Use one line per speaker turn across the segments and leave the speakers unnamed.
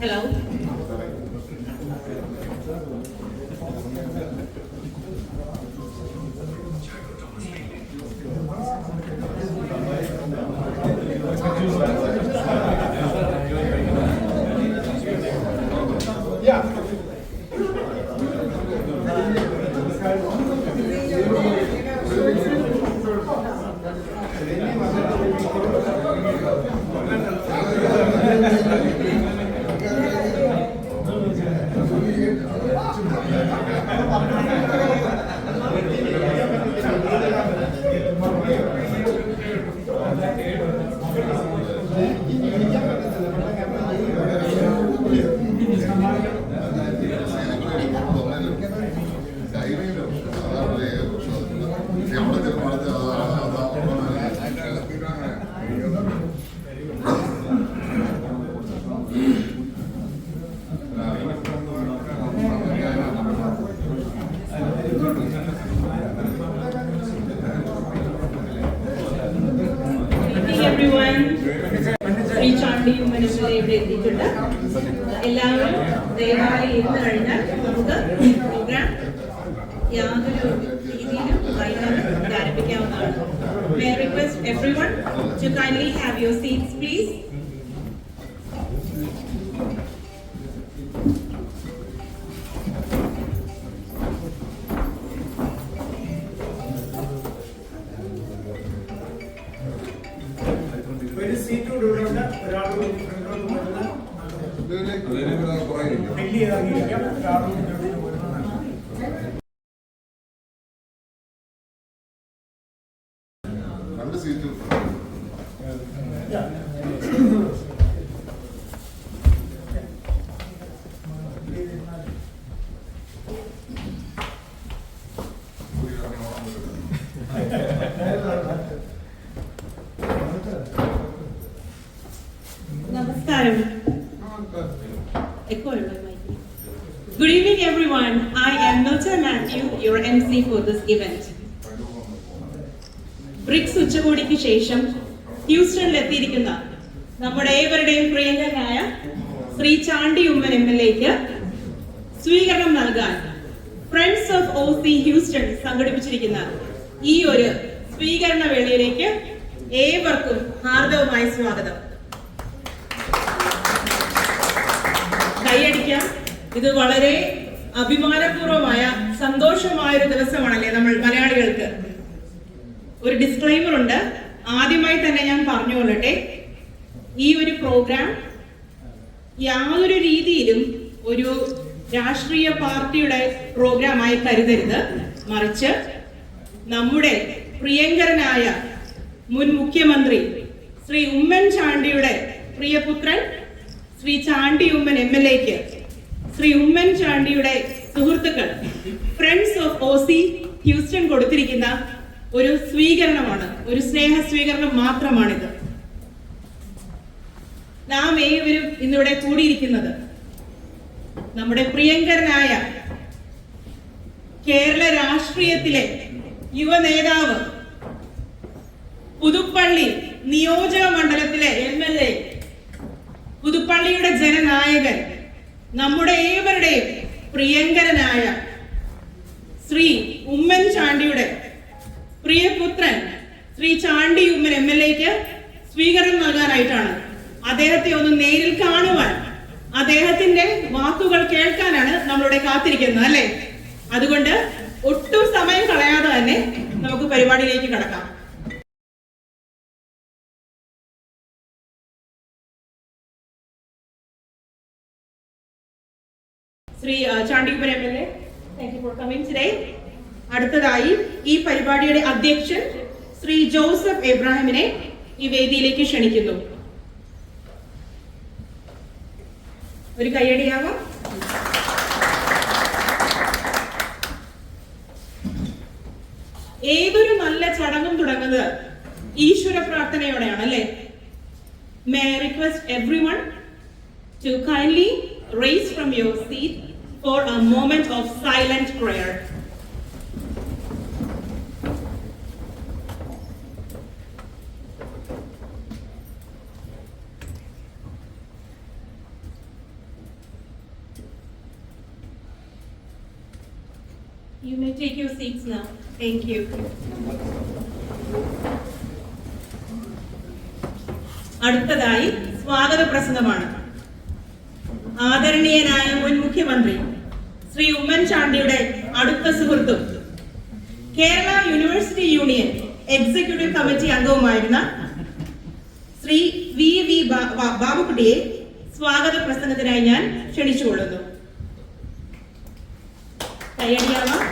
Hello. Shri Chandy ഉമ്മനിലെ ഇവിടെ എത്തിയിട്ടുണ്ട്. എല്ലാവരും ദയവായി ഇരുന്ന് കഴിഞ്ഞാൽ നമുക്ക് പ്രോഗ്രാം യാതൊരു രീതിയിലും വൈകാതെ ആരംഭിക്കാവുന്നതാണ്. May I request everyone to kindly have your seats, please. Namaskaram. Good evening, everyone. I am Milton Matthew, your MC for this event. BRICS ഉച്ചകോടിക്ക് ശേഷം ഹ്യൂസ്റ്റണിൽ എത്തിയിരിക്കുന്ന നമ്മുടെ ഏവരുടെയും പ്രിയങ്കരനായ ശ്രീ ചാണ്ടി ഉമ്മൻ MLAക്ക് സ്വീകരണം നൽകാൻ ഫ്രണ്ട്സ് ഓഫ് OC ഹ്യൂസ്റ്റൺ സംഘടിപ്പിച്ചിരിക്കുന്ന ഈ ഒരു സ്വീകരണ വേളയിലേക്ക് ഏവർക്കും ഹാർദവമായ സ്വാഗതം. കൈയടിക്കാം. ഇത് വളരെ അഭിമാനപൂർവമായ സന്തോഷമായ ഒരു ദിവസമാണല്ലേ നമ്മൾ മലയാളികൾക്ക്. ഒരു ഡിസ്ക്ലൈമർ ഉണ്ട്. ആദ്യമായി തന്നെ ഞാൻ പറഞ്ഞുകൊള്ളട്ടെ, ഈ ഒരു പ്രോഗ്രാം യാതൊരു രീതിയിലും ഒരു രാഷ്ട്രീയ പാർട്ടിയുടെ പ്രോഗ്രാമായി കരുതരുത്. മറിച്ച് നമ്മുടെ പ്രിയങ്കരനായ മുൻ മുഖ്യമന്ത്രി ശ്രീ ഉമ്മൻ ചാണ്ടിയുടെ പ്രിയപുത്രൻ ശ്രീ ചാണ്ടി ഉമ്മൻ MLAക്ക് ശ്രീ ഉമ്മൻ ചാണ്ടിയുടെ സുഹൃത്തുക്കൾ ഫ്രണ്ട്സ് ഓഫ് OC ഹ്യൂസ്റ്റൺ കൊടുത്തിരിക്കുന്ന ഒരു സ്വീകരണമാണ്, ഒരു സ്നേഹ സ്വീകരണം മാത്രമാണിത്. നാം ഏവരും ഇന്നിവിടെ കൂടിയിരിക്കുന്നത് നമ്മുടെ പ്രിയങ്കരനായ കേരള രാഷ്ട്രീയത്തിലെ യുവ നേതാവ്, പുതുപ്പള്ളി നിയോജക മണ്ഡലത്തിലെ MLA, പുതുപ്പള്ളിയുടെ ജനനായകൻ, നമ്മുടെ ഏവരുടെയും പ്രിയങ്കരനായ ശ്രീ ഉമ്മൻ ചാണ്ടിയുടെ പ്രിയപുത്രൻ ശ്രീ ചാണ്ടി ഉമ്മൻ MLAക്ക് സ്വീകരണം നൽകാനായിട്ടാണ്. അദ്ദേഹത്തെ ഒന്ന് നേരിൽ കാണുവാൻ, അദ്ദേഹത്തിന്റെ വാക്കുകൾ കേൾക്കാനാണ് നമ്മളിവിടെ കാത്തിരിക്കുന്നത്, അല്ലെ? അതുകൊണ്ട് ഒട്ടും സമയം കളയാതെ തന്നെ നമുക്ക് പരിപാടിയിലേക്ക് കടക്കാം. Shri Chandy Oommen MLA, thank you for coming today. അടുത്തതായി ഈ പരിപാടിയുടെ അധ്യക്ഷൻ ശ്രീ ജോസഫ് എബ്രാഹിമിനെ ഈ വേദിയിലേക്ക് ക്ഷണിക്കുന്നു. ഒരു കയ്യടിയാവാം. ഏതൊരു നല്ല ചടങ്ങും തുടങ്ങുന്നത് ഈശ്വര പ്രാർത്ഥനയോടെയാണ്, അല്ലേ? May I request everyone to kindly raise from your seat for a moment of silent prayer. You may take your seats now. Thank you. അടുത്തതായി സ്വാഗത പ്രസംഗമാണ്. ആദരണീയനായ മുൻ മുഖ്യമന്ത്രി ശ്രീ ഉമ്മൻചാണ്ടിയുടെ അടുത്ത സുഹൃത്തും Kerala university union executive committee അംഗവുമായിരുന്ന ശ്രീ വി ബാബുക്കുട്ടിയെ സ്വാഗത പ്രസംഗത്തിനായി ഞാൻ ക്ഷണിച്ചുകൊള്ളുന്നു. കയ്യടിയാവാം.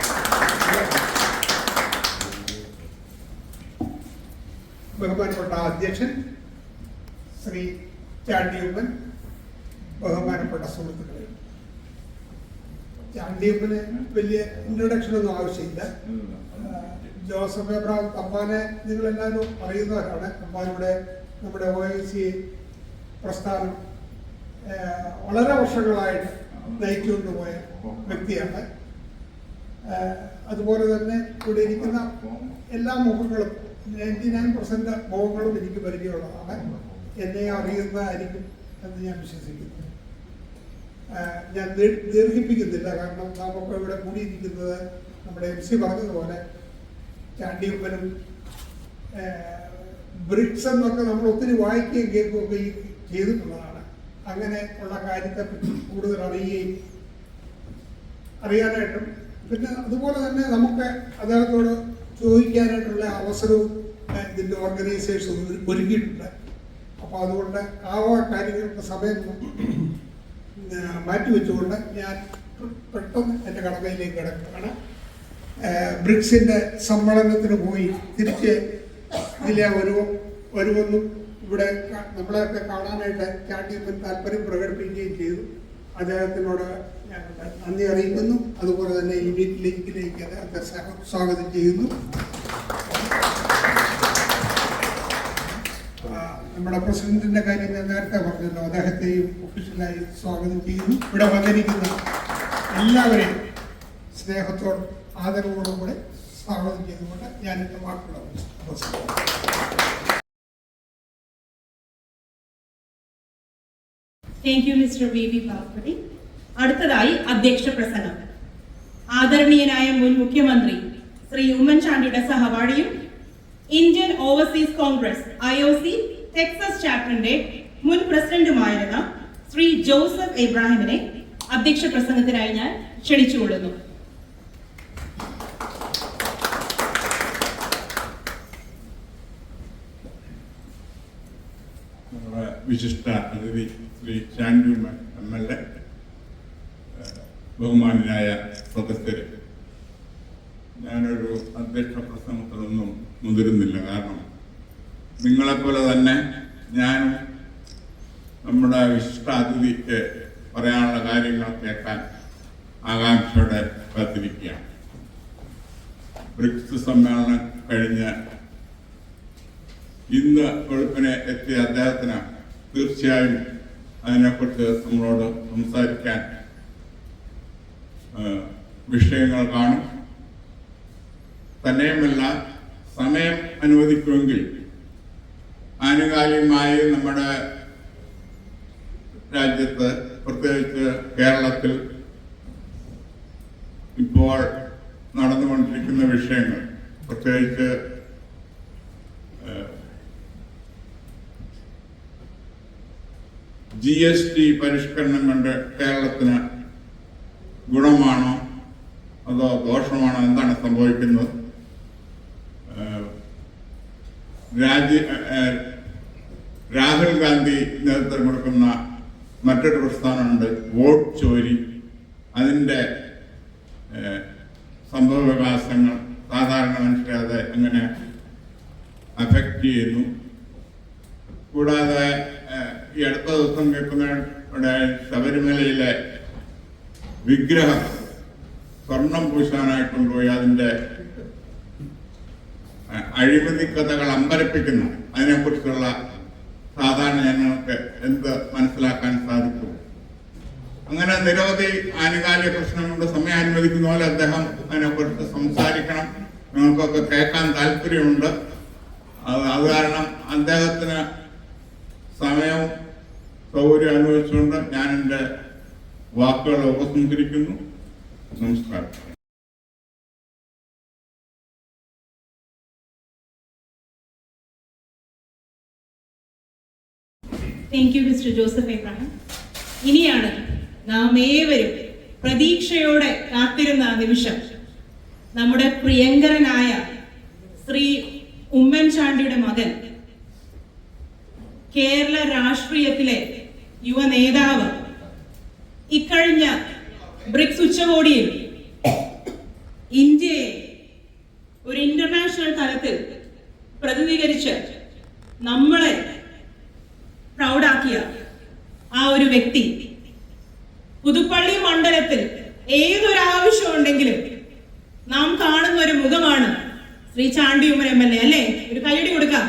ബഹുമാനപ്പെട്ട അധ്യക്ഷൻ ശ്രീ ചാണ്ടിയപ്പൻ, ബഹുമാനപ്പെട്ട സുഹൃത്തുക്കളെ, ചാണ്ടിയപ്പന് വലിയ ഇൻട്രൊഡക്ഷൻ ഒന്നും ആവശ്യമില്ല. ജോസഫ് എബ്രഹാം തമ്പാനെ നിങ്ങളെല്ലാവരും അറിയുന്നവരാണ്. തമ്പാനിവിടെ നമ്മുടെ OIC പ്രസ്ഥാനം വളരെ വർഷങ്ങളായിട്ട് നയിച്ചുകൊണ്ടുപോയ വ്യക്തിയാണ്. അതുപോലെ തന്നെ ഇവിടെ ഇരിക്കുന്ന എല്ലാ മുഖങ്ങളും 99% മുഖങ്ങളും എനിക്ക് പരിചയമുള്ളതാണ്. എന്നെ അറിയുന്നതായിരിക്കും എന്ന് ഞാൻ വിശ്വസിക്കുന്നു. ഞാൻ ദീർഘിപ്പിക്കുന്നില്ല, കാരണം നാമൊക്കെ ഇവിടെ കൂടിയിരിക്കുന്നത് നമ്മുടെ MC പറഞ്ഞതുപോലെ ചാണ്ടിയപ്പനും ബ്രിക്സ് എന്നൊക്കെ നമ്മൾ ഒത്തിരി വായിക്കുകയും കേൾക്കുകയൊക്കെ ചെയ്തിട്ടുള്ളതാണ്. അങ്ങനെ ഉള്ള കാര്യത്തെപ്പറ്റി കൂടുതൽ അറിയാനായിട്ടും പിന്നെ അതുപോലെ തന്നെ നമുക്ക് അദ്ദേഹത്തോട് ചോദിക്കാനായിട്ടുള്ള അവസരവും ഇതിൻ്റെ ഓർഗനൈസേഷൻ ഒരുക്കിയിട്ടുണ്ട്. അപ്പോൾ അതുകൊണ്ട് ആ കാര്യങ്ങൾക്ക് സമയം മാറ്റിവെച്ചുകൊണ്ട് ഞാൻ പെട്ടെന്ന് എൻ്റെ കടമയിലേക്ക് കിടക്കുകയാണ്. ബ്രിക്സിൻ്റെ സമ്മേളനത്തിന് പോയി തിരിച്ച് ഇതിലെ വരുമെന്നും ഇവിടെ നമ്മളെയൊക്കെ കാണാനായിട്ട് ചാണ്ടിയപ്പൻ താല്പര്യം പ്രകടിപ്പിക്കുകയും ചെയ്തു. അദ്ദേഹത്തിനോട് ഞാൻ നന്ദി അറിയിക്കുന്നു. അതുപോലെ തന്നെ ഈ മീറ്റിലേക്ക് അദ്ദേഹത്തെ സ്വാഗതം ചെയ്യുന്നു. നമ്മുടെ പ്രസിഡന്റിന്റെ കാര്യം ഞാൻ നേരത്തെ പറഞ്ഞല്ലോ, അദ്ദേഹത്തെയും ഒഫീഷ്യലായി സ്വാഗതം ചെയ്യുന്നു. ഇവിടെ വന്നിരിക്കുന്ന എല്ലാവരെയും സ്നേഹത്തോടും ആദരവോടും കൂടെ സ്വാഗതം ചെയ്തുകൊണ്ട് ഞാൻ എൻ്റെ വാക്കുകൾ അവസാനിപ്പിക്കുന്നു.
Thank you mister V Babukutty. അടുത്തതായി അധ്യക്ഷ പ്രസംഗം. ആദരണീയനായ മുൻ മുഖ്യമന്ത്രി ശ്രീ ഉമ്മൻചാണ്ടിയുടെ സഹപാഠിയും Indian Overseas Congress IOC Texas ചാപ്റ്ററിന്റെ മുൻ പ്രസിഡന്റുമായിരുന്ന ശ്രീ ജോസഫ് എബ്രാഹിമിനെ അധ്യക്ഷ പ്രസംഗത്തിനായി ഞാൻ ക്ഷണിച്ചുകൊള്ളുന്നു.
വിശിഷ്ട അതിഥി ശ്രീ ചാണ്ടി MLA, ബഹുമാനായ സദസ്യരെ, ഞാനൊരു അധ്യക്ഷ പ്രസംഗത്തിലൊന്നും മുതിരുന്നില്ല. കാരണം നിങ്ങളെപ്പോലെ തന്നെ ഞാനും നമ്മുടെ വിശിഷ്ട അതിഥിക്ക് പറയാനുള്ള കാര്യങ്ങൾ കേൾക്കാൻ ആകാംക്ഷയോടെ കാത്തിരിക്കുകയാണ്. ബ്രിക്സ് സമ്മേളനം കഴിഞ്ഞ് ഇന്ന് വെളുപ്പിനെ എത്തിയ അദ്ദേഹത്തിന് തീർച്ചയായും അതിനെക്കുറിച്ച് നമ്മളോട് സംസാരിക്കാൻ വിഷയങ്ങൾ കാണും. തന്നെയുമല്ല, സമയം അനുവദിക്കുമെങ്കിൽ ആനുകാലികമായി നമ്മുടെ രാജ്യത്ത്, പ്രത്യേകിച്ച് കേരളത്തിൽ ഇപ്പോൾ നടന്നുകൊണ്ടിരിക്കുന്ന വിഷയങ്ങൾ, പ്രത്യേകിച്ച് GST പരിഷ്കരണം കൊണ്ട് കേരളത്തിന് ഗുണമാണോ അതോ ദോഷമാണോ, എന്താണ് സംഭവിക്കുന്നത്? രാഹുൽ ഗാന്ധി നേതൃത്വം കൊടുക്കുന്ന മറ്റൊരു പ്രസ്ഥാനമുണ്ട്, വോട്ട് ചോരി. അതിൻ്റെ സംഭവ വികാസങ്ങൾ സാധാരണ മനുഷ്യരെ അത് എങ്ങനെ അഫക്റ്റ് ചെയ്യുന്നു. കൂടാതെ ഈ അടുത്ത ദിവസം കേൾക്കുന്ന ശബരിമലയിലെ വിഗ്രഹം സ്വർണം പൂശാനായി കൊണ്ടുപോയി അതിൻ്റെ അഴിമതി കഥകൾ അമ്പരപ്പിക്കുന്നു. അതിനെക്കുറിച്ചുള്ള സാധാരണ ജനങ്ങൾക്ക് എന്ത് മനസ്സിലാക്കാൻ സാധിക്കും? അങ്ങനെ നിരവധി ആനുകാലിക പ്രശ്നങ്ങളുടെ സമയം അനുവദിക്കുന്ന പോലെ അദ്ദേഹം അതിനെക്കുറിച്ച് സംസാരിക്കണം. നിങ്ങൾക്കൊക്കെ കേൾക്കാൻ താല്പര്യമുണ്ട്. അത് കാരണം അദ്ദേഹത്തിന് സമയവും സൗകര്യം അനുവദിച്ചുകൊണ്ട് ഞാൻ എൻ്റെ വാക്കുകൾ ഉപസംഹരിക്കുന്നു. നമസ്കാരം.
Thank you mister Joseph Abraham. ഇനിയാണ് നാം ഏവരും പ്രതീക്ഷയോടെ കാത്തിരുന്ന ആ നിമിഷം. നമ്മുടെ പ്രിയങ്കരനായ ശ്രീ ഉമ്മൻചാണ്ടിയുടെ മകൻ, കേരള രാഷ്ട്രീയത്തിലെ യുവ നേതാവ്, ഇക്കഴിഞ്ഞ ബ്രിക്സ് ഉച്ചകോടിയിൽ ഇന്ത്യയെ ഒരു ഇന്റർനാഷണൽ തലത്തിൽ പ്രതിനിധീകരിച്ച് നമ്മളെ പ്രൗഡാക്കിയ ആ ഒരു വ്യക്തി പുതുപ്പള്ളി മണ്ഡലത്തിൽ ഏതൊരാവശ്യമുണ്ടെങ്കിലും നാം കാണുന്ന ഒരു മുഖമാണ് ശ്രീ ചാണ്ടി ഉമ്മൻ MLA, അല്ലേ? ഒരു കൈയടി കൊടുക്കാം.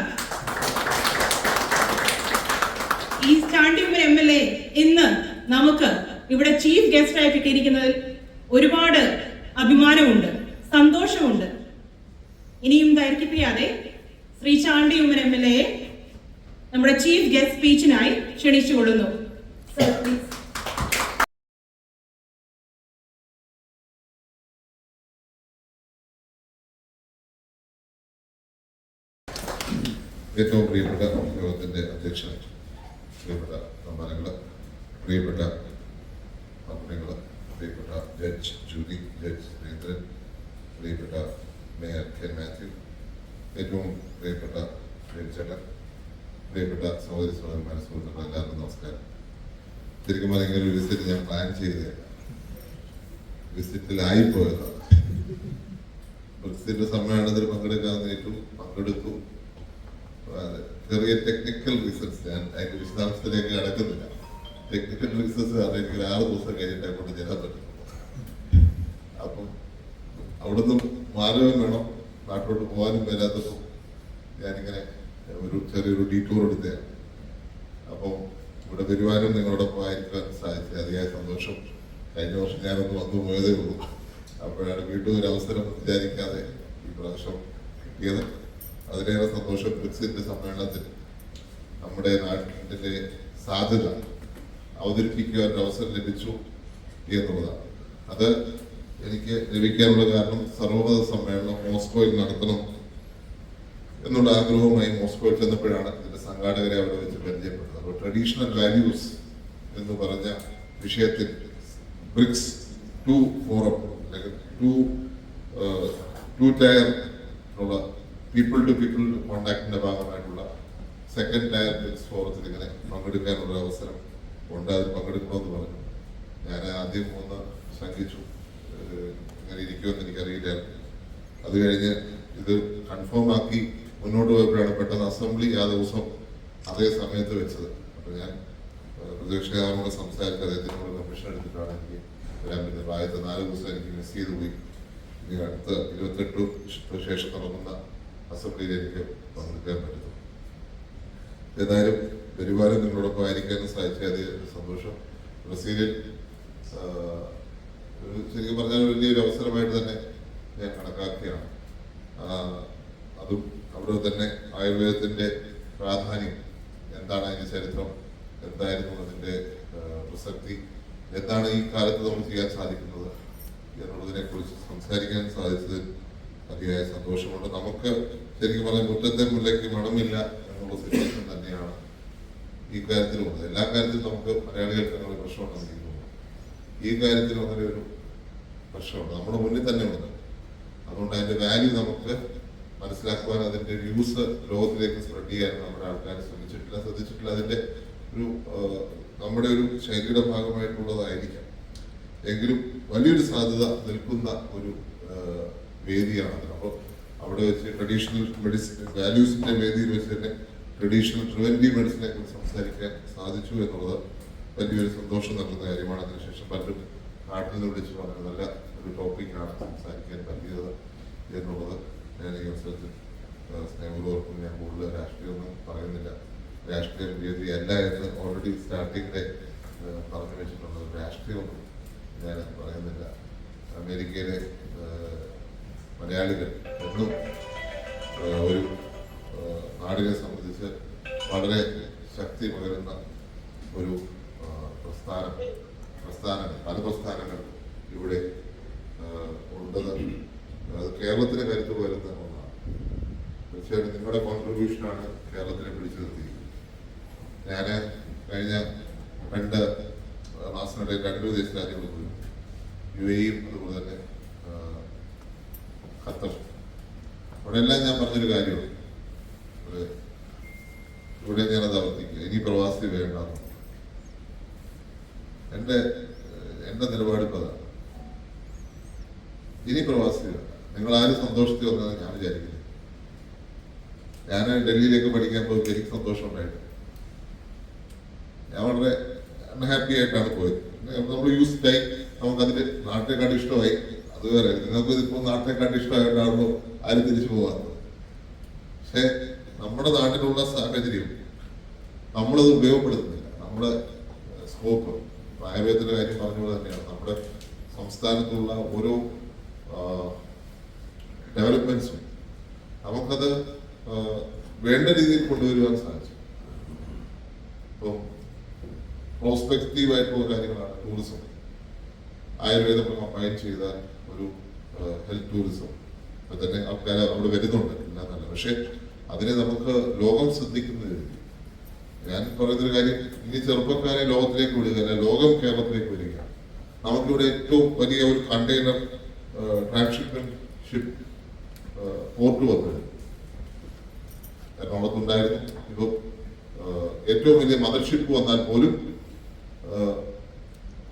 ഈ ചാണ്ടി ഉമ്മൻ MLA ഇന്ന് നമുക്ക് ഇവിടെ ചീഫ് ഗസ്റ്റ് ആയി കിട്ടിയിരിക്കുന്നതിൽ ഒരുപാട് അഭിമാനമുണ്ട്, സന്തോഷമുണ്ട്. ഇനിയും ദൈർഘ്യപ്പിക്കാതെ ശ്രീ ചാണ്ടി ഉമ്മൻ MLA നമ്മുടെ ചീഫ് ഗസ്റ്റ് സ്പീച്ചിനായി ക്ഷണിച്ചുകൊള്ളുന്നു. Sir please.
ഏറ്റവും പ്രിയപ്പെട്ട യോഗത്തിൻ്റെ അധ്യക്ഷൻ, പ്രിയപ്പെട്ട സമ്മാനങ്ങൾ, പ്രിയപ്പെട്ട കമ്പനികൾ, പ്രിയപ്പെട്ട ജഡ്ജ് ജൂലി, ജഡ്ജ് സുരേന്ദ്രൻ, പ്രിയപ്പെട്ട മേയർ കെ മാത്യു, ഏറ്റവും പ്രിയപ്പെട്ട ചേട്ടൻ, പ്രിയപ്പെട്ട സഹോദരി സഹോദരന്മാരെ, സുഹൃത്തുക്കൾ, എല്ലാവർക്കും നമസ്കാരം. ശരിക്കും പറഞ്ഞാൽ ഇങ്ങനെ ഒരു വിസിറ്റ് ഞാൻ പ്ലാൻ ചെയ്തതാണ്, വിസിറ്റിലായിപ്പോയതാണ്. ബ്രിക്സിന്റെ സമ്മേളനത്തിൽ പങ്കെടുക്കാമെന്ന് ഏറ്റവും പങ്കെടുത്തു. ചെറിയ ടെക്നിക്കൽ റീസൺസ്, ഞാൻ അതിന്റെ വിശദാംശത്തിലേക്ക് കടക്കുന്നില്ല. ടെക്നിക്കൽ റീസൺസ് കാരണം എനിക്ക് 6 ദിവസം കഴിഞ്ഞിട്ട് അങ്ങോട്ട് ചെല്ലാൻ പറ്റും. അപ്പം അവിടുന്ന് മാറുകയും വേണം, നാട്ടിലോട്ട് പോകാനും വരാത്തപ്പോൾ ഞാനിങ്ങനെ ഒരു ചെറിയൊരു ഡീറ്റൂർ എടുത്തതാണ്. അപ്പം ഇവിടെ വരുവാനും നിങ്ങളോടൊപ്പം ആയിരിക്കാൻ സാധിച്ചത് അതിയായ സന്തോഷം. കഴിഞ്ഞ വർഷം ഞാനൊന്ന് വന്നു പോയതേ ഉള്ളൂ, അപ്പോഴാണ് വീണ്ടും ഒരു അവസരം വിചാരിക്കാതെ ഈ പ്രാവശ്യം കിട്ടിയത്. അതിലേറെ സന്തോഷം. ബ്രിക്സിന്റെ സമ്മേളനത്തിൽ നമ്മുടെ നാട്ടിന്റെ സാധ്യത അവതരിപ്പിക്കുവാൻ ഒരു അവസരം ലഭിച്ചു എന്നുള്ളതാണ്. അത് എനിക്ക് ലഭിക്കാനുള്ള കാരണം സർവമത സമ്മേളനം മോസ്കോയിൽ നടത്തണം എന്നുള്ള ആഗ്രഹവുമായി മോസ്കോയിൽ ചെന്നപ്പോഴാണ് ഇതിന്റെ സംഘാടകരെ അവിടെ വെച്ച് പരിചയപ്പെട്ടത്. അപ്പോൾ ട്രഡീഷണൽ വാല്യൂസ് എന്ന് പറഞ്ഞ വിഷയത്തിൽ ബ്രിക്സ് 2 ഫോറം, അല്ലെങ്കിൽ ടു ടയർ ഉള്ള പീപ്പിൾ ടു പീപ്പിൾ കോണ്ടാക്ടിന്റെ ഭാഗമായിട്ടുള്ള സെക്കൻഡ് ടയർ ബ്രിക്സ് ഫോറത്തിൽ ഇങ്ങനെ പങ്കെടുക്കാനുള്ള അവസരം ഉണ്ട്. അതിൽ പങ്കെടുക്കണമെന്ന് പറഞ്ഞു. ഞാൻ ആദ്യം ഒന്ന് ശങ്കിച്ചു, ഇങ്ങനെ ഇരിക്കുമെന്ന് എനിക്കറിയില്ലായിരുന്നു. അത് കഴിഞ്ഞ് ഇത് കൺഫേം ആക്കി മുന്നോട്ട് പോയപ്പോഴാണ് പെട്ടെന്ന് അസംബ്ലി ആ ദിവസം അതേ സമയത്ത് വെച്ചത്. അപ്പോൾ ഞാൻ പ്രതിപക്ഷ നേതാവിനോട് സംസാരിച്ച് അദ്ദേഹത്തിനോട് കമ്മീഷൻ എടുത്തിട്ടാണ് എനിക്ക് വരാൻ പറ്റുന്നത്. ആദ്യത്തെ 4 ദിവസം എനിക്ക് മിസ് ചെയ്ത് പോയി. ഇനി അടുത്ത 28 ശേഷം തുടങ്ങുന്ന അസംബ്ലിയിൽ എനിക്ക് പങ്കെടുക്കാൻ പറ്റുന്നു. ഏതായാലും വരുമാനം നിങ്ങളോടൊപ്പം ആയിരിക്കാനും സാധിച്ച അതിന് സന്തോഷം. ബ്രസീലിൽ ശരിക്കും പറഞ്ഞാൽ വലിയൊരു അവസരമായിട്ട് തന്നെ ഞാൻ കണക്കാക്കിയാണ്. അതും അവിടെ തന്നെ ആയുർവേദത്തിന്റെ പ്രാധാന്യം എന്താണ്, അതിന്റെ ചരിത്രം എന്തായിരുന്നു, അതിന്റെ പ്രസക്തി എന്താണ്, ഈ കാലത്ത് നമുക്ക് ചെയ്യാൻ സാധിക്കുന്നത് എന്നുള്ളതിനെ കുറിച്ച് സംസാരിക്കാൻ സാധിച്ചതിൽ അതിയായ സന്തോഷമുണ്ട്. നമുക്ക് ശരിക്കും പറഞ്ഞാൽ മുറ്റത്തെ മുല്ലയ്ക്ക് മണമില്ല എന്നുള്ള സിറ്റുവേഷൻ തന്നെയാണ് ഈ കാര്യത്തിലുള്ളത്. എല്ലാ കാര്യത്തിലും നമുക്ക് മലയാളികൾക്ക് അങ്ങനെ പ്രശ്നമുണ്ടെന്ന് എനിക്ക് തോന്നുന്നു. ഈ കാര്യത്തിലും അങ്ങനെ ഒരു പ്രശ്നമുണ്ട്, നമ്മുടെ മുന്നിൽ തന്നെ ഉണ്ട്. അതുകൊണ്ട് അതിന്റെ വാല്യൂ നമുക്ക് മനസ്സിലാക്കുവാൻ, അതിന്റെ യൂസ് ലോകത്തിലേക്ക് സ്പ്രെഡ് ചെയ്യാൻ നമ്മുടെ ആൾക്കാർ ശ്രദ്ധിച്ചിട്ടില്ല. അതിന്റെ ഒരു നമ്മുടെ ഒരു ശൈലിയുടെ ഭാഗമായിട്ടുള്ളതായിരിക്കാം. എങ്കിലും വലിയൊരു സാധ്യത നിൽക്കുന്ന ഒരു വേദിയാണ്. അപ്പോൾ അവിടെ വെച്ച് ട്രഡീഷണൽ മെഡിസിൻ വാല്യൂസിന്റെ വേദിയിൽ വെച്ച് തന്നെ ട്രഡീഷണൽ പ്രിവെന്റീവ് മെഡിസിനെ കുറിച്ച് സംസാരിക്കാൻ സാധിച്ചു എന്നുള്ളത് വലിയൊരു സന്തോഷം നൽകുന്ന കാര്യമാണ്. അതിനുശേഷം പലരും നാട്ടിൽ നിന്ന് വിളിച്ച് പറഞ്ഞത് നല്ല ഒരു ടോപ്പിക്കാണ് സംസാരിക്കാൻ പറ്റിയത് എന്നുള്ളത് ഞാൻ ഈ അവസരത്തിൽ സ്നേഹപൂർവ്വം ഞാൻ കൂടുതൽ രാഷ്ട്രീയമൊന്നും പറയുന്നില്ല. രാഷ്ട്രീയം വേദിയല്ല എന്ന് ഓൾറെഡി സ്റ്റാർട്ടിങ്ങിലെ പറഞ്ഞു വെച്ചിട്ടുള്ളത്. രാഷ്ട്രീയമൊന്നും ഞാൻ പറയുന്നില്ല. അമേരിക്കയിലെ മലയാളികൾ എന്നും ഒരു നാടിനെ സംബന്ധിച്ച് വളരെ ശക്തി പകരുന്ന ഒരു പ്രസ്ഥാനങ്ങൾ, പല പ്രസ്ഥാനങ്ങൾ ഇവിടെ ഉണ്ടെന്ന്, അത് കേരളത്തിന് കരുത്ത് പകരുന്ന ഒന്നാണ്. തീർച്ചയായിട്ടും നിങ്ങളുടെ കോൺട്രിബ്യൂഷനാണ് കേരളത്തിനെ പിടിച്ചു നിർത്തിയിരിക്കുന്നത്. ഞാൻ കഴിഞ്ഞ 2 മാസത്തിനിടയിൽ 2 വിദേശ രാജ്യങ്ങൾ പോയി, UAE-യും അതുപോലെ തന്നെ ഖത്തർ. അവിടെ എല്ലാം ഞാൻ പറഞ്ഞൊരു കാര്യമാണ്, ഇവിടെ ഞാനത് ആവർത്തിക്കുക, ഇനി പ്രവാസി വേണ്ട. എൻ്റെ നിലപാട് ഇപ്പോൾ അതാണ്. ഇനി പ്രവാസി വേണ്ട. നിങ്ങൾ ആരും സന്തോഷത്തിൽ വന്നതെന്ന് ഞാൻ വിചാരിക്കുന്നത്. ഞാൻ ഡൽഹിയിലേക്ക് പഠിക്കാൻ പോയി എനിക്ക് സന്തോഷം ഉണ്ടായിട്ട് ഞാൻ വളരെ അൺഹാപ്പി ആയിട്ടാണ് പോയത്. നമ്മൾ യൂസ്ഡ് ആയി, നമുക്കതിന്റെ നാട്ടിനെക്കാട്ട് ഇഷ്ടമായി. അത് വേറെ, നിങ്ങൾക്ക് ഇതിപ്പോൾ നാട്ടിനെക്കാട്ട് ഇഷ്ടമായിട്ടാണല്ലോ ആരും തിരിച്ചു പോകാത്തത്. പക്ഷെ നമ്മുടെ നാട്ടിലുള്ള സാഹചര്യം നമ്മളത് ഉപയോഗപ്പെടുത്തുന്നില്ല. നമ്മുടെ സ്കോപ്പ് ആയുർവേദത്തിന്റെ കാര്യം പറഞ്ഞ പോലെ തന്നെയാണ്. നമ്മുടെ സംസ്ഥാനത്തുള്ള ഓരോ ഡെവലപ്മെന്റ്സും നമുക്കത് വേണ്ട രീതിയിൽ കൊണ്ടുവരുവാൻ സാധിച്ചു. ഇപ്പം പ്രോസ്പെക്റ്റീവായിട്ടുള്ള കാര്യങ്ങളാണ് ടൂറിസം. ആയുർവേദം കമ്പൈൻ ചെയ്ത ഒരു ഹെൽത്ത് ടൂറിസം ഇപ്പൊ തന്നെ ആൾക്കാർ അവിടെ വരുന്നുണ്ട്, ഇല്ല എന്നല്ല. പക്ഷെ അതിനെ നമുക്ക് ലോകം ശ്രദ്ധിക്കുന്നത്. ഞാൻ പറയുന്നൊരു കാര്യം, ഇനി ചെറുപ്പക്കാരെ ലോകത്തിലേക്ക് വിടുക, ലോകം കേരളത്തിലേക്ക് വരിക. നമുക്കിവിടെ ഏറ്റവും വലിയ ഒരു കണ്ടെയ്നർ ട്രാൻസ്ഷിപ്മെന്റ് ഷിപ്പ് പോർട്ട് വന്നത് എറണാകുളത്തുണ്ടായിരുന്നു. ഇപ്പോൾ ഏറ്റവും വലിയ മദർഷിപ്പ് വന്നാൽ പോലും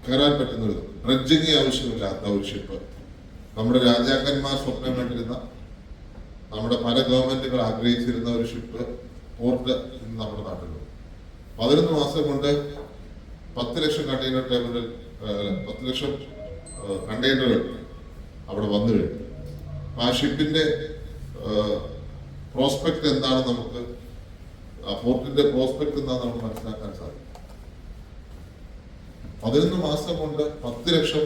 കയറാൻ പറ്റുന്ന ഒരു ഡ്രഡ്ജിങ് ആവശ്യമില്ലാത്ത ഒരു ഷിപ്പ്, നമ്മുടെ രാജാക്കന്മാർ സ്വപ്നം കണ്ടിരുന്ന, നമ്മുടെ പല ഗവൺമെന്റുകൾ ആഗ്രഹിച്ചിരുന്ന ഒരു ഷിപ്പ് പോർട്ട് ഇന്ന് നമ്മുടെ നാട്ടിലുണ്ട്. 11 മാസം കൊണ്ട് 10 ലക്ഷം കണ്ടെയ്നർ ടെർമിനൽ, 10 ലക്ഷം കണ്ടെയ്നറുകൾ അവിടെ വന്നു കഴിഞ്ഞു. ആ ഷിപ്പിന്റെ പ്രോസ്പെക്ട് എന്താണ്, നമുക്ക് ആ പോർട്ടിന്റെ പ്രോസ്പെക്ട് എന്താണെന്ന് നമുക്ക് മനസ്സിലാക്കാൻ സാധിക്കും. 11 മാസം കൊണ്ട് 10 ലക്ഷം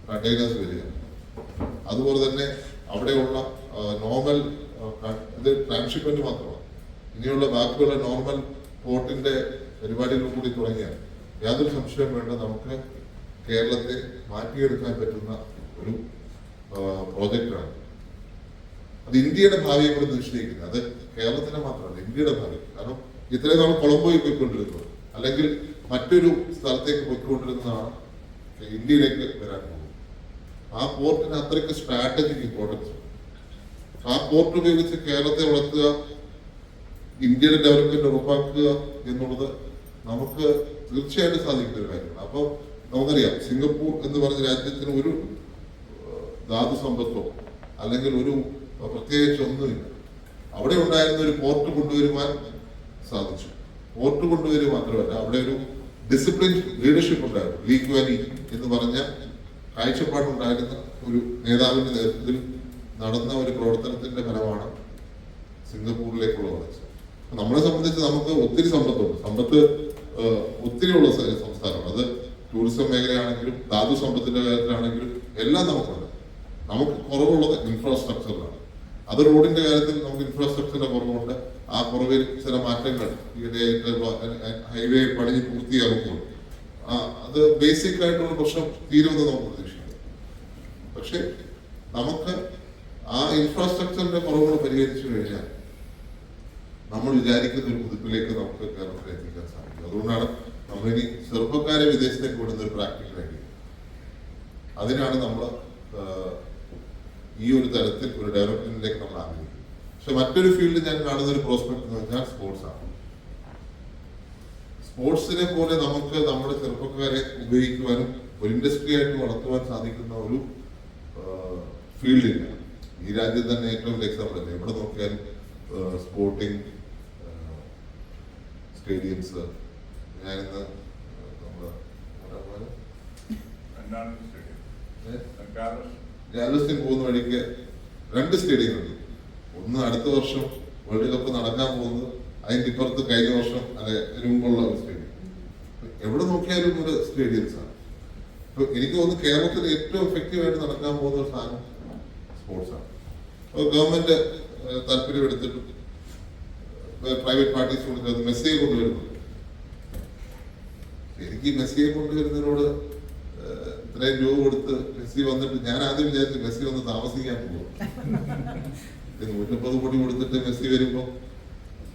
കണ്ടെയ്നേഴ്സ് വരിക. അതുപോലെ തന്നെ അവിടെയുള്ള നോർമൽ ഇത് ട്രാൻസ്ഷിപ്മെന്റ് മാത്രമാണ്. ഇനിയുള്ള ബാക്കിയുള്ള നോർമൽ പോർട്ടിന്റെ പരിപാടികൾ കൂടി തുടങ്ങിയാൽ യാതൊരു സംശയം വേണ്ട, നമുക്ക് കേരളത്തെ മാറ്റിയെടുക്കാൻ പറ്റുന്ന ഒരു പ്രോജക്റ്റാണ്. അത് ഇന്ത്യയുടെ ഭാവിയെ കൂടി നിശ്ചയിക്കുന്നത്. അത് കേരളത്തിന്റെ മാത്രമല്ല, ഇന്ത്യയുടെ ഭാവി. കാരണം ഇത്രയും നാൾ കൊളംബോയിൽ പോയിക്കൊണ്ടിരുന്നത്, അല്ലെങ്കിൽ മറ്റൊരു സ്ഥലത്തേക്ക് പോയിക്കൊണ്ടിരുന്നതാണ് ഇന്ത്യയിലേക്ക് വരാൻ പോകുന്നത്. ആ പോർട്ടിന് അത്രയ്ക്ക് സ്ട്രാറ്റജിക് ഇമ്പോർട്ടൻസ്. ആ പോർട്ട് ഉപയോഗിച്ച് കേരളത്തെ വളർത്തുക, ഇന്ത്യയുടെ ഡെവലപ്മെന്റ് ഉറപ്പാക്കുക എന്നുള്ളത് നമുക്ക് തീർച്ചയായിട്ടും സാധിക്കുന്ന ഒരു കാര്യമാണ്. അപ്പോൾ നമുക്കറിയാം, സിംഗപ്പൂർ എന്ന് പറഞ്ഞ രാജ്യത്തിന് ഒരു ധാതു സമ്പത്തോ അല്ലെങ്കിൽ ഒരു പ്രത്യേകിച്ച് ഒന്നുമില്ല. അവിടെ ഉണ്ടായിരുന്ന ഒരു പോർട്ട് കൊണ്ടുവരുവാൻ സാധിച്ചു. പോർട്ട് കൊണ്ടുവരിക മാത്രമല്ല, അവിടെ ഒരു ഡിസിപ്ലിൻ ലീഡർഷിപ്പ് ഉണ്ടായിരുന്നു. ലീ ക്വാൻ യീ എന്ന് പറഞ്ഞ കാഴ്ചപ്പാടുണ്ടായിരുന്ന ഒരു നേതാവിന്റെ നേതൃത്വത്തിൽ നടന്ന ഒരു പ്രവർത്തനത്തിന്റെ ഫലമാണ് സിംഗപ്പൂരിലേക്കുള്ള വളർച്ച. നമ്മളെ സംബന്ധിച്ച് നമുക്ക് ഒത്തിരി സമ്പത്തുണ്ട്. സമ്പത്ത് ഒത്തിരിയുള്ള സംസ്ഥാനമാണ്. അത് ടൂറിസം മേഖലയാണെങ്കിലും ധാതു സമ്പത്തിന്റെ കാര്യത്തിലാണെങ്കിലും എല്ലാം നമുക്കുണ്ട്. നമുക്ക് കുറവുള്ളത് ഇൻഫ്രാസ്ട്രക്ചറിലാണ്. അത് റോഡിന്റെ കാര്യത്തിൽ നമുക്ക് ഇൻഫ്രാസ്ട്രക്ചറിന്റെ കുറവുണ്ട്. ആ കുറവിൽ ചില മാറ്റങ്ങൾ ഹൈവേ പണിഞ്ഞ് പൂർത്തിയാകുമ്പോൾ അത് ബേസിക് ആയിട്ടുള്ള പ്രശ്നം തീരുമെന്ന് നമുക്ക് പ്രതീക്ഷിക്കാം. പക്ഷെ നമുക്ക് ആ ഇൻഫ്രാസ്ട്രക്ചറിന്റെ കുറവുകൾ പരിഹരിച്ചു കഴിഞ്ഞാൽ നമ്മൾ വിചാരിക്കുന്ന ഒരു കുതിപ്പിലേക്ക് നമുക്ക് കേരളത്തിൽ എത്തിക്കാൻ സാധിക്കും. അതുകൊണ്ടാണ് നമ്മളിനി ചെറുപ്പക്കാരെ വിദേശത്തേക്ക് വിടുന്ന ഒരു പ്രാക്ടിക്കൽ ഐഡിയ. അതിനാണ് നമ്മൾ ഈ ഒരു തരത്തിൽ ഒരു ഡെവലപ്മെന്റിലേക്ക് നമ്മൾ ആഗ്രഹിക്കുന്നത്. പക്ഷെ മറ്റൊരു ഫീൽഡ് ഞാൻ കാണുന്ന ഒരു പ്രോസ്പെക്ട് എന്ന് പറഞ്ഞാൽ സ്പോർട്സ് ആണ്. സ്പോർട്സിനെ പോലെ നമുക്ക് നമ്മുടെ ചെറുപ്പക്കാരെ ഉപയോഗിക്കുവാനും ഒരു ഇൻഡസ്ട്രി ആയിട്ട് വളർത്തുവാൻ സാധിക്കുന്ന ഒരു ഫീൽഡില്ല. ഈ രാജ്യത്ത് തന്നെ ഏറ്റവും വലിയ എക്സാമ്പിൾ അല്ലേ, എവിടെ നോക്കിയാലും സ്പോർട്ടിങ് സ്റ്റേഡിയംസ്. ഞാനിന്ന് ഗാലസ്റ്റിൻ പോകുന്ന വഴിക്ക് 2 സ്റ്റേഡിയങ്ങളുണ്ട്. ഒന്ന് അടുത്ത വർഷം വേൾഡ് കപ്പ് നടക്കാൻ പോകുന്നത്, അതിന്റെ ഇപ്പുറത്ത് കഴിഞ്ഞ വർഷം അതിന് മുമ്പുള്ള ഒരു സ്റ്റേഡിയം. എവിടെ നോക്കിയാലും ഒരു സ്റ്റേഡിയംസ് ആണ്. ഇപ്പൊ എനിക്ക് തോന്നുന്നു കേരളത്തിൽ ഏറ്റവും എഫക്റ്റീവായിട്ട് നടക്കാൻ പോകുന്ന ഒരു സാധനം സ്പോർട്സ് ആണ്. അപ്പോൾ ഗവൺമെന്റ് താല്പര്യം എടുത്തിട്ട് പ്രൈവറ്റ് പാർട്ടീസ് കൊണ്ട് മെസ്സിയെ കൊണ്ടുവരുന്നുണ്ട്. എനിക്ക് മെസ്സിയെ കൊണ്ടുവരുന്നതിനോട് ഇത്രയും രൂപ കൊടുത്ത് മെസ്സി വന്നിട്ട് ഞാൻ ആദ്യം വിചാരിച്ചു മെസ്സി വന്ന് താമസിക്കാൻ പോകും. 150 കോടി കൊടുത്തിട്ട് മെസ്സി വരുമ്പോ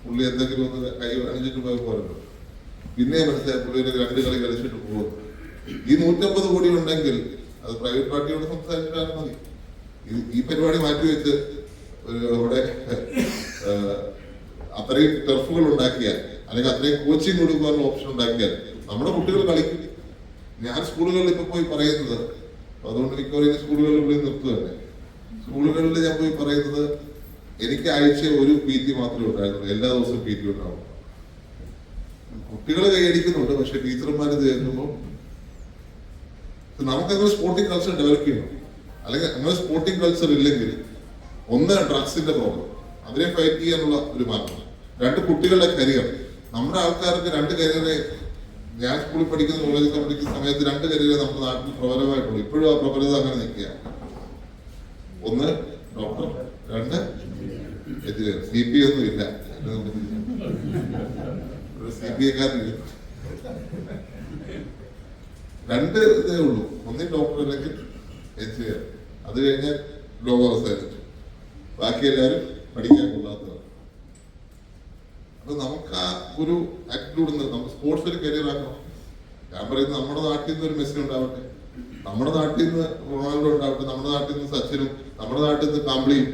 പുള്ളി എന്തെങ്കിലും ഒന്ന് കൈ അണിഞ്ഞിട്ട് പോയ പോലല്ലോ. പിന്നെ മനസ്സിലായി പുള്ളി ഒരു 2 കളി കളിച്ചിട്ട് പോകും. ഈ 150 കോടി ഉണ്ടെങ്കിൽ അത് പ്രൈവറ്റ് പാർട്ടിയോട് സംസാരിച്ചാൽ മതി. ഈ പരിപാടി മാറ്റിവെച്ച് അവിടെ അത്രയും ടർഫുകൾ ഉണ്ടാക്കിയാൽ അല്ലെങ്കിൽ അത്രയും കോച്ചിങ് കൊടുക്കാനുള്ള ഓപ്ഷൻ ഉണ്ടാക്കിയാൽ നമ്മുടെ കുട്ടികൾ കളിക്കും. ഞാൻ സ്കൂളുകളിൽ ഇപ്പൊ പോയി പറയുന്നത്, അതുകൊണ്ട് മിക്കവാറും സ്കൂളുകളിൽ പോയി നിർത്തുകയല്ലേ, സ്കൂളുകളിൽ ഞാൻ പോയി പറയുന്നത് എനിക്ക് ആഴ്ച ഒരു PT മാത്രമേ ഉണ്ടായിരുന്നുള്ളൂ, എല്ലാ ദിവസവും PT ഉണ്ടാവും. കുട്ടികൾ കൈയടിക്കുന്നുണ്ട്, പക്ഷെ ടീച്ചർമാർ ചേർക്കുമ്പോൾ നമുക്കങ്ങനെ സ്പോർട്ടിംഗ് കൾച്ചർ ഡെവലപ്പ് ചെയ്യണം. അല്ലെങ്കിൽ അങ്ങനെ സ്പോർട്ടിംഗ് കൾച്ചർ ഇല്ലെങ്കിൽ ഒന്ന് ഡ്രഗ്സിന്റെ പ്രോബ്ലം, അതിനെ ഫൈറ്റ് ചെയ്യാനുള്ള ഒരു മാർഗം. 2 കുട്ടികളുടെ കരിയർ. നമ്മുടെ ആൾക്കാർക്ക് 2 കരിയറെ, ഞാൻ സ്കൂളിൽ പഠിക്കുന്ന കോളേജിൽ പഠിക്കുന്ന സമയത്ത് 2 കരിയറെ നമ്മുടെ നാട്ടിൽ പ്രബലമായിട്ടുള്ളൂ. ഇപ്പോഴും ആ പ്രബലത അങ്ങനെ നിൽക്കുക. ഒന്ന് ഡോക്ടർ, 2 എഞ്ചിനീയർ. CP ഒന്നും ഇല്ല, CPക്കാരില്ല. 2 ഇതേ ഉള്ളൂ, ഒന്നീ ഡോക്ടർ അല്ലെങ്കിൽ എഞ്ചിനീയർ. അത് കഴിഞ്ഞാൽ ലോകാവസ്ഥ, ബാക്കി എല്ലാവരും പഠിക്കാൻ കൊള്ളാത്തതാണ്. അപ്പൊ നമുക്ക് ആ ഒരു ആറ്റിറ്റ്യൂഡ് നമുക്ക് സ്പോർട്സ് ഒരു കരിയർ ആക്കണം. ഞാൻ പറയുന്നത് നമ്മുടെ നാട്ടിൽ നിന്ന് ഒരു മെസ്സി ഉണ്ടാവട്ടെ, നമ്മുടെ നാട്ടിൽ നിന്ന് റൊണാൾഡോ ഉണ്ടാവട്ടെ, നമ്മുടെ നാട്ടിൽ നിന്ന് സച്ചിനും, നമ്മുടെ നാട്ടിൽ നിന്ന് കംബ്ലിയും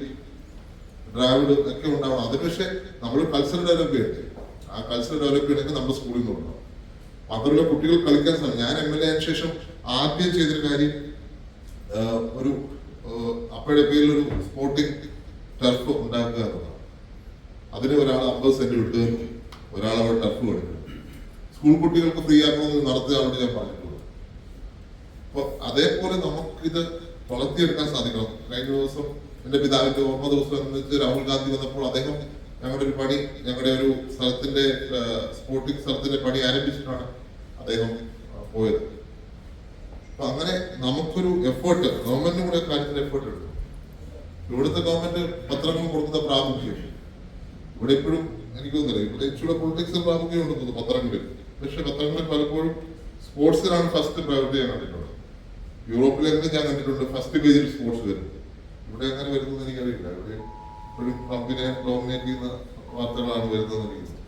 ഡ്രാവിഡും ഒക്കെ ഉണ്ടാവണം. അതിന് പക്ഷേ നമ്മൾ കൾച്ചർ ഡെവലപ്പ് ചെയ്യണ്ടേ? ആ കൾച്ചർ ഡെവലപ്പ് ചെയ്യണമെങ്കിൽ നമ്മുടെ സ്കൂളിൽ നിന്ന് ഉണ്ടാവും. മാത്രമല്ല കുട്ടികൾ കളിക്കാൻ സാധിക്കും. ഞാൻ MLA ആയതിനു ശേഷം ആദ്യം ചെയ്തൊരു കാര്യം, ഒരു അപ്പയുടെ പേരിൽ ഒരു സ്പോർട്ടിംഗ് ടർഫ് ഉണ്ടാക്കുക എന്നതാണ്. അതിന് ഒരാൾ 50 സെന്റ് വിട്ട് ഒരാൾ അവിടെ ടർഫ് കൊടുക്കും. സ്കൂൾ കുട്ടികൾക്ക് ഫ്രീ ആക്കണമെന്ന് നടത്തുകയാണെന്ന് ഞാൻ പറഞ്ഞിട്ടുള്ളൂ. അപ്പൊ അതേപോലെ നമുക്കിത് വളർത്തിയെടുക്കാൻ സാധിക്കണം. കഴിഞ്ഞ ദിവസം എന്റെ പിതാവിന്റെ ഓർമ്മ ദിവസം എന്ന് വെച്ച് രാഹുൽ ഗാന്ധി വന്നപ്പോൾ അദ്ദേഹം ഞങ്ങളുടെ ഒരു സ്ഥലത്തിന്റെ സ്പോർട്ടിംഗ് സ്ഥലത്തിന്റെ പണി ആരംഭിച്ചിട്ടാണ് അദ്ദേഹം പോയത്. അപ്പൊ അങ്ങനെ നമുക്കൊരു എഫേർട്ട്, ഗവൺമെന്റിനും കൂടെ കാര്യത്തിൽ എഫേർട്ട് എടുക്കും. ഇവിടുത്തെ ഗവൺമെന്റ് പത്രങ്ങൾ കൊടുക്കുന്ന പ്രാമുഖ്യം ഇവിടെ ഇപ്പോഴും എനിക്ക് തോന്നുന്നില്ല. ഇവിടെ ഇച്ചിരി പൊളിറ്റിക്സിൽ പ്രാമുഖ്യം ഉണ്ടെന്ന് തോന്നുന്നു പത്രങ്ങളിൽ. പക്ഷെ പത്രങ്ങളിൽ പലപ്പോഴും സ്പോർട്സിനാണ് ഫസ്റ്റ് പ്രയോറിറ്റി ഞാൻ കണ്ടിട്ടുള്ളത്. യൂറോപ്പിലെങ്കിലും ഞാൻ കണ്ടിട്ടുണ്ട് ഫസ്റ്റ് പേജിൽ സ്പോർട്സ് വരും. ഇവിടെ അങ്ങനെ വരുന്നത് എനിക്കറിയില്ല. ഇവിടെ ഇപ്പോഴും ട്രംപിനെ ഡോമിനേറ്റ് ചെയ്യുന്ന വാർത്തകളാണ് വരുന്നതെന്ന് എനിക്ക് തോന്നുന്നു.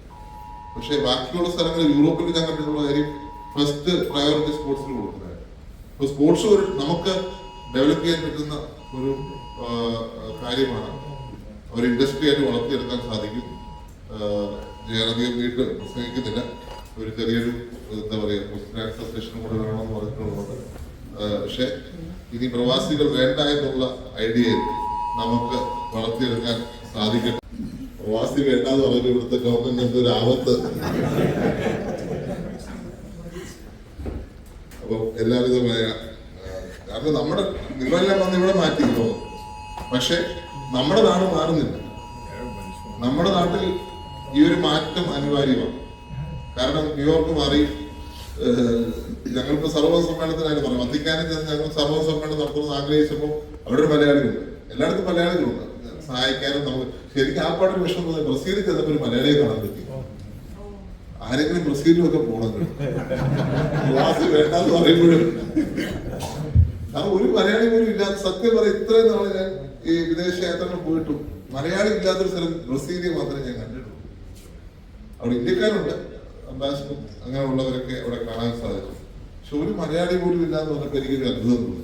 പക്ഷെ ബാക്കിയുള്ള സ്ഥലങ്ങളിൽ യൂറോപ്പിൽ ഞാൻ കണ്ടിട്ടുള്ള കാര്യം ഫസ്റ്റ് പ്രയോറിറ്റി സ്പോർട്സിൽ കൊടുക്കുന്നതായിരുന്നു. അപ്പൊ സ്പോർട്സ് ഒരു നമുക്ക് ഡെവലപ്പ് ചെയ്യാൻ പറ്റുന്ന ഒരു കാര്യമാണ്. ഒരു ഇൻഡസ്ട്രി ആയിട്ട് വളർത്തിയെടുക്കാൻ സാധിക്കും. ഞാനധികം വീട്ടിൽ പ്രസംഗിക്കുന്നില്ല. ഒരു ചെറിയൊരു എന്താ പറയുക ക്വസ്റ്റ്യൻ ആൻസർ സെഷനും കൂടെ വേണമെന്ന് പറഞ്ഞിട്ടുള്ളത്. പക്ഷെ ഇനി പ്രവാസികൾ വേണ്ട എന്നുള്ള ഐഡിയയിൽ നമുക്ക് വളർത്തിയെടുക്കാൻ സാധിക്കട്ടെ. പ്രവാസി വേണ്ടാന്ന് പറയുമ്പോൾ ഇവിടുത്തെ ഗവൺമെന്റ് ഒരു ആപത്ത്. അപ്പൊ എല്ലാവിധമായ കാരണം നമ്മുടെ നിങ്ങളെല്ലാം വന്ന് ഇവിടെ മാറ്റിക്കോ, പക്ഷെ നമ്മുടെ നാട് മാറുന്നില്ല. നമ്മുടെ നാട്ടിൽ ഈ ഒരു മാറ്റം അനിവാര്യമാണ്. കാരണം ന്യൂയോർക്ക് മാറി, ഞങ്ങൾക്ക് സർവ്വ സമ്മേളനത്തിനായിട്ട് പറഞ്ഞു, വത്തിക്കാനിൽ ചെന്ന് ഞങ്ങൾ സർവ്വ സമ്മേളനം നടത്തുന്നത് ആഗ്രഹിച്ചപ്പോൾ അവിടെ ഒരു മലയാളികളുണ്ട്. എല്ലായിടത്തും മലയാളികളുണ്ട് സഹായിക്കാനും. നമുക്ക് ശരിക്കും ആ പാടൊരു വിഷയം തോന്നി. ബ്രസീലിൽ ചെന്നപ്പോൾ ഒരു മലയാളിയെ കാണാൻ പറ്റി. ആരെങ്കിലും ബ്രസീലിലൊക്കെ പോകണം, ക്ലാസ് വേണ്ടെന്ന് പറയുമ്പോഴും അത് ഒരു മലയാളി പോലും ഇല്ലാത്ത. സത്യം പറയാം, ഇത്രയും നാളെ ഞാൻ ഈ വിദേശ യാത്രകൾ പോയിട്ടും മലയാളി ഇല്ലാത്തൊരു സ്ഥലം ബ്രസീലിയ മാത്രമേ ഞാൻ കണ്ടിട്ടുള്ളൂ. അവിടെ ഇന്ത്യക്കാരുണ്ട്, അംബാസിഡർ അങ്ങനെയുള്ളവരൊക്കെ അവിടെ കാണാൻ സാധിച്ചു. പക്ഷെ ഒരു മലയാളി പോലും ഇല്ലാന്ന് പറഞ്ഞപ്പോൾ എനിക്കൊരു അത്ഭുതം തോന്നി.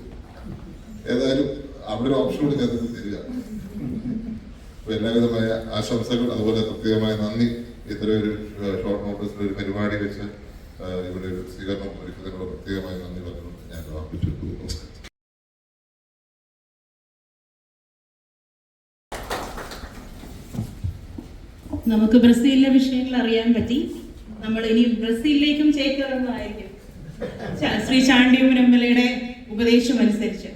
ഏതായാലും അവിടെ ഒരു ഓപ്ഷൻ കൂടി ഞാൻ തരിക. അപ്പൊ എല്ലാവിധമായ ആശംസകൾ, അതുപോലെ പ്രത്യേകമായ നന്ദി. ഇത്തരം ഒരു ഷോർട്ട് നോട്ടീസിൽ ഒരു പരിപാടി വെച്ച് ഇവിടെ ഒരു സ്വീകരണം ഒരുക്കുന്നതിനുള്ള പ്രത്യേകമായ നന്ദി പറഞ്ഞുകൊണ്ട് ഞാൻ വാർപ്പിച്ചു.
നമുക്ക് ബ്രസീലിലെ വിഷയങ്ങൾ അറിയാൻ പറ്റി. നമ്മൾ ഇനി ബ്രസീലിലേക്കും ചേക്കേറുന്നതായിരിക്കും ശ്രീ ചാണ്ടിയൂർ MLA ഉപദേശം അനുസരിച്ച്.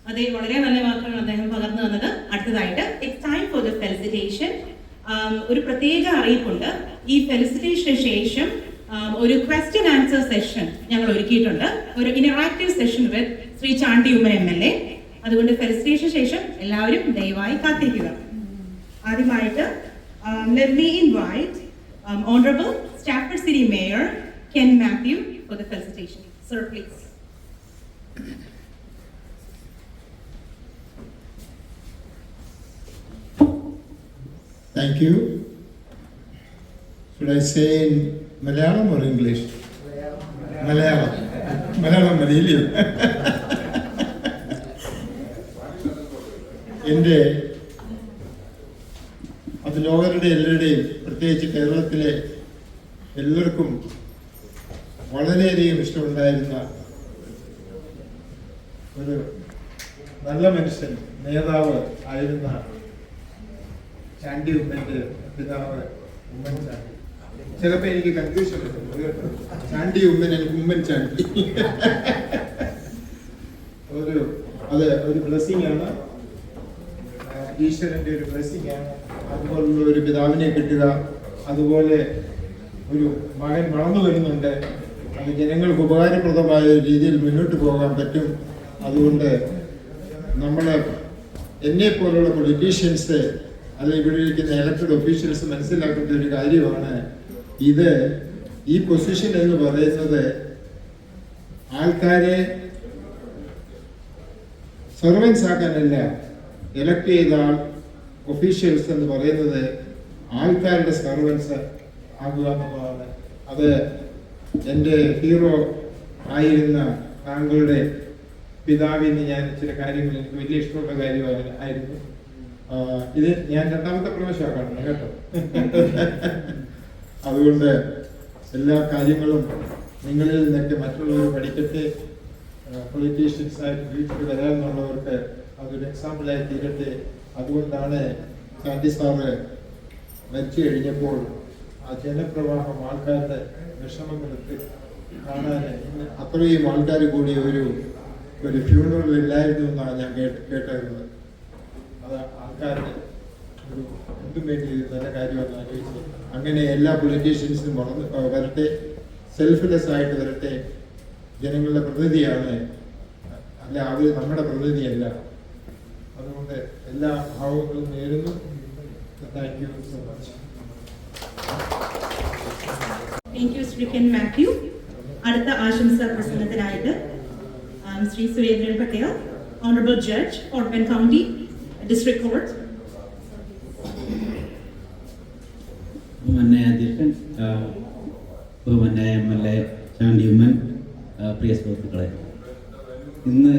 അതെ, വളരെ നല്ല വാക്കുകൾ അദ്ദേഹം പകർന്നു തന്നത്. അടുത്തതായിട്ട് it's time for the felicitation. ഒരു പ്രത്യേക അറിയിപ്പുണ്ട്. ഈ ഫെലിസിറ്റേഷന് ശേഷം ഒരു ക്വസ്റ്റ്യൻ ആൻസർ സെഷൻ ഞങ്ങൾ ഒരുക്കിയിട്ടുണ്ട്. ഒരു ഇന്ററാക്റ്റീവ് സെഷൻ വിത്ത് ശ്രീ ചാണ്ടിയൂർ MLA. അതുകൊണ്ട് ഫെലിസിറ്റേഷന് ശേഷം എല്ലാവരും ദയവായി കാത്തിരിക്കുക. ആദ്യമായിട്ട് let me invite Honorable Stafford City Mayor Ken Matthew for the felicitation. Sir, please.
Thank you. Should I say in Malayalam or English? Malayalam മതിയില്ലയോ? എൻ്റെ അത് ലോകരുടെ എല്ലാവരുടെയും പ്രത്യേകിച്ച് കേരളത്തിലെ എല്ലാവർക്കും വളരെയധികം ഇഷ്ടമുണ്ടായിരുന്ന ഒരു നല്ല മനുഷ്യൻ, നേതാവ് ആയിരുന്ന ചാണ്ടി ഉമ്മൻ്റെ പിതാവ് ഉമ്മൻചാണ്ടി. ചിലപ്പോൾ എനിക്ക് കൺഫ്യൂഷൻ വരുന്നത് കേട്ടോ, ചാണ്ടി ഉമ്മൻ ഉമ്മൻചാണ്ടി. ഒരു ബ്ലെസ്സിങ് ആണ്, ഈശ്വരന്റെ ഒരു ബ്ലെസ്സിങ് ആണ്. അതുപോലുള്ള ഒരു പിതാവിനെ കിട്ടുക, അതുപോലെ ഒരു മകൻ വളർന്നു വരുന്നുണ്ട്, അത് ജനങ്ങൾക്ക് ഉപകാരപ്രദമായ രീതിയിൽ മുന്നോട്ട് പോകാൻ പറ്റും. അതുകൊണ്ട് എന്നെ പോലുള്ള പൊളിറ്റീഷ്യൻസ് അല്ലെങ്കിൽ ഇവിടെ ഇരിക്കുന്ന ഇലക്ടഡ് ഒഫീഷ്യൽസ് മനസ്സിലാക്കേണ്ട ഒരു കാര്യമാണ്, ഈ പൊസിഷൻ എന്ന് പറയുന്നത് ആൾക്കാരെ സർവൻസ് ആക്കാനല്ല. എലക്ട് ചെയ്ത ഒഫീഷ്യൽസ് എന്ന് പറയുന്നത് ആൾക്കാരുടെ സർവൻസ് ആകുക എന്നുള്ളതാണ്. അത് എൻ്റെ ഹീറോ ആയിരുന്ന താങ്കളുടെ പിതാവിന് ഞാൻ ചില കാര്യങ്ങൾ എനിക്ക് വലിയ ഇഷ്ടമുള്ള കാര്യമായിരുന്നു. ഇത് ഞാൻ രണ്ടാമത്തെ പ്രാവശ്യമാണ് കാണുന്നത് കേട്ടോ. അതുകൊണ്ട് എല്ലാ കാര്യങ്ങളും നിങ്ങളിൽ നിന്നൊക്കെ മറ്റുള്ളവർ പഠിക്കട്ടെ. പൊളിറ്റീഷ്യൻസ് ആയിട്ട് വീട്ടിൽ വരാമെന്നുള്ളവർക്ക് അതൊരു എക്സാമ്പിളായി തീരട്ടെ. അതുകൊണ്ടാണ് ചാണ്ടി സാറ് മരിച്ചു കഴിഞ്ഞപ്പോൾ ആ ജനപ്രവാഹം, ആൾക്കാരുടെ വിഷമങ്ങളൊക്കെ കാണാൻ അത്രയും ആൾക്കാർ കൂടി ഒരു ഫ്യൂണറൽ ഇല്ലായിരുന്നു എന്നാണ് ഞാൻ കേട്ടിരുന്നത്. അത് ആൾക്കാരുടെ ഒരു എന്തും വേണ്ടി നല്ല കാര്യമെന്ന് ആലോചിച്ച് അങ്ങനെ എല്ലാ പൊളിറ്റീഷ്യൻസിനും വരട്ടെ, സെൽഫ്ലെസ് ആയിട്ട് വരട്ടെ. ജനങ്ങളുടെ പ്രതിനിധിയാണ്, അല്ല അവർ നമ്മുടെ പ്രതിനിധിയല്ല. അതുകൊണ്ട് എല്ലാ ഭാവങ്ങളും നേരുന്നു. Thank you so much.
Thank you Shri Ken Mathew. അടുത്ത ആശംസാ പ്രസംഗത്തിനായിട്ട് Shri Surendran Patel, honourable judge, Kottayam county district court.
ബഹുമാന്യായ അധ്യക്ഷൻ, ബഹുമാന്യായ MLA ചാണ്ടി ഉമ്മൻ, പ്രിയ സുഹൃത്തുക്കളെ, ഇന്ന്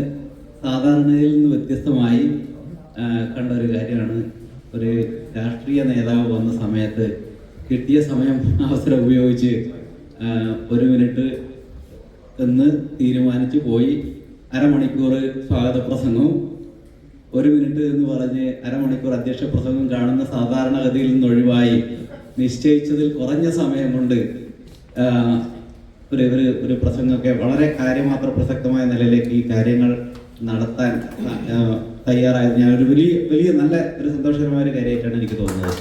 സാധാരണയിൽ നിന്ന് വ്യത്യസ്തമായി കണ്ട ഒരു കാര്യമാണ്. ഒരു രാഷ്ട്രീയ നേതാവ് വന്ന സമയത്ത് കിട്ടിയ അവസരം ഉപയോഗിച്ച് 1 മിനിറ്റ് എന്ന് തീരുമാനിച്ച് പോയി. അരമണിക്കൂർ സ്വാഗത പ്രസംഗവും 1 മിനിറ്റ് എന്ന് പറഞ്ഞ് അരമണിക്കൂർ അധ്യക്ഷ പ്രസംഗം കാണുന്ന സാധാരണഗതിയിൽ നിന്ന് ഒഴിവായി നിശ്ചയിച്ചതിൽ കുറഞ്ഞ സമയം കൊണ്ട് ഒരു പ്രസംഗമൊക്കെ വളരെ കാര്യമാത്ര പ്രസക്തമായ നിലയിലേക്ക് ഈ കാര്യങ്ങൾ നടത്താൻ തയ്യാറായത് ഞാൻ ഒരു വലിയ നല്ല ഒരു സന്തോഷകരമായ ഒരു കാര്യമായിട്ടാണ് എനിക്ക് തോന്നുന്നത്.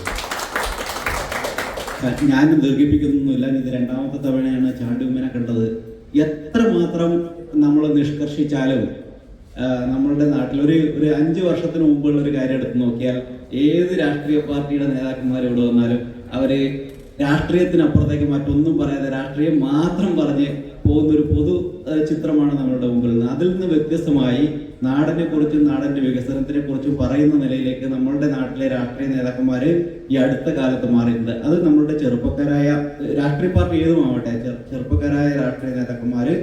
ഞാനും ദീർഘിപ്പിക്കുന്നൊന്നുമില്ല. ഇത് 2ാമത്തെ തവണയാണ് ചാണ്ടി ഉമ്മനെ കണ്ടത്. എത്രമാത്രം നമ്മൾ നിഷ്കർഷിച്ചാലും നമ്മളുടെ നാട്ടിൽ ഒരു 5 വർഷത്തിന് മുമ്പുള്ള ഒരു കാര്യം എടുത്ത് നോക്കിയാൽ ഏത് രാഷ്ട്രീയ പാർട്ടിയുടെ നേതാക്കന്മാർ ഇവിടെ വന്നാലും അവര് രാഷ്ട്രീയത്തിനപ്പുറത്തേക്ക് മറ്റൊന്നും പറയാതെ രാഷ്ട്രീയം മാത്രം പറഞ്ഞ് പോകുന്നൊരു പൊതു ചിത്രമാണ് നമ്മളുടെ മുമ്പിൽ നിന്ന്. അതിൽ നിന്ന് വ്യത്യസ്തമായി നാടിനെ കുറിച്ചും നാടിന്റെ വികസനത്തിനെ കുറിച്ചും പറയുന്ന നിലയിലേക്ക് നമ്മളുടെ നാട്ടിലെ രാഷ്ട്രീയ നേതാക്കന്മാര് ഈ അടുത്ത കാലത്ത് മാറിയിട്ടുണ്ട്. അത് നമ്മളുടെ ചെറുപ്പക്കാരായ രാഷ്ട്രീയ പാർട്ടി ഏതുമാവട്ടെ, ചെറുപ്പക്കാരായ രാഷ്ട്രീയ നേതാക്കന്മാര്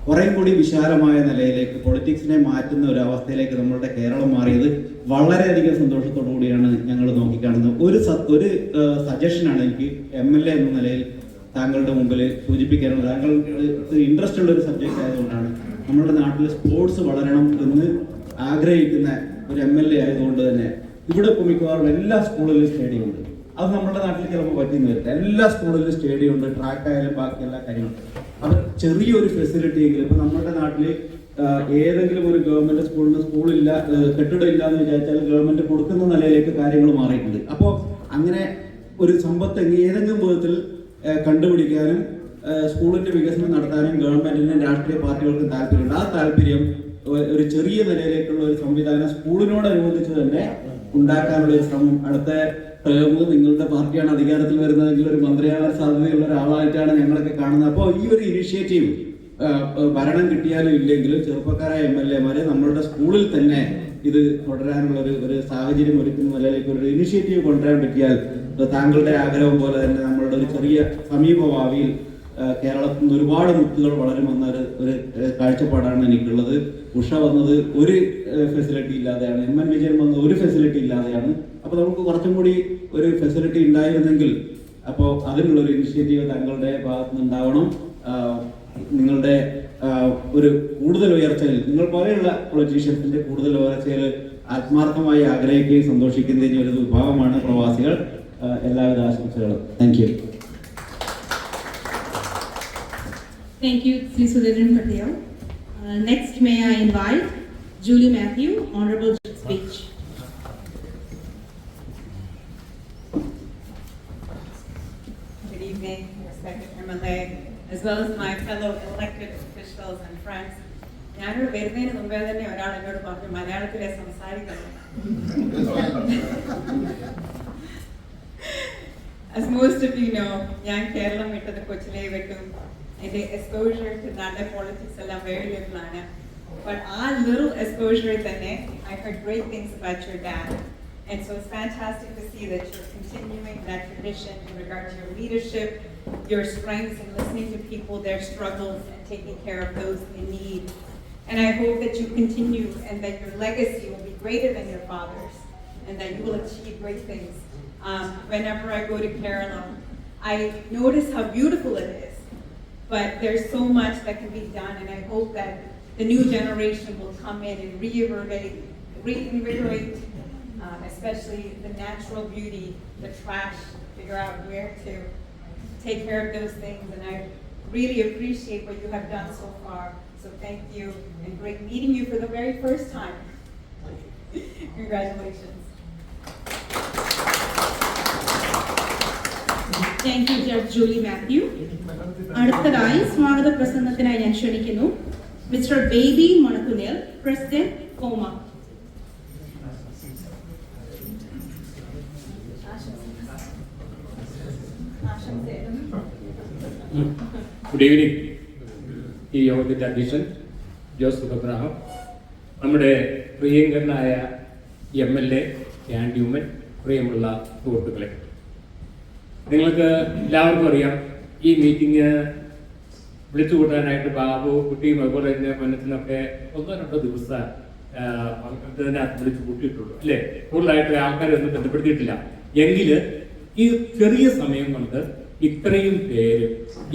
കുറെ കൂടി വിശാലമായ നിലയിലേക്ക് പൊളിറ്റിക്സിനെ മാറ്റുന്ന ഒരു അവസ്ഥയിലേക്ക് നമ്മളുടെ കേരളം മാറിയത് വളരെയധികം സന്തോഷത്തോടു കൂടിയാണ് ഞങ്ങൾ നോക്കിക്കാണുന്നത്. ഒരു സജഷനാണ് എനിക്ക് MLA എന്ന നിലയിൽ താങ്കളുടെ മുമ്പിൽ സൂചിപ്പിക്കാനുള്ളത്. താങ്കൾക്ക് ഇൻട്രസ്റ്റ് ഉള്ള ഒരു സബ്ജക്റ്റ് ആയതുകൊണ്ടാണ്. നമ്മുടെ നാട്ടിൽ സ്പോർട്സ് വളരണം എന്ന് ആഗ്രഹിക്കുന്ന ഒരു MLA ആയതുകൊണ്ട് തന്നെ ഇവിടെ ഇപ്പോൾ മിക്കവാറും എല്ലാ സ്കൂളിലും സ്റ്റേഡിയം ഉണ്ട്. അത് നമ്മുടെ നാട്ടിൽ ചിലപ്പോൾ പറ്റിയെന്ന് വരില്ല. എല്ലാ സ്കൂളിലും സ്റ്റേഡിയം ഉണ്ട്, ട്രാക്ക് ആയാലും ബാക്കി എല്ലാ കാര്യങ്ങളും. അവർ ചെറിയൊരു ഫെസിലിറ്റി എങ്കിലും ഇപ്പൊ നമ്മുടെ നാട്ടിൽ ഏതെങ്കിലും ഒരു ഗവൺമെന്റ് സ്കൂളില്ല, കെട്ടിടം ഇല്ല എന്ന് വിചാരിച്ചാൽ ഗവൺമെന്റ് കൊടുക്കുന്ന നിലയിലേക്ക് കാര്യങ്ങൾ മാറിയിട്ടുണ്ട്. അപ്പോൾ അങ്ങനെ ഒരു സമ്പത്ത് ഏതെങ്കിലും വിധത്തിൽ കണ്ടുപിടിക്കാനും സ്കൂളിന്റെ വികസനം നടത്താനും ഗവൺമെന്റിനും രാഷ്ട്രീയ പാർട്ടികൾക്കും താല്പര്യമുണ്ട്. ആ താല്പര്യം ഒരു ചെറിയ നിലയിലേക്കുള്ള ഒരു സംവിധാനം സ്കൂളിനോടനുബന്ധിച്ച് തന്നെ ഉണ്ടാക്കാനുള്ള ഒരു ശ്രമം അടുത്ത നിങ്ങളുടെ പാർട്ടിയാണ് അധികാരത്തിൽ വരുന്നതെങ്കിൽ ഒരു മന്ത്രിയാകാൻ സാധ്യതയുള്ള ഒരാളായിട്ടാണ് ഞങ്ങളൊക്കെ കാണുന്നത്. അപ്പോൾ ഈ ഒരു ഇനിഷ്യേറ്റീവ് ഭരണം കിട്ടിയാലും ഇല്ലെങ്കിലും ചെറുപ്പക്കാരായ MLA-മാരെ നമ്മളുടെ സ്കൂളിൽ തന്നെ ഇത് തുടരാനുള്ള ഒരു സാഹചര്യം ഒരുക്കുന്ന നിലയിലേക്ക് ഒരു ഇനിഷ്യേറ്റീവ് കൊണ്ടുവരാൻ പറ്റിയാൽ താങ്കളുടെ ആഗ്രഹം പോലെ തന്നെ നമ്മളുടെ ഒരു ചെറിയ സമീപ ഭാവിയിൽ കേരളത്തിൽ നിന്ന് ഒരുപാട് മുത്തുകൾ വളരുമെന്ന ഒരു കാഴ്ചപ്പാടാണ് എനിക്കുള്ളത്. ഉഷ വന്നത് ഒരു ഫെസിലിറ്റി ഇല്ലാതെയാണ്, MN വിജയൻ വന്നത് ഒരു ഫെസിലിറ്റി ഇല്ലാതെയാണ്. അപ്പോൾ നമുക്ക് കുറച്ചും കൂടി ഒരു ഫെസിലിറ്റി ഉണ്ടായിരുന്നെങ്കിൽ, അപ്പോൾ അതിനുള്ളൊരു ഇനിഷ്യേറ്റീവ് താങ്കളുടെ ഭാഗത്ത് നിന്നുണ്ടാവണം. നിങ്ങളുടെ ഒരു കൂടുതൽ ഉയർച്ചയിൽ, നിങ്ങൾ പോലെയുള്ള പൊളിറ്റീഷ്യൻസിന്റെ കൂടുതൽ ഉയർച്ചയിൽ ആത്മാർത്ഥമായി ആഗ്രഹിക്കുകയും സന്തോഷിക്കുന്നതിന് ഒരു വിഭാഗമാണ് പ്രവാസികൾ. എല്ലാവിധ ആശംസകളും. Thank you.
Thank you, Sri Sudhindran Patel. Next, may I invite Julie Matthew, Honorable Speech.
Good evening, respected MLA, as well as my fellow elected officials and friends. ഞാനോട് വരുന്നതിന് മുമ്പേ തന്നെ ഒരാൾ എന്നോട് പറഞ്ഞു മലയാളത്തിലെ സംസാരിക്കണം. As most of you know, ഞാൻ കേരളം വിട്ടത് കൊച്ചിലെ വിട്ടു. എൻ്റെ exposure to നാട്ടിലെ politics എല്ലാം very little ആണ്. But ആ little exposure തന്നെ, I heard great things about your dad. And so it's fantastic to see that you're continuing that tradition in regard to your leadership, your strengths in listening to people, their struggles, and taking care of those in need. And I hope that you continue and that your legacy will be greater than your father's and that you will achieve great things. Whenever I go to Kerala, I notice how beautiful it is, but there's so much that can be done, and I hope that the new generation will come in and reinvigorate especially the natural beauty, the trash, figure out where to take care of those things, and I really appreciate what you have done so far. So thank you, and great meeting you for the very first time. Congratulations.
Thank you, Judge Julie Matthew. അടുത്തതായി സ്വാഗത പ്രസംഗത്തിനായി ഞാൻ ക്ഷണിക്കുന്നു mister Baby Manakkunnil, president കോമ.
Good evening. ഈ യോഗത്തിൻ്റെ അധ്യക്ഷൻ Joseph Abraham, നമ്മുടെ പ്രിയങ്കരനായ MLA ആൻഡ് ഹ്യൂമൻ, പ്രിയമുള്ള സുഹൃത്തുക്കളെ, നിങ്ങൾക്ക് എല്ലാവർക്കും അറിയാം ഈ മീറ്റിംഗ് വിളിച്ചു കൂട്ടാനായിട്ട് ബാബു കുട്ടിയും അതുപോലെ തന്നെ മനസ്സിനൊക്കെ 1-2 ദിവസം ഇതിനകത്ത് വിളിച്ചു കൂട്ടിയിട്ടുള്ളൂ അല്ലേ. കൂടുതലായിട്ട് ആൾക്കാരെ ഒന്നും ബന്ധപ്പെടുത്തിയിട്ടില്ല. എങ്കിൽ ഈ ചെറിയ സമയം കൊണ്ട് ഇത്രയും പേര്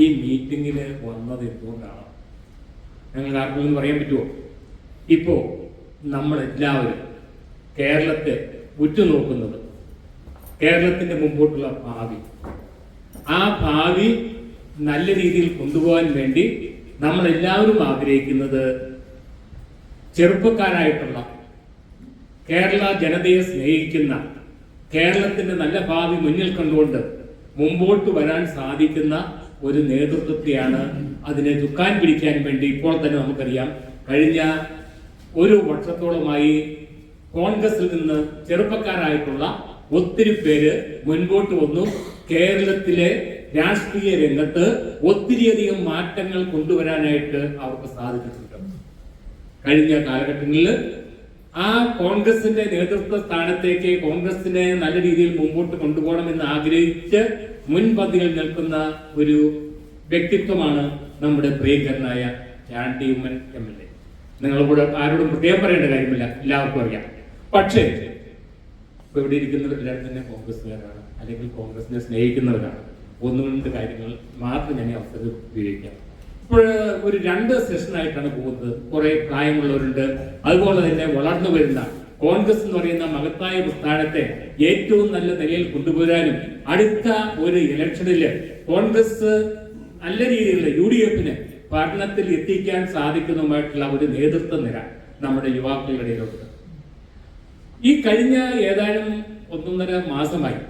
ഈ മീറ്റിങ്ങിന് വന്നത് എന്തുകൊണ്ടാണ് ഞങ്ങൾക്ക് ആർക്കെങ്കിലും പറയാൻ പറ്റുമോ? ഇപ്പോൾ നമ്മളെല്ലാവരും കേരളത്തെ ഉറ്റുനോക്കുന്നത് കേരളത്തിൻ്റെ മുമ്പോട്ടുള്ള ഭാവി, ആ ഭാവി നല്ല രീതിയിൽ കൊണ്ടുപോകാൻ വേണ്ടി നമ്മളെല്ലാവരും ആഗ്രഹിക്കുന്നത് ചെറുപ്പക്കാരായിട്ടുള്ള കേരള ജനതയെ സ്നേഹിക്കുന്ന, കേരളത്തിൻ്റെ നല്ല ഭാവി മുന്നിൽ കണ്ടുകൊണ്ട് മുമ്പോട്ട് വരാൻ സാധിക്കുന്ന ഒരു നേതൃത്വത്തെയാണ്. അതിനെ ചുക്കാൻ പിടിക്കാൻ വേണ്ടി ഇപ്പോൾ തന്നെ നമുക്കറിയാം, കഴിഞ്ഞ 1 വർഷത്തോളമായി കോൺഗ്രസിൽ നിന്ന് ചെറുപ്പക്കാരായിട്ടുള്ള ഒത്തിരി പേര് മുൻപോട്ട് വന്നു. കേരളത്തിലെ രാഷ്ട്രീയ രംഗത്ത് ഒത്തിരിയധികം മാറ്റങ്ങൾ കൊണ്ടുവരാനായിട്ട് അവർക്ക് സാധിച്ചിട്ടുണ്ട്. കഴിഞ്ഞ കാലഘട്ടങ്ങളിൽ ആ കോൺഗ്രസിന്റെ നേതൃത്വ സ്ഥാനത്തേക്ക് കോൺഗ്രസിനെ നല്ല രീതിയിൽ മുമ്പോട്ട് കൊണ്ടുപോകണമെന്ന് ആഗ്രഹിച്ച് മുൻപന്തിയിൽ നിൽക്കുന്ന ഒരു വ്യക്തിത്വമാണ് നമ്മുടെ പ്രിയങ്കരനായ ചാണ്ടി ഉമ്മൻ MLA. നിങ്ങളോട് ആരോടും പ്രത്യേകം പറയേണ്ട കാര്യമില്ല, എല്ലാവർക്കും അറിയാം. പക്ഷേ ഇപ്പൊ ഇവിടെ ഇരിക്കുന്നവരെല്ലാം തന്നെ കോൺഗ്രസ്സുകാരാണ്, അല്ലെങ്കിൽ കോൺഗ്രസിനെ സ്നേഹിക്കുന്നവരാണ്. 1-2 കാര്യങ്ങൾ മാത്രം ഞാൻ ഈ അവസരം ഉപയോഗിക്കാം. ഇപ്പോൾ ഒരു 2 സെഷനായിട്ടാണ് പോകുന്നത്. കുറെ പ്രായമുള്ളവരുണ്ട്, അതുപോലെ തന്നെ വളർന്നു വരുന്ന കോൺഗ്രസ് എന്ന് പറയുന്ന മഹത്തായ പ്രസ്ഥാനത്തെ ഏറ്റവും നല്ല നിലയിൽ കൊണ്ടുവരാനും അടുത്ത ഒരു ഇലക്ഷനില് കോൺഗ്രസ് നല്ല രീതിയിലുള്ള UDF-ന് ഭരണത്തിൽ എത്തിക്കാൻ സാധിക്കുന്നതുമായിട്ടുള്ള ഒരു നേതൃത്വ നിര നമ്മുടെ യുവാക്കളുടെ ഇടയിലുണ്ട്. ഈ കഴിഞ്ഞ ഏതാനും 1.5 മാസമായി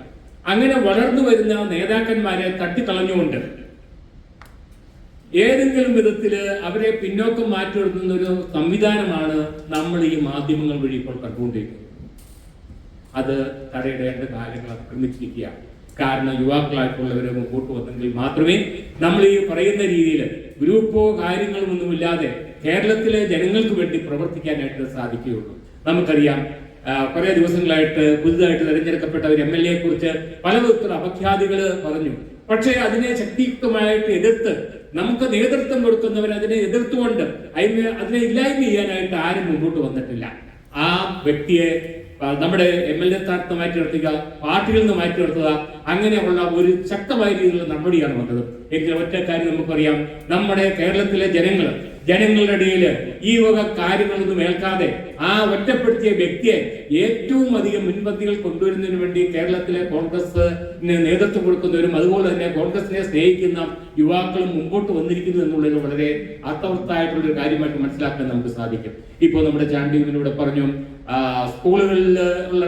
അങ്ങനെ വളർന്നു വരുന്ന നേതാക്കന്മാരെ തട്ടിക്കളഞ്ഞുകൊണ്ട് ഏതെങ്കിലും വിധത്തില് അവരെ പിന്നോക്കം മാറ്റിയെടുക്കുന്ന ഒരു സംവിധാനമാണ് നമ്മൾ ഈ മാധ്യമങ്ങൾ വഴി ഇപ്പോൾ കണ്ടുകൊണ്ടിരിക്കുന്നത്. അത് തടയിടേണ്ട കാര്യങ്ങൾ അതിക്രമിച്ചിരിക്കുകയാണ്. കാരണം യുവാക്കളായിട്ടുള്ളവരെ മുമ്പോട്ട് വന്നെങ്കിൽ മാത്രമേ നമ്മൾ ഈ പറയുന്ന രീതിയിൽ ഗ്രൂപ്പോ കാര്യങ്ങളോ ഒന്നുമില്ലാതെ കേരളത്തിലെ ജനങ്ങൾക്ക് വേണ്ടി പ്രവർത്തിക്കാനായിട്ട് സാധിക്കുകയുള്ളൂ. നമുക്കറിയാം കുറെ ദിവസങ്ങളായിട്ട് പുതുതായിട്ട് തെരഞ്ഞെടുക്കപ്പെട്ട ഒരു MLA കുറിച്ച് പല വിധത്തിലുള്ള അപഖ്യാതികൾ പറഞ്ഞു. പക്ഷേ അതിനെ ശക്തിയുക്തമായിട്ട് എതിർത്ത് നമുക്ക് നേതൃത്വം കൊടുക്കുന്നവർ അതിനെ എതിർത്തുകൊണ്ട് അതിനെ ഇല്ലായ്മ ചെയ്യാനായിട്ട് ആരും മുമ്പോട്ട് വന്നിട്ടില്ല. ആ വ്യക്തിയെ നമ്മുടെ MLA സ്ഥാനത്ത് മാറ്റി നിർത്തുക, പാർട്ടിയിൽ നിന്ന് മാറ്റി നിർത്തുക, അങ്ങനെയുള്ള ഒരു ശക്തമായ രീതിയിലുള്ള നടപടിയാണ് വന്നത്. എങ്കിൽ ഒറ്റ കാര്യം നമുക്കറിയാം, നമ്മുടെ കേരളത്തിലെ ജനങ്ങളുടെ ഇടയിൽ ഈ വക കാര്യങ്ങളൊന്നും ഏൽക്കാതെ ആ ഒറ്റപ്പെടുത്തിയ വ്യക്തിയെ ഏറ്റവും അധികം മുൻപന്തികൾ കൊണ്ടുവരുന്നതിന് വേണ്ടി കേരളത്തിലെ കോൺഗ്രസിന് നേതൃത്വം കൊടുക്കുന്നവരും അതുപോലെ തന്നെ കോൺഗ്രസിനെ സ്നേഹിക്കുന്ന യുവാക്കളും മുമ്പോട്ട് വന്നിരിക്കുന്നു എന്നുള്ളത് വളരെ അർത്ഥവത്തായിട്ടുള്ള ഒരു കാര്യമായിട്ട് മനസ്സിലാക്കാൻ നമുക്ക് സാധിക്കും. ഇപ്പോൾ നമ്മുടെ ചാണ്ടിയമ്മനോട് പറഞ്ഞു, സ്കൂളുകളിൽ ഉള്ള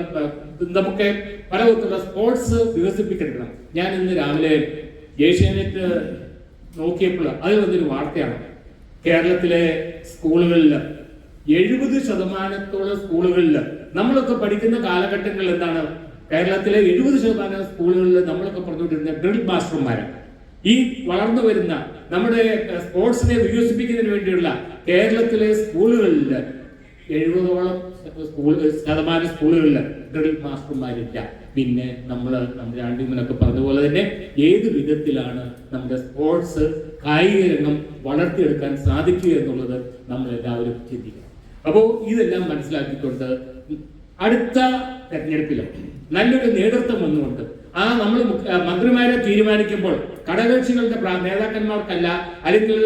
നമുക്ക് പല വിധത്തിലുള്ള സ്പോർട്സ് വികസിപ്പിക്കണം. ഞാൻ ഇന്ന് രാവിലെ ഏഷ്യാനെറ്റ് നോക്കിയപ്പോൾ അതിൽ വന്നൊരു വാർത്തയാണ്, കേരളത്തിലെ സ്കൂളുകളിൽ 70% സ്കൂളുകളിൽ നമ്മളൊക്കെ പഠിക്കുന്ന കാലഘട്ടങ്ങളിൽ എന്താണ്, കേരളത്തിലെ 70% സ്കൂളുകളിൽ നമ്മളൊക്കെ പറഞ്ഞുകൊണ്ടിരുന്ന ഡ്രിൽ മാസ്റ്റർമാരാണ്. ഈ വളർന്നു വരുന്ന നമ്മുടെ സ്പോർട്സിനെ വികസിപ്പിക്കുന്നതിന് വേണ്ടിയുള്ള കേരളത്തിലെ സ്കൂളുകളിൽ 70% സ്കൂളുകളിൽ ഡ്രിൽ മാസ്റ്റർമാരില്ല. പിന്നെ നമ്മുടെ ആണ്ടിമനൊക്കെ പറഞ്ഞതുപോലെ തന്നെ ഏത് വിധത്തിലാണ് നമ്മുടെ സ്പോർട്സ് കായിക രംഗം വളർത്തിയെടുക്കാൻ സാധിക്കുക എന്നുള്ളത് നമ്മൾ എല്ലാവരും ചിന്തിക്കണം. അപ്പോൾ ഇതെല്ലാം മനസ്സിലാക്കിക്കൊണ്ട് അടുത്ത തെരഞ്ഞെടുപ്പിൽ നല്ലൊരു നേതൃത്വം വന്നുകൊണ്ട് നമ്മൾ മന്ത്രിമാരെ തീരുമാനിക്കുമ്പോൾ ഘടകകക്ഷികളുടെ നേതാക്കന്മാർക്കല്ല, അല്ലെങ്കിൽ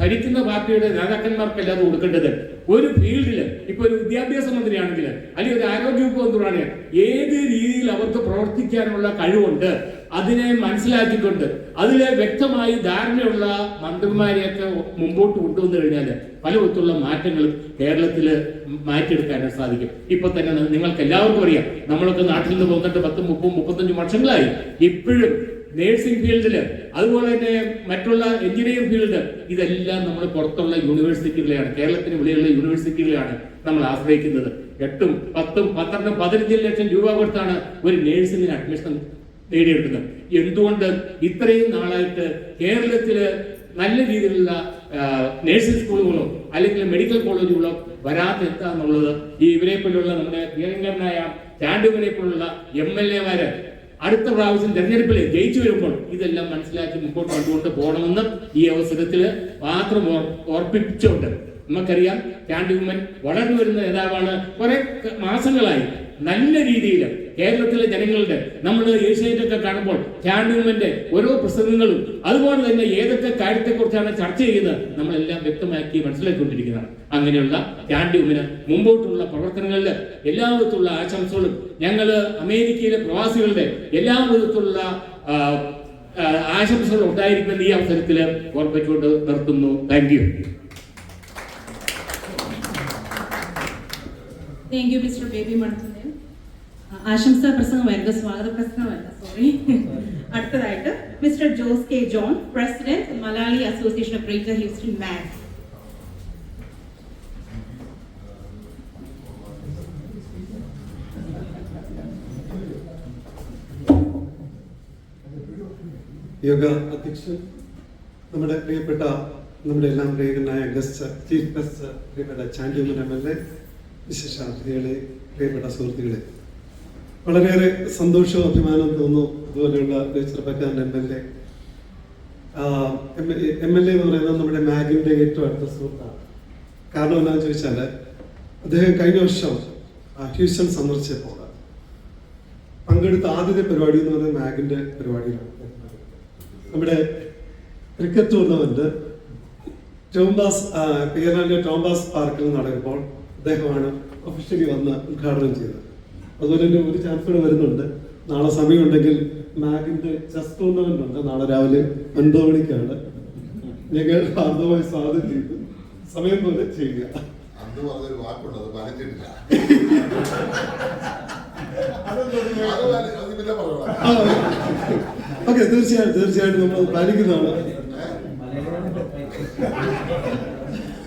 ഭരിക്കുന്ന പാർട്ടിയുടെ നേതാക്കന്മാർക്കല്ല അത് കൊടുക്കേണ്ടത്. ഒരു ഫീൽഡിൽ ഇപ്പൊ ഒരു വിദ്യാഭ്യാസ മന്ത്രിയാണെങ്കിൽ അല്ലെങ്കിൽ ഒരു ആരോഗ്യവകുപ്പ് മന്ത്രിയാണെങ്കിൽ ഏത് രീതിയിൽ അവർക്ക് പ്രവർത്തിക്കാനുള്ള കഴിവുണ്ട് അതിനെ മനസ്സിലാക്കിക്കൊണ്ട് അതിലെ വ്യക്തമായി ധാരണയുള്ള മന്ത്രിമാരെയൊക്കെ മുമ്പോട്ട് കൊണ്ടുവന്നു കഴിഞ്ഞാൽ പല വിധത്തിലുള്ള മാറ്റങ്ങളും കേരളത്തിൽ മാറ്റിയെടുക്കാനായിട്ട് സാധിക്കും. ഇപ്പൊ തന്നെ നിങ്ങൾക്ക് എല്ലാവർക്കും അറിയാം, നമ്മളൊക്കെ നാട്ടിൽ നിന്ന് പോന്നിട്ട് 10, 30, 35 വർഷങ്ങളായി. ഇപ്പോഴും നേഴ്സിംഗ് ഫീൽഡില് അതുപോലെ തന്നെ മറ്റുള്ള എഞ്ചിനീയറിംഗ് ഫീൽഡ് ഇതെല്ലാം നമ്മൾ പുറത്തുള്ള യൂണിവേഴ്സിറ്റികളെയാണ്, കേരളത്തിന് വെളിയിലുള്ള യൂണിവേഴ്സിറ്റികളെയാണ് നമ്മൾ ആശ്രയിക്കുന്നത്. 8, 10, 12, 15 ലക്ഷം രൂപ കൊടുത്താണ് ഒരു നേഴ്സിംഗിന് അഡ്മിഷൻ നേടിയെടുക്കുന്നത്. എന്തുകൊണ്ട് ഇത്രയും നാളായിട്ട് കേരളത്തില് നല്ല രീതിയിലുള്ള നേഴ്സിംഗ് സ്കൂളുകളോ അല്ലെങ്കിൽ മെഡിക്കൽ കോളേജുകളോ വരാതെ എന്താന്നുള്ളത് ഇവരെ പോലുള്ള നമ്മുടെ പ്രിയങ്കരനായ ചാണ്ടുവിനെ പോലുള്ള MLA-മാര് അടുത്ത പ്രാവശ്യം തെരഞ്ഞെടുപ്പിൽ ജയിച്ചു വരുമ്പോൾ ഇതെല്ലാം മനസ്സിലാക്കി മുമ്പോട്ട് കൊണ്ടുകൊണ്ട് പോകണമെന്ന് ഈ അവസരത്തിൽ മാത്രം ഓർപ്പിച്ചുകൊണ്ട് നമുക്കറിയാം, ചാണ്ടി ഉമ്മൻ വളർന്നു വരുന്ന നേതാവാണ്. കുറെ മാസങ്ങളായി നല്ല രീതിയിൽ കേരളത്തിലെ ജനങ്ങളുടെ നമ്മൾ ഏഷ്യാനെറ്റൊക്കെ കാണുമ്പോൾ ചാണ്ടി ഉമ്മന്റെ ഓരോ പ്രസംഗങ്ങളും അതുപോലെ തന്നെ ഏതൊക്കെ കാര്യത്തെക്കുറിച്ചാണ് ചർച്ച ചെയ്യുന്നത് നമ്മളെല്ലാം വ്യക്തമാക്കി മനസ്സിലാക്കിക്കൊണ്ടിരിക്കുന്നതാണ്. അങ്ങനെയുള്ള ചാണ്ടി ഉമ്മന് മുമ്പോട്ടുള്ള പ്രവർത്തനങ്ങളിൽ എല്ലാ വിധത്തിലുള്ള ആശംസകളും ഞങ്ങൾ അമേരിക്കയിലെ പ്രവാസികളുടെ എല്ലാ വിധത്തിലുള്ള ആശംസകൾ ഉണ്ടായിരിക്കുമെന്ന് ഈ അവസരത്തിൽ ഓർപ്പിച്ചുകൊണ്ട് നിർത്തുന്നു. Thank you.
Thank you mister Baby Manathoor. ആശംസാ പ്രസംഗമായിരുന്നു, സ്വാഗത പ്രസംഗമല്ല, സോറി. അടുത്തതായിട്ട് mister Jose K John, president Malayali association of greater Houston MAGH.
യോഗ അധ്യക്ഷൻ, നമ്മുടെ പ്രിയപ്പെട്ട എല്ലാം പ്രിയങ്കരനായ ചീഫ് ഗസ്റ്റ് പ്രിയപ്പെട്ട ചാണ്ടി ഉമ്മൻ MLA, വിശേഷാതിഥികളെ, പ്രിയപ്പെട്ട സുഹൃത്തുക്കളെ, വളരെയേറെ സന്തോഷവും അഭിമാനവും തോന്നുന്നു. ഇതുപോലെയുള്ള ചെറുപ്പക്കാരൻ MLA എന്ന് പറയുന്നത് നമ്മുടെ മാഗിന്റെ ഏറ്റവും അടുത്ത സുഹൃത്താണ്. കാരണം എന്താണെന്ന് ചോദിച്ചാൽ അദ്ദേഹം കഴിഞ്ഞ വർഷം ഹ്യൂസ്റ്റൺ സന്ദർശിച്ചപ്പോൾ പങ്കെടുത്ത ആദ്യത്തെ പരിപാടി എന്ന് പറയുന്നത് മാഗിന്റെ പരിപാടിയിലാണ്. നമ്മുടെ ക്രിക്കറ്റ് ടൂർണമെന്റ് ടോംബാസ് പാർക്കിൽ നടക്കുമ്പോൾ അദ്ദേഹമാണ് ഒഫീഷ്യലി വന്ന് ഉദ്ഘാടനം ചെയ്തത്. അതുപോലെ തന്നെ ഒരു ചാൻസ് കൂടെ വരുന്നുണ്ട്. നാളെ സമയമുണ്ടെങ്കിൽ മാഗിന്റെ ചെസ് ടൂർണമെന്റ് ഉണ്ട്. നാളെ രാവിലെ 9 മണിക്കാണ്. ഞങ്ങൾ ഹാർദമായി സ്വാഗതം ചെയ്തു. സമയം പോലെ ചെയ്യുക. ഓക്കെ, തീർച്ചയായിട്ടും നമ്മൾ പാലിക്കുന്നതാണ്.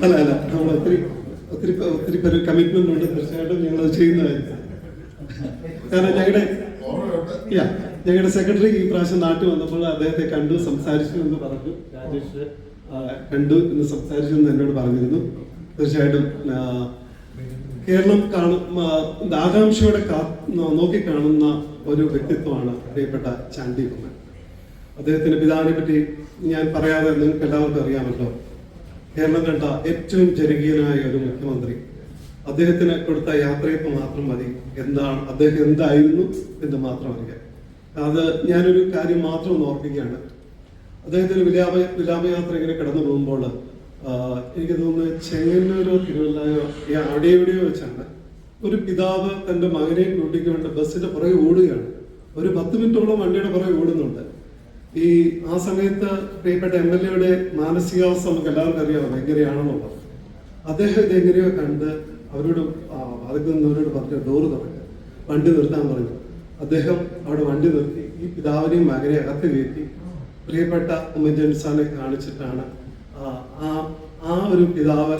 അല്ല നമ്മൾ ഒത്തിരി പേര് കമ്മിറ്റ്മെന്റ് ഉണ്ട്. തീർച്ചയായിട്ടും ഞങ്ങൾ അത് ചെയ്യുന്നതായിരിക്കും. കാരണം ഞങ്ങളുടെ സെക്രട്ടറി ഈ പ്രാവശ്യം നാട്ടിൽ വന്നപ്പോൾ അദ്ദേഹത്തെ കണ്ടു, സംസാരിച്ചു എന്ന് പറഞ്ഞു. രാജേഷ് കണ്ടു എന്ന് സംസാരിച്ചു എന്ന് എന്നോട് പറഞ്ഞിരുന്നു. തീർച്ചയായിട്ടും കേരളം ആകാംക്ഷയോടെ നോക്കിക്കാണുന്ന ഒരു വ്യക്തിത്വമാണ് പ്രിയപ്പെട്ട ചാണ്ടി ഉമ്മൻ. അദ്ദേഹത്തിന്റെ പിതാവിനെ പറ്റി ഞാൻ പറയാതെ നിങ്ങൾക്ക് എല്ലാവർക്കും അറിയാമല്ലോ. കേരളം കണ്ട ഏറ്റവും ജനകീയനായ ഒരു മുഖ്യമന്ത്രി. അദ്ദേഹത്തിന് കൊടുത്ത യാത്രയപ്പ് മാത്രം മതി എന്താണ് അദ്ദേഹം എന്തായിരുന്നു എന്ന് മാത്രം അറിയാം. അത് ഞാനൊരു കാര്യം മാത്രം ഓർപ്പിക്കുകയാണ്. അദ്ദേഹത്തിന് വിലാപയാത്ര ഇങ്ങനെ കടന്നു പോകുമ്പോൾ എനിക്ക് തോന്നുന്നു ചെങ്ങന്നൂരോ തിരുവല്ലയോ അവിടെ എവിടെയോ വെച്ചാണ് ഒരു പിതാവ് തന്റെ മകനെ കൂട്ടിക്കൊണ്ട് ബസ്സിന്റെ പുറകെ ഓടുകയാണ്. ഒരു 10 മിനിറ്റോളം വണ്ടിയുടെ പുറകെ ഓടുന്നുണ്ട്. ആ സമയത്ത് പ്രിയപ്പെട്ട MLA-യുടെ മാനസികാവസ്ഥ നമുക്ക് എല്ലാവർക്കും അറിയാമല്ലോ എങ്ങനെയാണെന്നുള്ളത്. അദ്ദേഹം ഇതെങ്ങനെയോ കണ്ട് അവരോട് അവരോട് പറഞ്ഞു ഡോറ് തുറക്കുക, വണ്ടി നിർത്താൻ പറഞ്ഞു. അദ്ദേഹം അവിടെ വണ്ടി നിർത്തി ഈ പിതാവിനെയും മകനെ അകത്ത് കയറ്റി പ്രിയപ്പെട്ട ഉമ്മൻചാണ്ടി സാറിനെ കാണിച്ചിട്ടാണ് ആ ഒരു പിതാവ്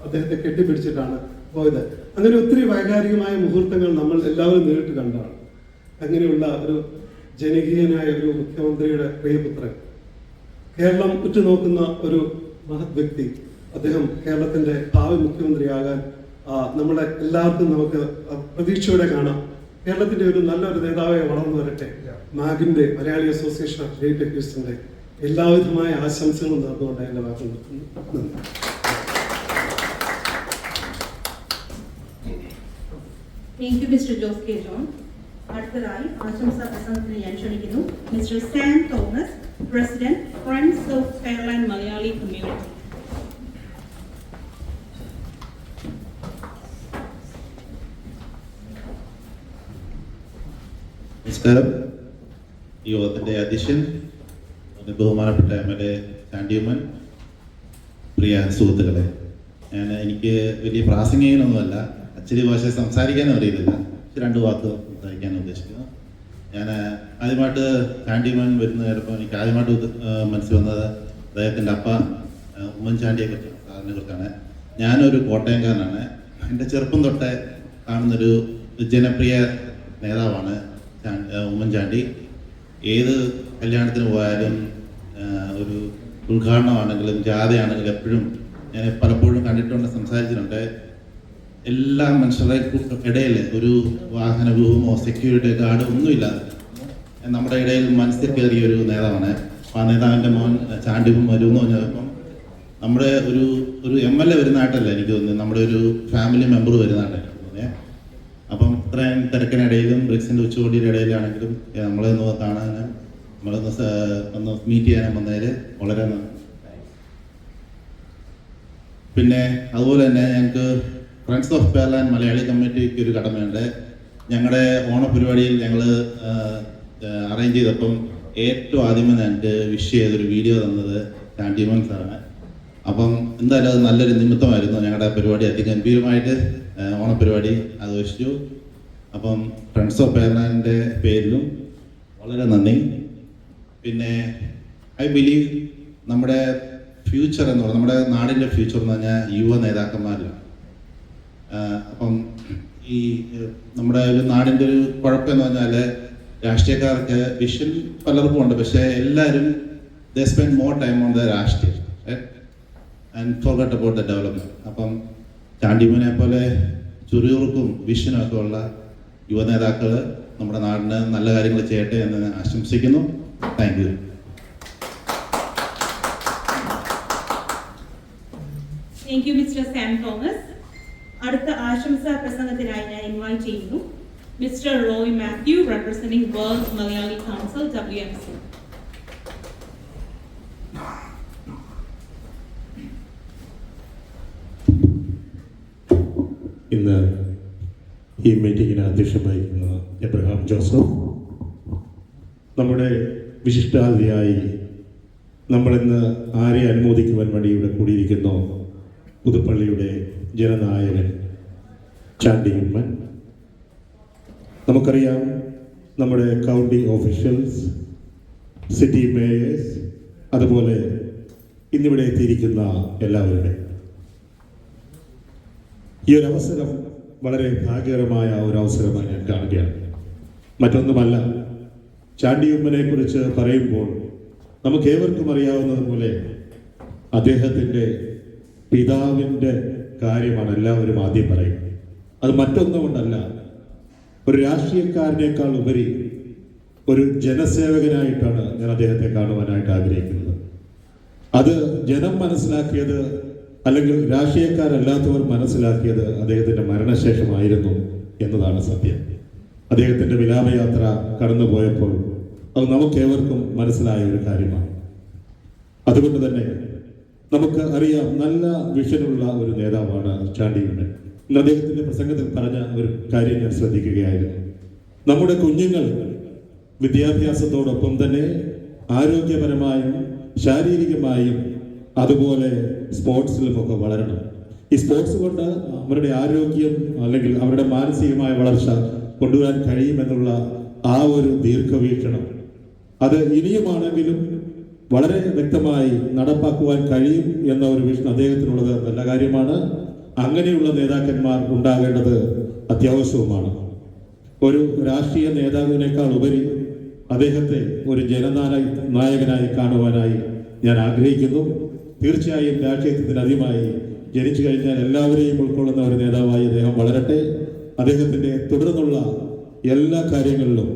അദ്ദേഹത്തെ കെട്ടിപ്പിടിച്ചിട്ടാണ് പോയത്. അങ്ങനെ ഒത്തിരി വൈകാരികമായ മുഹൂർത്തങ്ങൾ നമ്മൾ എല്ലാവരും നേരിട്ട് കണ്ടാണ്. അങ്ങനെയുള്ള ഒരു ജനകീയനായ ഒരു മുഖ്യമന്ത്രിയുടെ പ്രിയപുത്രൻ, കേരളം ഉറ്റുനോക്കുന്ന ഒരു മഹത് വ്യക്തി. അദ്ദേഹം കേരളത്തിന്റെ ഭാവി മുഖ്യമന്ത്രിയാകാൻ നമ്മളെ എല്ലാവർക്കും നമുക്ക് പ്രതീക്ഷയോടെ കാണാം. കേരളത്തിന്റെ ഒരു നല്ലൊരു നേതാവായി വളർന്നു വരട്ടെ. മാഗിന്റെ മലയാളി അസോസിയേഷൻ ഓഫ് ഗ്രേറ്റ് അക്യൂസിന്റെ എല്ലാവിധമായ ആശംസകളും നേർന്നുകൊണ്ട് എന്റെ വാക്കുകൾ നിർത്തുന്നു.
Thank you, Mr. Jose K. John. അടുത്തതായി ആശംസാ പ്രസംഗത്തിന് ഞാൻ ക്ഷണിക്കുന്നു mister Sam Thomas, president friends of Kerala Malayali community.
നമസ്കാരം. ഈ യോഗത്തിന്റെ അധ്യക്ഷൻ ബഹുമാനപ്പെട്ട MLA ചാണ്ടി ഉമ്മൻ, പ്രിയ സുഹൃത്തുക്കളെ, എനിക്ക് വലിയ പ്രാസംഗികനൊന്നുമല്ല, അച്ചടി ഭാഷ സംസാരിക്കാനും അറിയില്ല. 2 വാക്ക് സംസാരിക്കാൻ ഉദ്ദേശിക്കുന്നു. ഞാൻ ആദ്യമായിട്ട് ചാണ്ടി ഉമ്മൻ വരുന്ന ചിലപ്പോൾ എനിക്ക് ആദ്യമായിട്ട് മനസ്സിൽ വന്നത് അദ്ദേഹത്തിൻ്റെ അപ്പ ഉമ്മൻചാണ്ടിയെ കുറിച്ചാണ്, സാറിനെ കുറിച്ചാണ്. ഞാനൊരു കോട്ടയംകാരനാണ്. എൻ്റെ ചെറുപ്പം തൊട്ടേ കാണുന്നൊരു ജനപ്രിയ നേതാവാണ് ഉമ്മൻചാണ്ടി. ഏത് കല്യാണത്തിന് പോയാലും ഒരു ഉദ്ഘാടനമാണെങ്കിലും ജാഥയാണെങ്കിലും എപ്പോഴും ഞാൻ പലപ്പോഴും കണ്ടിട്ടുണ്ട്, സംസാരിച്ചിട്ടുണ്ട്. എല്ലാ മനുഷ്യരുടെ ഇടയിൽ ഒരു വാഹന വ്യൂഹമോ സെക്യൂരിറ്റി ഗാർഡോ ഒന്നുമില്ലാതെ നമ്മുടെ ഇടയിൽ മനസ്സിൽ കയറിയ ഒരു നേതാവാണ്. ആ നേതാവിൻ്റെ മോൻ ചാണ്ടി വരുമെന്ന് പറഞ്ഞപ്പം നമ്മുടെ ഒരു MLA വരുന്നതായിട്ടല്ല എനിക്ക് തോന്നുന്നത്, നമ്മുടെ ഒരു ഫാമിലി മെമ്പർ വരുന്നതായിട്ടാണ് തോന്നിയത്. അപ്പം ഇത്രയും തിരക്കിനിടയിലും ബ്രിക്സിൻ്റെ ഉച്ചകോടിയുടെ ഇടയിലാണെങ്കിലും നമ്മളൊന്ന് കാണാനും ഒന്ന് മീറ്റ് ചെയ്യാനും വന്നതിൽ വളരെ നന്ദി. പിന്നെ അതുപോലെ തന്നെ ഞങ്ങൾക്ക് ഫ്രണ്ട്സ് ഓഫ് കേരള മലയാളി കമ്മ്യൂണിറ്റിക്ക് ഒരു കടമയുണ്ട്. ഞങ്ങളുടെ ഓണപരിപാടിയിൽ ഞങ്ങൾ അറേഞ്ച് ചെയ്തപ്പം ഏറ്റവും ആദ്യമേ ഞങ്ങൾക്ക് വിഷ് ചെയ്തൊരു വീഡിയോ തന്നത് ചാണ്ടി ഉമ്മൻ സാറാണ്. അപ്പം എന്തായാലും അത് നല്ലൊരു നിമിത്തമായിരുന്നു. ഞങ്ങളുടെ പരിപാടി അതിഗംഭീരമായിട്ട് ഓണപരിപാടി ആഘോഷിച്ചു. അപ്പം ഫ്രണ്ട്സ് ഓഫ് കേരളൻ്റെ പേരിലും വളരെ നന്ദി. പിന്നെ ഐ ബിലീവ് നമ്മുടെ ഫ്യൂച്ചർ എന്ന് പറഞ്ഞാൽ നമ്മുടെ നാടിൻ്റെ ഫ്യൂച്ചർ എന്ന് പറഞ്ഞാൽ യുവ നേതാക്കന്മാരിലാണ്. അപ്പം ഈ നമ്മുടെ ഒരു നാടിൻ്റെ ഒരു കുഴപ്പമെന്ന് പറഞ്ഞാൽ രാഷ്ട്രീയക്കാർക്ക് വിഷൻ പലർക്കും ഉണ്ട്, പക്ഷേ എല്ലാവരും they spend more time on the രാഷ്ട്രീയം and forget about the development. അപ്പം ചാണ്ടിമനെ പോലെ ചുറിയുറുക്കും വിഷനും ഒക്കെ ഉള്ള യുവ നേതാക്കൾ നമ്മുടെ നാടിന് നല്ല കാര്യങ്ങൾ ചെയ്യട്ടെ എന്ന് ആശംസിക്കുന്നു. Thank you.
Thank you, Mr. Sam Thomas. അടുത്ത ആശംസാ പ്രസംഗത്തിനായി ഞാൻ ഇൻവൈറ്റ് ചെയ്യുന്നു mister Roy Mathew, representing world Malayali council WMC.
ഇന്ന് ഈ മീറ്റിങ്ങിന് അധ്യക്ഷം വഹിക്കുന്ന എബ്രഹാം ജോസഫ്, നമ്മുടെ വിശിഷ്ടാതിഥിയായി നമ്മളിന്ന് ആരെ അനുമോദിക്കുവാൻ വേണ്ടി ഇവിടെ കൂടിയിരിക്കുന്നു പുതുപ്പള്ളിയുടെ ജനനായകൻ ചാണ്ടി ഉമ്മൻ. നമുക്കറിയാം നമ്മുടെ കൗണ്ടി ഓഫീഷ്യൽസ്, സിറ്റി മേയേഴ്സ്, അതുപോലെ ഇന്നിവിടെ എത്തിയിരിക്കുന്ന എല്ലാവരുടെ ഈ ഒരു അവസരം വളരെ ഭാഗ്യകരമായ ഒരു അവസരമായി ഞാൻ കാണുകയാണ്. മറ്റൊന്നുമല്ല, ചാണ്ടി ഉമ്മനെ കുറിച്ച് പറയുമ്പോൾ നമുക്ക് ഏവർക്കും അറിയാവുന്നതുപോലെ അദ്ദേഹത്തിൻ്റെ പിതാവിൻ്റെ കാര്യമാണ് എല്ലാവരും ആദ്യം പറയുന്നത്. അത് മറ്റൊന്നും കൊണ്ടല്ല, ഒരു രാഷ്ട്രീയക്കാരനേക്കാൾ ഉപരി ഒരു ജനസേവകനായിട്ടാണ് ഞാൻ അദ്ദേഹത്തെ കാണുവാനായിട്ട് ആഗ്രഹിക്കുന്നത്. അത് ജനം മനസ്സിലാക്കിയത്, അല്ലെങ്കിൽ രാഷ്ട്രീയക്കാരല്ലാത്തവർ മനസ്സിലാക്കിയത് അദ്ദേഹത്തിൻ്റെ മരണശേഷമായിരുന്നു എന്നതാണ് സത്യം. അദ്ദേഹത്തിൻ്റെ വിലാപയാത്ര കടന്നുപോയപ്പോൾ അത് നമുക്കേവർക്കും മനസ്സിലായ ഒരു കാര്യമാണ്. അതുകൊണ്ട് തന്നെ നമുക്ക് അറിയാം, നല്ല വിഷനുള്ള ഒരു നേതാവാണ് ചാണ്ടി ഉമ്മൻ. ഇന്ന് അദ്ദേഹത്തിൻ്റെ പ്രസംഗത്തിൽ പറഞ്ഞ ഒരു കാര്യം ഞാൻ ശ്രദ്ധിക്കുകയായിരുന്നു. നമ്മുടെ കുഞ്ഞുങ്ങൾ വിദ്യാഭ്യാസത്തോടൊപ്പം തന്നെ ആരോഗ്യപരമായും ശാരീരികമായും അതുപോലെ സ്പോർട്സിലുമൊക്കെ വളരണം. ഈ സ്പോർട്സ് കൊണ്ട് അവരുടെ ആരോഗ്യം അല്ലെങ്കിൽ അവരുടെ മാനസികമായ വളർച്ച കൊണ്ടുവരാൻ കഴിയുമെന്നുള്ള ആ ഒരു ദീർഘവീക്ഷണം അത് ഇനിയുമാണെങ്കിലും വളരെ വ്യക്തമായി നടപ്പാക്കുവാൻ കഴിയും എന്ന ഒരു വിഷൻ അദ്ദേഹത്തിനുള്ളത് നല്ല കാര്യമാണ്. അങ്ങനെയുള്ള നേതാക്കന്മാർ ഉണ്ടാകേണ്ടത് അത്യാവശ്യവുമാണ്. ഒരു രാഷ്ട്രീയ നേതാവിനേക്കാൾ ഉപരി അദ്ദേഹത്തെ ഒരു ജനനായകനായി കാണുവാനായി ഞാൻ ആഗ്രഹിക്കുന്നു. തീർച്ചയായും രാഷ്ട്രീയത്തിന് അധികമായി ജനിച്ചു കഴിഞ്ഞാൽ എല്ലാവരെയും ഉൾക്കൊള്ളുന്ന ഒരു നേതാവായി അദ്ദേഹം വളരട്ടെ. അദ്ദേഹത്തിൻ്റെ തുടർന്നുള്ള എല്ലാ കാര്യങ്ങളിലും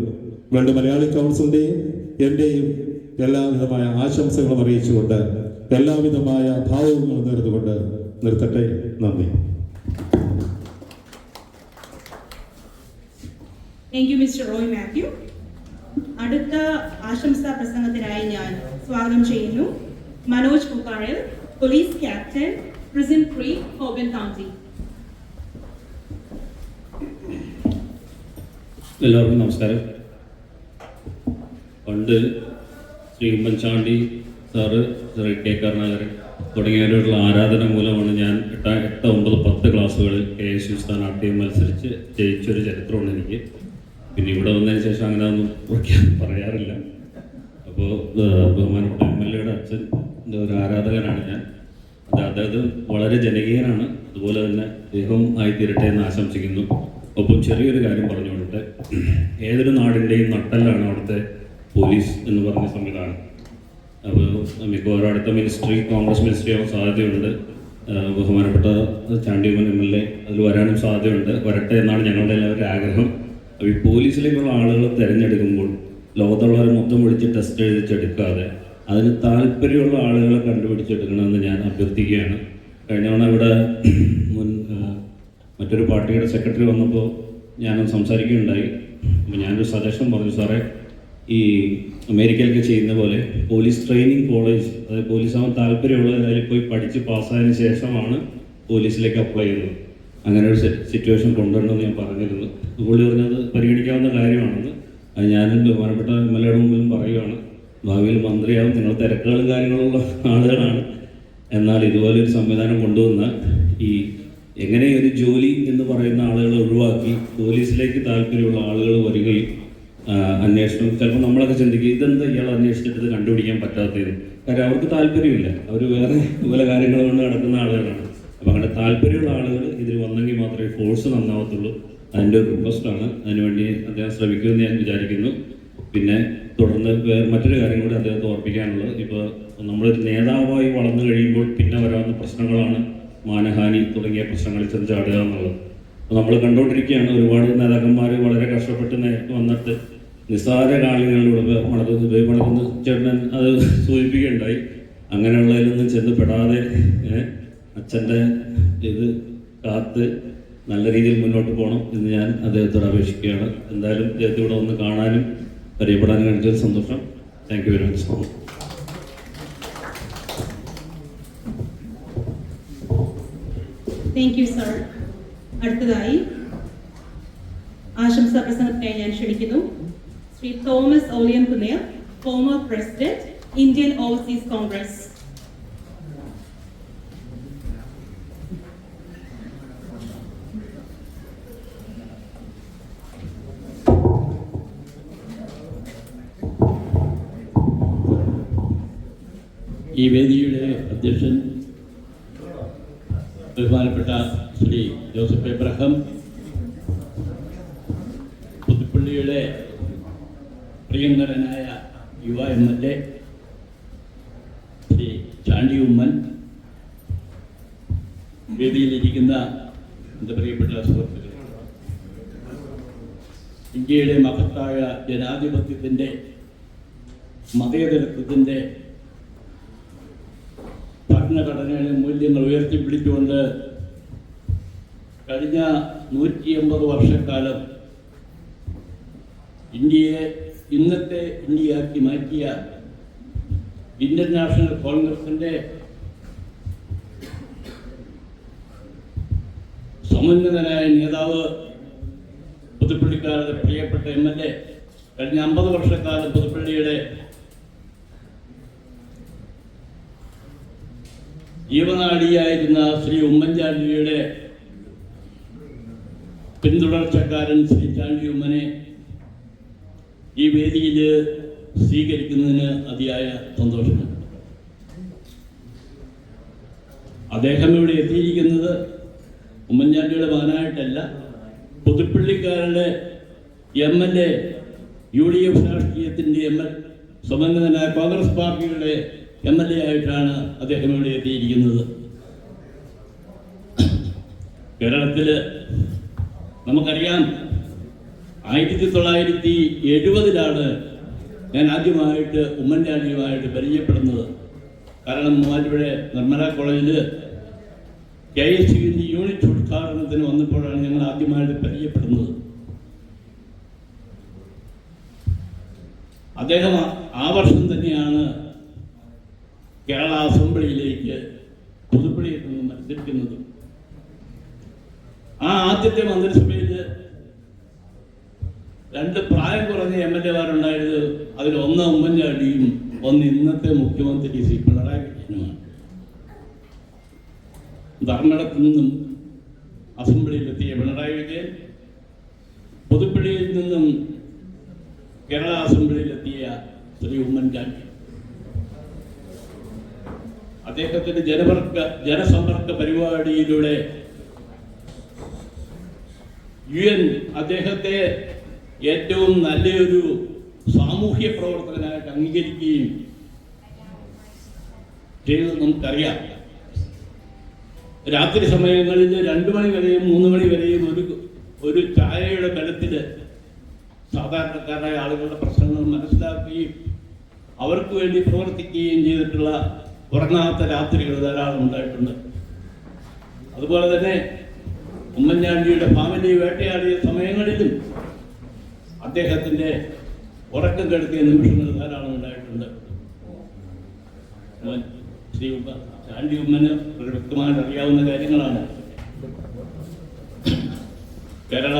വേൾഡ് മലയാളി കൗൺസിലിൻ്റെയും എൻ്റെയും എല്ലാവിധമായ ആശംസകളും അറിയിച്ചുകൊണ്ട് എല്ലാവിധമായ ഭാവങ്ങളും നേർന്നുകൊണ്ട് നിർത്തട്ടെ. നന്ദി.
Thank you mister Roy Mathew. അടുത്ത ആശംസാ പ്രസംഗത്തിനായി ഞാൻ സ്വാഗതം ചെയ്യുന്നു Manoj Pukkazhal, police captain, prison 3, ഹോബൻ കൗണ്ടി.
എല്ലാവർക്കും നമസ്കാരം. പണ്ട് ശ്രീ ഉമ്മൻചാണ്ടി സാറ്, ശ്രീ കെ കരുണാകരൻ തുടങ്ങിയവരോടുള്ള ആരാധന മൂലമാണ് ഞാൻ 8, 9, 10 ക്ലാസ്സുകളിൽ KSU സ്ഥാനാർത്ഥിയും മത്സരിച്ച് ജയിച്ചൊരു ചരിത്രമാണ് എനിക്ക്. പിന്നെ ഇവിടെ വന്നതിന് ശേഷം അങ്ങനെ ഒന്നും പറയാറില്ല. അപ്പോൾ ബഹുമാനപ്പെട്ട MLA യുടെ അച്ഛൻ്റെ ഒരു ആരാധകനാണ് ഞാൻ. അദ്ദേഹം വളരെ ജനകീയനാണ്. അതുപോലെ തന്നെ അദ്ദേഹവും ആയിത്തീരട്ടെ എന്ന് ആശംസിക്കുന്നു. ഒപ്പം ചെറിയൊരു കാര്യം പറഞ്ഞുകൊണ്ടിട്ട്, ഏതൊരു നാടിൻ്റെയും നട്ടെല്ലാണ് അവിടുത്തെ പോലീസ് എന്ന് പറഞ്ഞ സംവിധാനം. അപ്പോൾ മിക്കവാറും അടുത്ത മിനിസ്ട്രി കോൺഗ്രസ് മിനിസ്ട്രി ആവാൻ സാധ്യതയുണ്ട്. ബഹുമാനപ്പെട്ട ചാണ്ടി ഉമ്മൻ MLA അതിൽ വരാനും സാധ്യതയുണ്ട്. വരട്ടെ എന്നാണ് ഞങ്ങളുടെ എല്ലാവരുടെ ആഗ്രഹം. അപ്പോൾ ഈ പോലീസിലേക്കുള്ള ആളുകളെ തിരഞ്ഞെടുക്കുമ്പോൾ ലോകത്തുള്ളവരെ മൊത്തം വിളിച്ച് ടെസ്റ്റ് എഴുതിച്ചെടുക്കാതെ അതിന് താല്പര്യമുള്ള ആളുകളെ കണ്ടുപിടിച്ചെടുക്കണമെന്ന് ഞാൻ അഭ്യർത്ഥിക്കുകയാണ്. കഴിഞ്ഞ തവണ ഇവിടെ മറ്റൊരു പാർട്ടിയുടെ സെക്രട്ടറി വന്നപ്പോൾ ഞാനത് സംസാരിക്കുകയുണ്ടായി. അപ്പോൾ ഞാനൊരു സജഷൻ പറഞ്ഞു, സാറേ, ഈ അമേരിക്കയിലൊക്കെ ചെയ്യുന്ന പോലെ പോലീസ് ട്രെയിനിങ് കോളേജ്, അതായത് പോലീസ് ആവാൻ താല്പര്യമുള്ളത് അതിൽ പോയി പഠിച്ച് പാസ്സായതിനു ശേഷമാണ് പോലീസിലേക്ക് അപ്ലൈ ചെയ്യുന്നത്. അങ്ങനെ ഒരു സിറ്റുവേഷൻ കൊണ്ടുവരണമെന്ന് ഞാൻ പറഞ്ഞിരുന്നു. പുള്ളി പറഞ്ഞത് പരിഗണിക്കാവുന്ന കാര്യമാണെന്ന്. അത് ഞാനും ബഹുമാനപ്പെട്ട MLA യുടെ മുമ്പിലും പറയുകയാണ്. ഭാവിയിൽ മന്ത്രിയാവും, നിങ്ങൾ തിരക്കുകളും കാര്യങ്ങളുള്ള ആളുകളാണ്. എന്നാൽ ഇതുപോലൊരു സംവിധാനം കൊണ്ടുവന്നാൽ ഈ എങ്ങനെ ഒരു ജോലി എന്ന് പറയുന്ന ആളുകളെ ഒഴിവാക്കി പോലീസിലേക്ക് താല്പര്യമുള്ള ആളുകൾ വരികയും അന്വേഷണം, ചിലപ്പോൾ നമ്മളൊക്കെ ചിന്തിക്കും ഇതെന്താ ഇയാൾ അന്വേഷിച്ചിട്ട് ഇത് കണ്ടുപിടിക്കാൻ പറ്റാത്തത്. കാര്യം അവർക്ക് താല്പര്യമില്ല, അവർ വേറെ പല കാര്യങ്ങൾ കൊണ്ട് നടക്കുന്ന ആളുകളാണ്. അപ്പോൾ അങ്ങനെ താല്പര്യമുള്ള ആളുകൾ ഇതിൽ വന്നെങ്കിൽ മാത്രമേ ഫോഴ്സ് നന്നാവത്തുള്ളൂ. അതിൻ്റെ ഒരു റിക്വസ്റ്റാണ്. അതിനുവേണ്ടി അദ്ദേഹം ശ്രമിക്കുമെന്ന് ഞാൻ വിചാരിക്കുന്നു. പിന്നെ തുടർന്ന് മറ്റൊരു കാര്യം കൂടി അദ്ദേഹത്തെ ഓർപ്പിക്കാനുള്ളത്, ഇപ്പോൾ നമ്മളൊരു നേതാവായി വളർന്നു കഴിയുമ്പോൾ പിന്നെ വരാവുന്ന പ്രശ്നങ്ങളാണ് മാനഹാനി തുടങ്ങിയ പ്രശ്നങ്ങളിൽ ചെന്ന് ചാടുക എന്നുള്ളത്. അപ്പോൾ നമ്മൾ കണ്ടുകൊണ്ടിരിക്കുകയാണ്, ഒരുപാട് നേതാക്കന്മാർ വളരെ കഷ്ടപ്പെട്ട് വന്നിട്ട് നിസ്സാര കാലങ്ങളിലൂടെ മണക്കുന്ന ചേട്ടൻ അത് സൂചിപ്പിക്കുകയുണ്ടായി. അങ്ങനെയുള്ളതിലൊന്നും ചെന്ന് പെടാതെ അച്ഛൻ്റെ ഇത് കാത്ത് നല്ല രീതിയിൽ മുന്നോട്ട് പോകണം എന്ന് ഞാൻ അദ്ദേഹത്തോട് അപേക്ഷിക്കുകയാണ്. എന്തായാലും അദ്ദേഹത്തെ ഇവിടെ ഒന്ന് കാണാനും പരിചയപ്പെടാനും കഴിഞ്ഞൊരു സന്തോഷം. Thank you very much.
Thank you sir. അടുത്തതായി ആശംസാ പ്രസംഗത്തിനായി ഞാൻ ക്ഷണിക്കുന്നു Shri Thomas Oliyan Kunnel, former president, Indian Overseas Congress.
ഈ വേദിയുടെ അധ്യക്ഷൻ ബഹുമാനപ്പെട്ട ശ്രീ ജോസഫ് എബ്രഹാം, പുതുപ്പള്ളിയുടെ പ്രിയങ്കരനായ യുവ MLA ശ്രീ ചാണ്ടി ഉമ്മൻ, വേദിയിലിരിക്കുന്ന എൻ്റെ പ്രിയപ്പെട്ട സുഹൃത്തുക്കൾ, ഇന്ത്യയുടെ മഹത്തായ ജനാധിപത്യത്തിൻ്റെ മതേതരത്വത്തിൻ്റെ ഭരണഘടനയുടെ മൂല്യങ്ങൾ ഉയർത്തിപ്പിടിച്ചുകൊണ്ട് കഴിഞ്ഞ 180 വർഷക്കാലം ഇന്ത്യയെ ഇന്നത്തെ ഇന്ത്യയാക്കി മാറ്റിയ ഇന്ത്യൻ നാഷണൽ കോൺഗ്രസിൻ്റെ സമുന്നതനായ നേതാവ്, പുതുപ്പള്ളിക്കാരുടെ പ്രിയപ്പെട്ട MLA, കഴിഞ്ഞ 50 വർഷക്കാലം പുതുപ്പള്ളിയുടെ ജീവനാഡിയായിരുന്ന ശ്രീ ഉമ്മൻചാണ്ടിയുടെ പിന്തുടർച്ചക്കാരൻ ശ്രീ ചാണ്ടി ഉമ്മനെ ഈ വേദിയിൽ സ്വീകരിക്കുന്നതിന് അതിയായ സന്തോഷമുണ്ട്. അദ്ദേഹം ഇവിടെ എത്തിയിരിക്കുന്നത് ഉമ്മൻചാണ്ടിയുടെ മകനായിട്ടല്ല, പുതുപ്പള്ളിക്കാരുടെ MLA, UDF രാഷ്ട്രീയത്തിൻ്റെ സമന്വിതനായ കോൺഗ്രസ് പാർട്ടിയുടെ MLA ആയിട്ടാണ് അദ്ദേഹം ഇവിടെ എത്തിയിരിക്കുന്നത്. കേരളത്തിൽ നമുക്കറിയാം, 1970-ലാണ് ഞാൻ ആദ്യമായിട്ട് ഉമ്മൻചാണ്ടിയുമായിട്ട് പരിചയപ്പെടുന്നത്. കാരണം മൂവാറ്റുപുഴ നിർമ്മല കോളേജിൽ KSUവിൻ്റെ യൂണിറ്റ് ഉദ്ഘാടനത്തിന് വന്നപ്പോഴാണ് ഞങ്ങൾ ആദ്യമായിട്ട് പരിചയപ്പെടുന്നത്. അദ്ദേഹം ആ വർഷം തന്നെയാണ് കേരള അസംബ്ലിയിലേക്ക് പുതുപ്പള്ളിയിൽ നിന്ന് മത്സരിക്കുന്നത്. ആ ആദ്യത്തെ മന്ത്രിസഭയിൽ 2 പ്രായം കുറഞ്ഞ MLA-മാരുണ്ടായത്. അതിൽ ഒന്ന് ഉമ്മൻചാണ്ടിയും ഒന്ന് ഇന്നത്തെ മുഖ്യമന്ത്രി ശ്രീ പിണറായി വിജയനുമാണ്. ധർമ്മടത്തു നിന്നും അസംബ്ലിയിലെത്തിയ പിണറായി വിജയൻ, പുതുപ്പള്ളിയിൽ നിന്നും കേരള അസംബ്ലിയിലെത്തിയ ശ്രീ ഉമ്മൻചാണ്ടി. അദ്ദേഹത്തിന്റെ ജനസമ്പർക്ക പരിപാടിയിലൂടെ UN അദ്ദേഹത്തെ ഏറ്റവും നല്ലൊരു സാമൂഹ്യ പ്രവർത്തകനായിട്ട് അംഗീകരിക്കുകയും ചെയ്തത് നമുക്കറിയാം. രാത്രി സമയങ്ങളിൽ 2 മണി വരെയും 3 മണി വരെയും ഒരു ചായയുടെ ബലത്തിൽ സാധാരണക്കാരായ ആളുകളുടെ പ്രശ്നങ്ങൾ മനസ്സിലാക്കുകയും അവർക്ക് വേണ്ടി പ്രവർത്തിക്കുകയും ചെയ്തിട്ടുള്ള ഉറങ്ങാത്ത രാത്രികൾ ധാരാളം ഉണ്ടായിട്ടുണ്ട്. അതുപോലെ തന്നെ ഉമ്മൻചാണ്ടിയുടെ ഫാമിലി വേട്ടയാടിയ സമയങ്ങളിലും അദ്ദേഹത്തിൻ്റെ ഉറക്കം കെടുത്തിയ നിമിഷങ്ങൾ ധാരാളം ഉണ്ടായിട്ടുണ്ട്. ശ്രീ ചാണ്ടി ഉമ്മന് ഒരു വ്യക്തമായിട്ട് അറിയാവുന്ന കാര്യങ്ങളാണ്. കേരള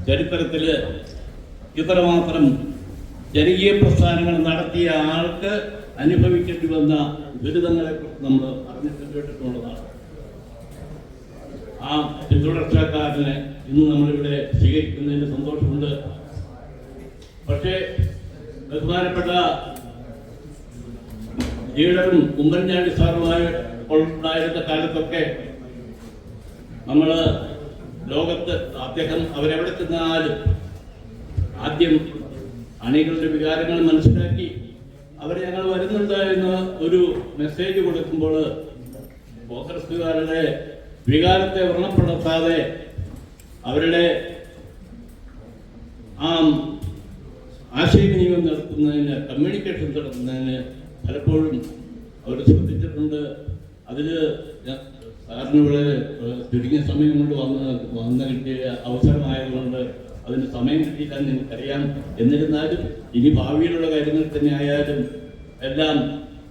ചരിത്രത്തിൽ ഇത്രമാത്രം ജനകീയ പ്രസ്ഥാനങ്ങൾ നടത്തിയ ആൾക്ക് അനുഭവിക്കേണ്ടി വന്ന ദുരിതങ്ങളെ നമ്മൾ അറിഞ്ഞിട്ട് കേട്ടിട്ടുള്ളതാണ്. ആ പിന്തുടർച്ചക്കാരനെ ഇന്ന് നമ്മളിവിടെ സ്വീകരിക്കുന്നതിന് സന്തോഷമുണ്ട്. പക്ഷേ ബഹുമാനപ്പെട്ട ലീഡറും ഉമ്മൻചാണ്ടി സാറുമായി ഉണ്ടായിരുന്ന കാലത്തൊക്കെ നമ്മൾ ലോകത്ത് അദ്ദേഹം അവരെവിടെ ചെന്നാലും ആദ്യം അണികളുടെ വികാരങ്ങൾ മനസ്സിലാക്കി അവർ ഞങ്ങൾ വരുന്നുണ്ട് എന്ന് ഒരു മെസ്സേജ് കൊടുക്കുമ്പോൾ കോൺഗ്രസ്സുകാരുടെ വികാരത്തെ വ്രണപ്പെടുത്താതെ അവരുടെ ആ ആശയവിനിമയം നടത്തുന്നതിന്, കമ്മ്യൂണിക്കേഷൻ നടത്തുന്നതിന് പലപ്പോഴും അവർ ശ്രദ്ധിച്ചിട്ടുണ്ട്. അതിൽ സാറിനിവിടെ ചുരുങ്ങിയ സമയം കൊണ്ട് വന്ന് കിട്ടിയ അവസരമായതുകൊണ്ട് അതിന് സമയം കിട്ടിയില്ല എന്ന് എനിക്കറിയാം. എന്നിരുന്നാലും ഇനി ഭാവിയിലുള്ള കാര്യങ്ങൾ തന്നെ ആയാലും എല്ലാം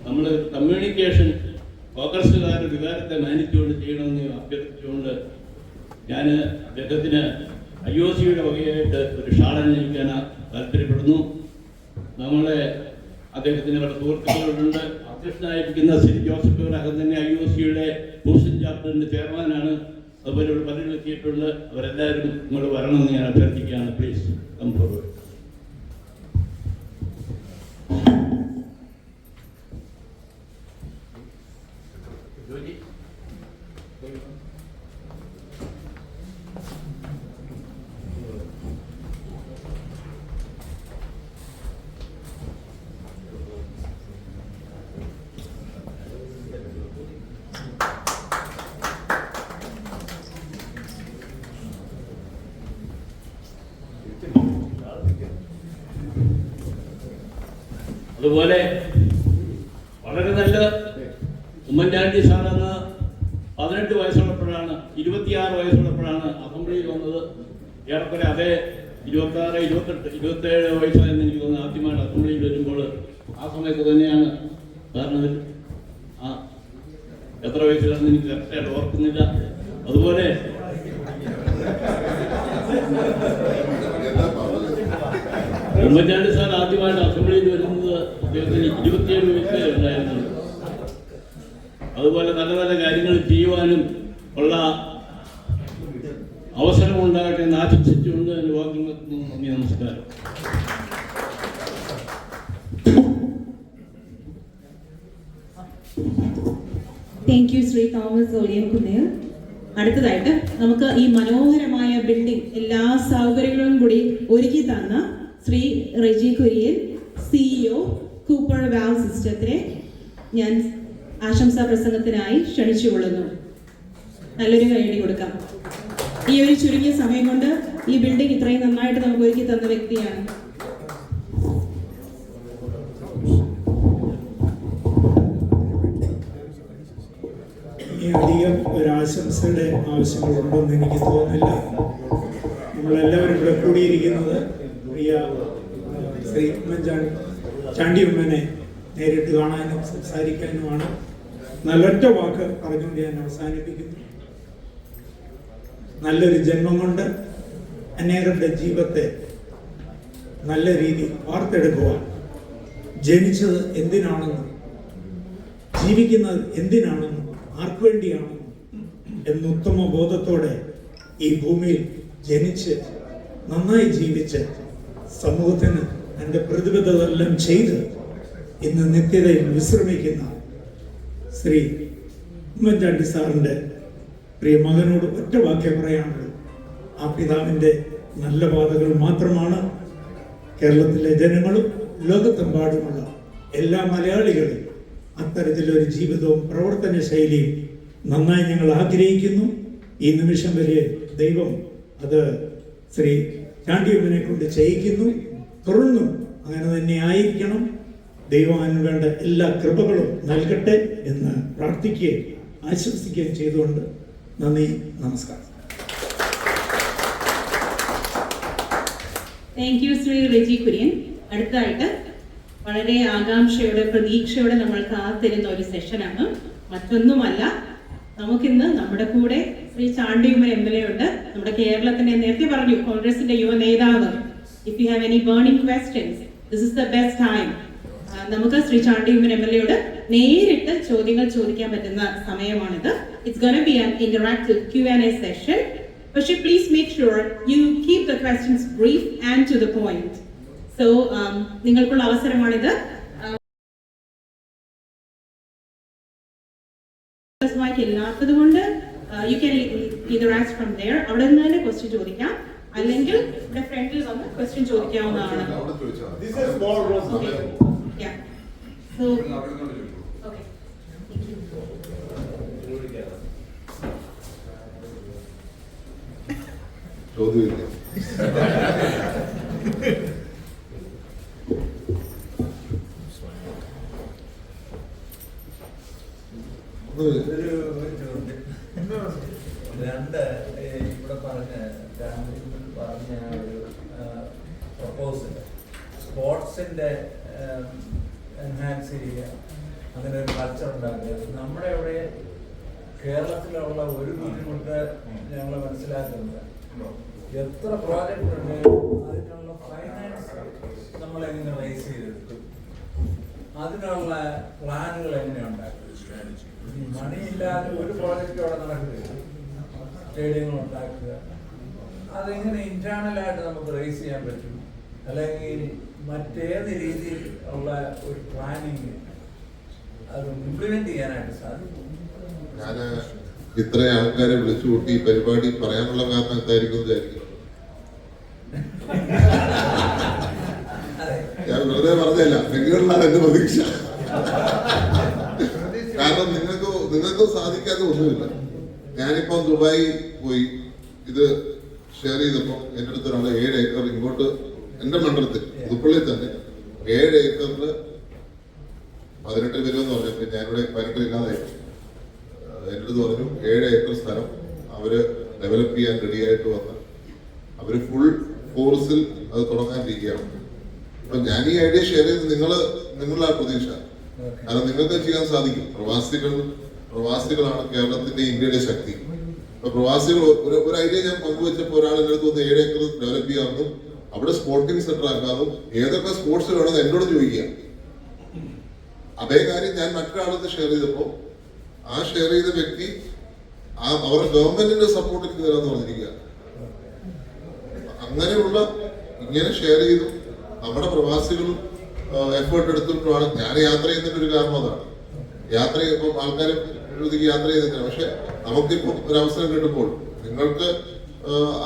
നമ്മൾ കമ്മ്യൂണിക്കേഷൻ കോൺഗ്രസ്സുകാരുടെ വികാരത്തെ മാനിച്ചുകൊണ്ട് ചെയ്യണമെന്ന് അഭ്യർത്ഥിച്ചുകൊണ്ട് ഞാൻ അദ്ദേഹത്തിന് IOC-യുടെ വകയായിട്ട് ഒരു ഷാൾ അണിയിക്കാൻ താല്പര്യപ്പെടുന്നു. നമ്മളെ അദ്ദേഹത്തിന് പല സുഹൃത്തുക്കളുണ്ട്. അധ്യക്ഷനായിരിക്കുന്ന ശ്രീ ജോസഫ് അബ്രഹാം തന്നെ IOC-യുടെ ഹൂസ്റ്റൺ ചാപ്റ്ററിന്റെ ചെയർമാനാണ്. അതുപോലെ പലരും എത്തിയിട്ടുണ്ട്. അവരെല്ലാവരും ഇങ്ങോട്ട് വരണമെന്ന് ഞാൻ അഭ്യർത്ഥിക്കുകയാണ്. Please come forward. അതുപോലെ വളരെ നല്ല ഉമ്മൻചാണ്ടി സാറെന്ന് 18 വയസ്സുള്ളപ്പോഴാണ് 26 വയസ്സുള്ളപ്പോഴാണ് അസംബ്ലിയിൽ വന്നത്. ഏറെക്കുറെ അതേ 26, 28, 27 വയസ്സായെന്ന് എനിക്ക് തോന്നുന്നു ആദ്യമായിട്ട് അസംബ്ലിയിൽ വരുമ്പോൾ. ആ സമയത്ത് തന്നെയാണ് കാരണം എത്ര വയസ്സിലാണെന്ന് എനിക്ക് കറക്റ്റായിട്ട് ഓർക്കുന്നില്ല. അതുപോലെ ഉമ്മൻചാണ്ടി സാർ ആദ്യമായിട്ട് അസംബ്ലിയിൽ വരുന്നത് അദ്ദേഹത്തിന് 27 വയസ്സേ ഉണ്ടായിരുന്നുള്ളൂ. അതുപോലെ നല്ല നല്ല കാര്യങ്ങൾ ചെയ്യുവാനും ഉള്ള അവസരം ഉണ്ടാകട്ടെ എന്ന് ആശംസിച്ചുകൊണ്ട് എൻ്റെ വാക്കുകൾ നിർത്തുന്നു. നന്ദി, നമസ്കാരം.
Thank you Shri Thomas Oliyankunnel. അടുത്തതായിട്ട് നമുക്ക് ഈ മനോഹരമായ ബിൽഡിംഗ് എല്ലാ സൗകര്യങ്ങളും കൂടി ഒരുക്കി തന്ന Shri Reji Kurian, CEO Cooper valve സിസ്റ്റത്തിനെ ഞാൻ ആശംസാ പ്രസംഗത്തിനായി ക്ഷണിച്ചുകൊള്ളുന്നു. നല്ലൊരു കൈയടി കൊടുക്കാം. ഈ ഒരു ചുരുങ്ങിയ സമയം കൊണ്ട് ഈ ബിൽഡിംഗ് ഇത്രയും നന്നായിട്ട് നമുക്ക് ഒരുക്കി തന്ന വ്യക്തിയാണ്.
അധികം ഒരു ആശംസയുടെ ആവശ്യങ്ങളുണ്ടെന്ന് എനിക്ക് തോന്നുന്നില്ല. നമ്മളെല്ലാവരും ഇവിടെ കൂടിയിരിക്കുന്നത് പ്രിയ ശ്രീ ചാണ്ടി ഉമ്മനെ നേരിട്ട് കാണാനും സംസാരിക്കാനുമാണ്. നല്ലൊറ്റ വാക്ക് പറഞ്ഞുകൊണ്ട് ഞാൻ അവസാനിപ്പിക്കുന്നു. നല്ലൊരു ജന്മം കൊണ്ട് അനേകരുടെ ജീവിതത്തെ നല്ല രീതിയിൽ വാർത്തെടുക്കുവാൻ, ജനിച്ചത് എന്തിനാണെന്നും ജീവിക്കുന്നത് എന്തിനാണെന്നും ആർക്കു വേണ്ടിയാണെന്നും എന്ന ഉത്തമ ബോധത്തോടെ ഈ ഭൂമിയിൽ ജനിച്ച് നന്നായി ജീവിച്ച് സമൂഹത്തിന് എൻ്റെ പ്രതിബദ്ധതെല്ലാം ചെയ്ത് ഇന്ന് നിത്യതയിൽ വിശ്രമിക്കുന്ന ശ്രീ ഉമ്മൻചാണ്ടി സാറിൻ്റെ പ്രിയ മകനോട് ഒറ്റ വാക്യം പറയാനുള്ളൂ. ആ പിതാവിൻ്റെ നല്ല പാതകൾ മാത്രമാണ് കേരളത്തിലെ ജനങ്ങളും ലോകത്തെമ്പാടുമുള്ള എല്ലാ മലയാളികളും അത്തരത്തിലൊരു ജീവിതവും പ്രവർത്തന ശൈലിയും നന്നായി ഞങ്ങൾ ആഗ്രഹിക്കുന്നു. ഈ നിമിഷം വരെ ദൈവം അത് ശ്രീ ചാണ്ടിയമ്മനെ കൊണ്ട് ചെയ്യിക്കുന്നു. തുടർന്നും അങ്ങനെ തന്നെ ആയിരിക്കണം. ദൈവം അതിന് വേണ്ട എല്ലാ കൃപകളും നൽകട്ടെ എന്ന് പ്രാർത്ഥിക്കുകയും ആശംസിക്കുകയും ചെയ്തുകൊണ്ട് നന്ദി, നമസ്കാരം.
Thank you Shri Reji Kurian. അടുത്തതായിട്ട് വളരെ ആകാംക്ഷയോടെ പ്രതീക്ഷയോടെ നമ്മൾ കാത്തിരുന്ന ഒരു സെഷനാണ്. മറ്റൊന്നുമല്ല, നമുക്കിന്ന് നമ്മുടെ കൂടെ ശ്രീ ചാണ്ടിയുമ്മൻ MLA ഉണ്ട്. നമ്മുടെ കേരളത്തിന്റെ നേരത്തെ പറഞ്ഞു കോൺഗ്രസിന്റെ യുവ നേതാവ്. If you have any burning questions, this is the best time. നമുക്ക് ശ്രീ ചാണ്ടിയുമ്മൻ MLAയോട് നേരിട്ട് ചോദ്യങ്ങൾ ചോദിക്കാൻ പറ്റുന്ന സമയമാണിത്. It's gonna be an interactive Q&A session. പക്ഷേ please make sure you keep the questions brief and to the point. So നിങ്ങൾക്കുള്ള അവസരമാണിത്. ഇല്ലാത്തത് കൊണ്ട് you can either ask from there. അവിടെ നിന്ന് തന്നെ ക്വസ്റ്റ്യൻ ചോദിക്കാം, അല്ലെങ്കിൽ ഇവിടെ ഫ്രണ്ടിൽ വന്ന് ക്വസ്റ്റ്യൻ ചോദിക്കാവുന്നതാണ്. Yeah. So, okay.
ചോദ്യമില്ല.
രണ്ട് ഇവിടെ പറഞ്ഞ ഒരു പ്രപ്പോസൽ സ്പോർട്സിന്റെ എൻഹാൻസ് ചെയ്യുക, അങ്ങനെ ഒരു കൾച്ചർ ഉണ്ടാക്കുക. നമ്മുടെ ഇവിടെ കേരളത്തിലുള്ള ഒരു ബുദ്ധിമുട്ട് ഞങ്ങൾ മനസ്സിലാക്കുന്നത്, എത്ര പ്രോജക്റ്റ് ഉണ്ട് അതിനുള്ള ഫൈനാൻസ് നമ്മൾ എങ്ങനെ റേസ് ചെയ്തെടുക്കും, അതിനുള്ള പ്ലാനുകൾ എങ്ങനെ ഉണ്ടാക്കും. മണിയില്ലാതെ ഒരു പ്രോജക്റ്റ് അവിടെ നടക്കുകയില്ല. സ്റ്റേഡിയങ്ങൾ ഉണ്ടാക്കുക, അതെങ്ങനെ ഇന്റേണലായിട്ട് നമുക്ക് റേസ് ചെയ്യാൻ പറ്റും, അല്ലെങ്കിൽ മറ്റേത് രീതിയിൽ ഉള്ള ഒരു പ്ലാനിങ് അത് ഇംപ്ലിമെന്റ് ചെയ്യാനായിട്ട് സാധിക്കും.
ഞാൻ ഇത്രയും ആൾക്കാരെ വിളിച്ചു കൂട്ടി ഈ പരിപാടി പറയാനുള്ള കാരണം എന്തായിരിക്കും വിചാരിക്കുന്നു. ഞാൻ വെറുതെ പറഞ്ഞല്ല, നിങ്ങളുള്ള എന്റെ പ്രതീക്ഷ. കാരണം നിങ്ങൾക്ക് സാധിക്കാത്ത ഒന്നുമില്ല. ഞാനിപ്പോ ദുബായി പോയി ഇത് ഷെയർ ചെയ്തപ്പോ എൻ്റെ അടുത്ത് ഒരാളെ 7 ഏക്കർ ഇങ്ങോട്ട് എന്റെ മണ്ഡലത്തിൽ പുതുപ്പള്ളിയിൽ തന്നെ 7 ഏക്കറിൽ 18 വരുമെന്ന് പറഞ്ഞപ്പോൾ ഞാനിവിടെ 18 ഇല്ലാതായി. എൻ്റെ അടുത്ത് പറഞ്ഞു 7 ഏക്കർ സ്ഥലം അവര് ഡെവലപ്പ് ചെയ്യാൻ റെഡിയായിട്ട് വന്ന് അവര് ഫുൾ ഫോഴ്സിൽ അത് തുടങ്ങാനിരിക്കുകയാണ്. അപ്പൊ ഞാൻ ഈ ഐഡിയ ഷെയർ ചെയ്ത് നിങ്ങളുടെ പ്രതീക്ഷ, കാരണം നിങ്ങൾക്ക് ചെയ്യാൻ സാധിക്കും. പ്രവാസികളാണ് കേരളത്തിന്റെ ഇന്ത്യയുടെ ശക്തി. അപ്പൊ പ്രവാസികൾ ഒരു ഐഡിയ ഞാൻ പങ്കുവെച്ചപ്പോൾ ഒരാൾ എൻ്റെ അടുത്ത് വന്ന് 7 ഏക്കർ ഡെവലപ്പ് ചെയ്യാമെന്നും അവിടെ സ്പോർട്ടിംഗ് സെന്റർ ആക്കാമെന്നും ഏതൊക്കെ സ്പോർട്സ് വേണമെന്ന് എന്നോട് ചോദിക്കുക. അതേ കാര്യം ഞാൻ മറ്റൊരാളത്ത് ഷെയർ ചെയ്തപ്പോ ആ ഷെയർ ചെയ്ത വ്യക്തി അവരുടെ ഗവൺമെന്റിന്റെ സപ്പോർട്ടിൽ തരാന്ന് പറഞ്ഞിരിക്കുക. അങ്ങനെയുള്ള ഇങ്ങനെ ഷെയർ ചെയ്തു നമ്മുടെ പ്രവാസികൾ എഫേർട്ട് എടുത്തിട്ടുമാണ്. ഞാൻ യാത്ര ചെയ്യുന്നതിന്റെ ഒരു കാരണം അതാണ്. യാത്ര ചെയ്യുമ്പോൾ ആൾക്കാരെ യാത്ര ചെയ്തിട്ടില്ല. പക്ഷെ നമുക്കിപ്പോൾ ഒരു അവസരം കിട്ടുമ്പോൾ നിങ്ങൾക്ക്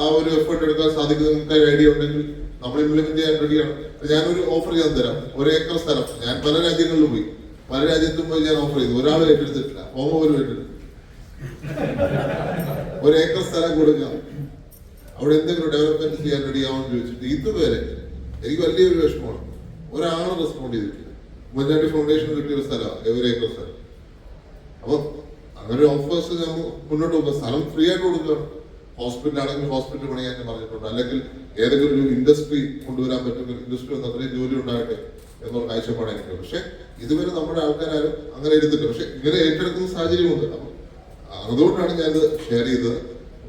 ആ ഒരു എഫേർട്ട് എടുക്കാൻ സാധിക്കുന്ന നിങ്ങൾക്ക് ഒരു ഐഡിയ ഉണ്ടെങ്കിൽ നമ്മൾ ഇംപ്ലിമെന്റ് ചെയ്യാൻ റെഡിയാണ്. ഞാനൊരു ഓഫർ ചെയ്യാൻ തരാം. 1 ഏക്കർ സ്ഥലം ഞാൻ പല രാജ്യങ്ങളിലും പോയി, പല രാജ്യത്തും പോയി ഞാൻ ഓഫർ ചെയ്തു. ഒരാൾ ഏറ്റെടുത്തിട്ടില്ല, ഹോമോ പോലും ഏറ്റെടുത്തു. 1 ഏക്കർ സ്ഥലം കൊടുക്കാം, അവിടെ എന്തെങ്കിലും ഡെവലപ്മെന്റ് ചെയ്യാൻ റെഡിയാവുമെന്ന് ചോദിച്ചിട്ട് ഇതുവരെ എനിക്ക് വലിയൊരു വിഷമമാണ്. ഒരാളും റെസ്പോണ്ട് ചെയ്തിട്ടില്ല. ഉമ്മൻചാണ്ടി ഫൗണ്ടേഷൻ കിട്ടിയ ഒരു സ്ഥലമാണ് 1 ഏക്കർ സ്ഥലം. അപ്പൊ അങ്ങനെ ഓഫേഴ്സ് നമ്മൾ മുന്നോട്ട് പോകുക. സ്ഥലം ഫ്രീ ആയിട്ട് കൊടുക്കുകയാണ്. ഹോസ്പിറ്റൽ ആണെങ്കിൽ ഹോസ്പിറ്റൽ പണിയാൻ പറഞ്ഞിട്ടുണ്ട്. അല്ലെങ്കിൽ ഏതെങ്കിലും ഒരു ഇൻഡസ്ട്രി കൊണ്ടുവരാൻ പറ്റുന്ന ഇൻഡസ്ട്രി ഒന്ന് അത്രയും ജോലി ഉണ്ടാകട്ടെ എന്നുള്ള കാഴ്ചപ്പാട് എനിക്ക്. പക്ഷെ ഇതുവരെ നമ്മുടെ ആൾക്കാരും അങ്ങനെ എടുത്തിട്ട് പക്ഷെ ഇങ്ങനെ ഏറ്റെടുക്കുന്ന സാഹചര്യമുണ്ട്. അപ്പൊ അതുകൊണ്ടാണ് ഞാനിത് ഷെയർ ചെയ്തത്.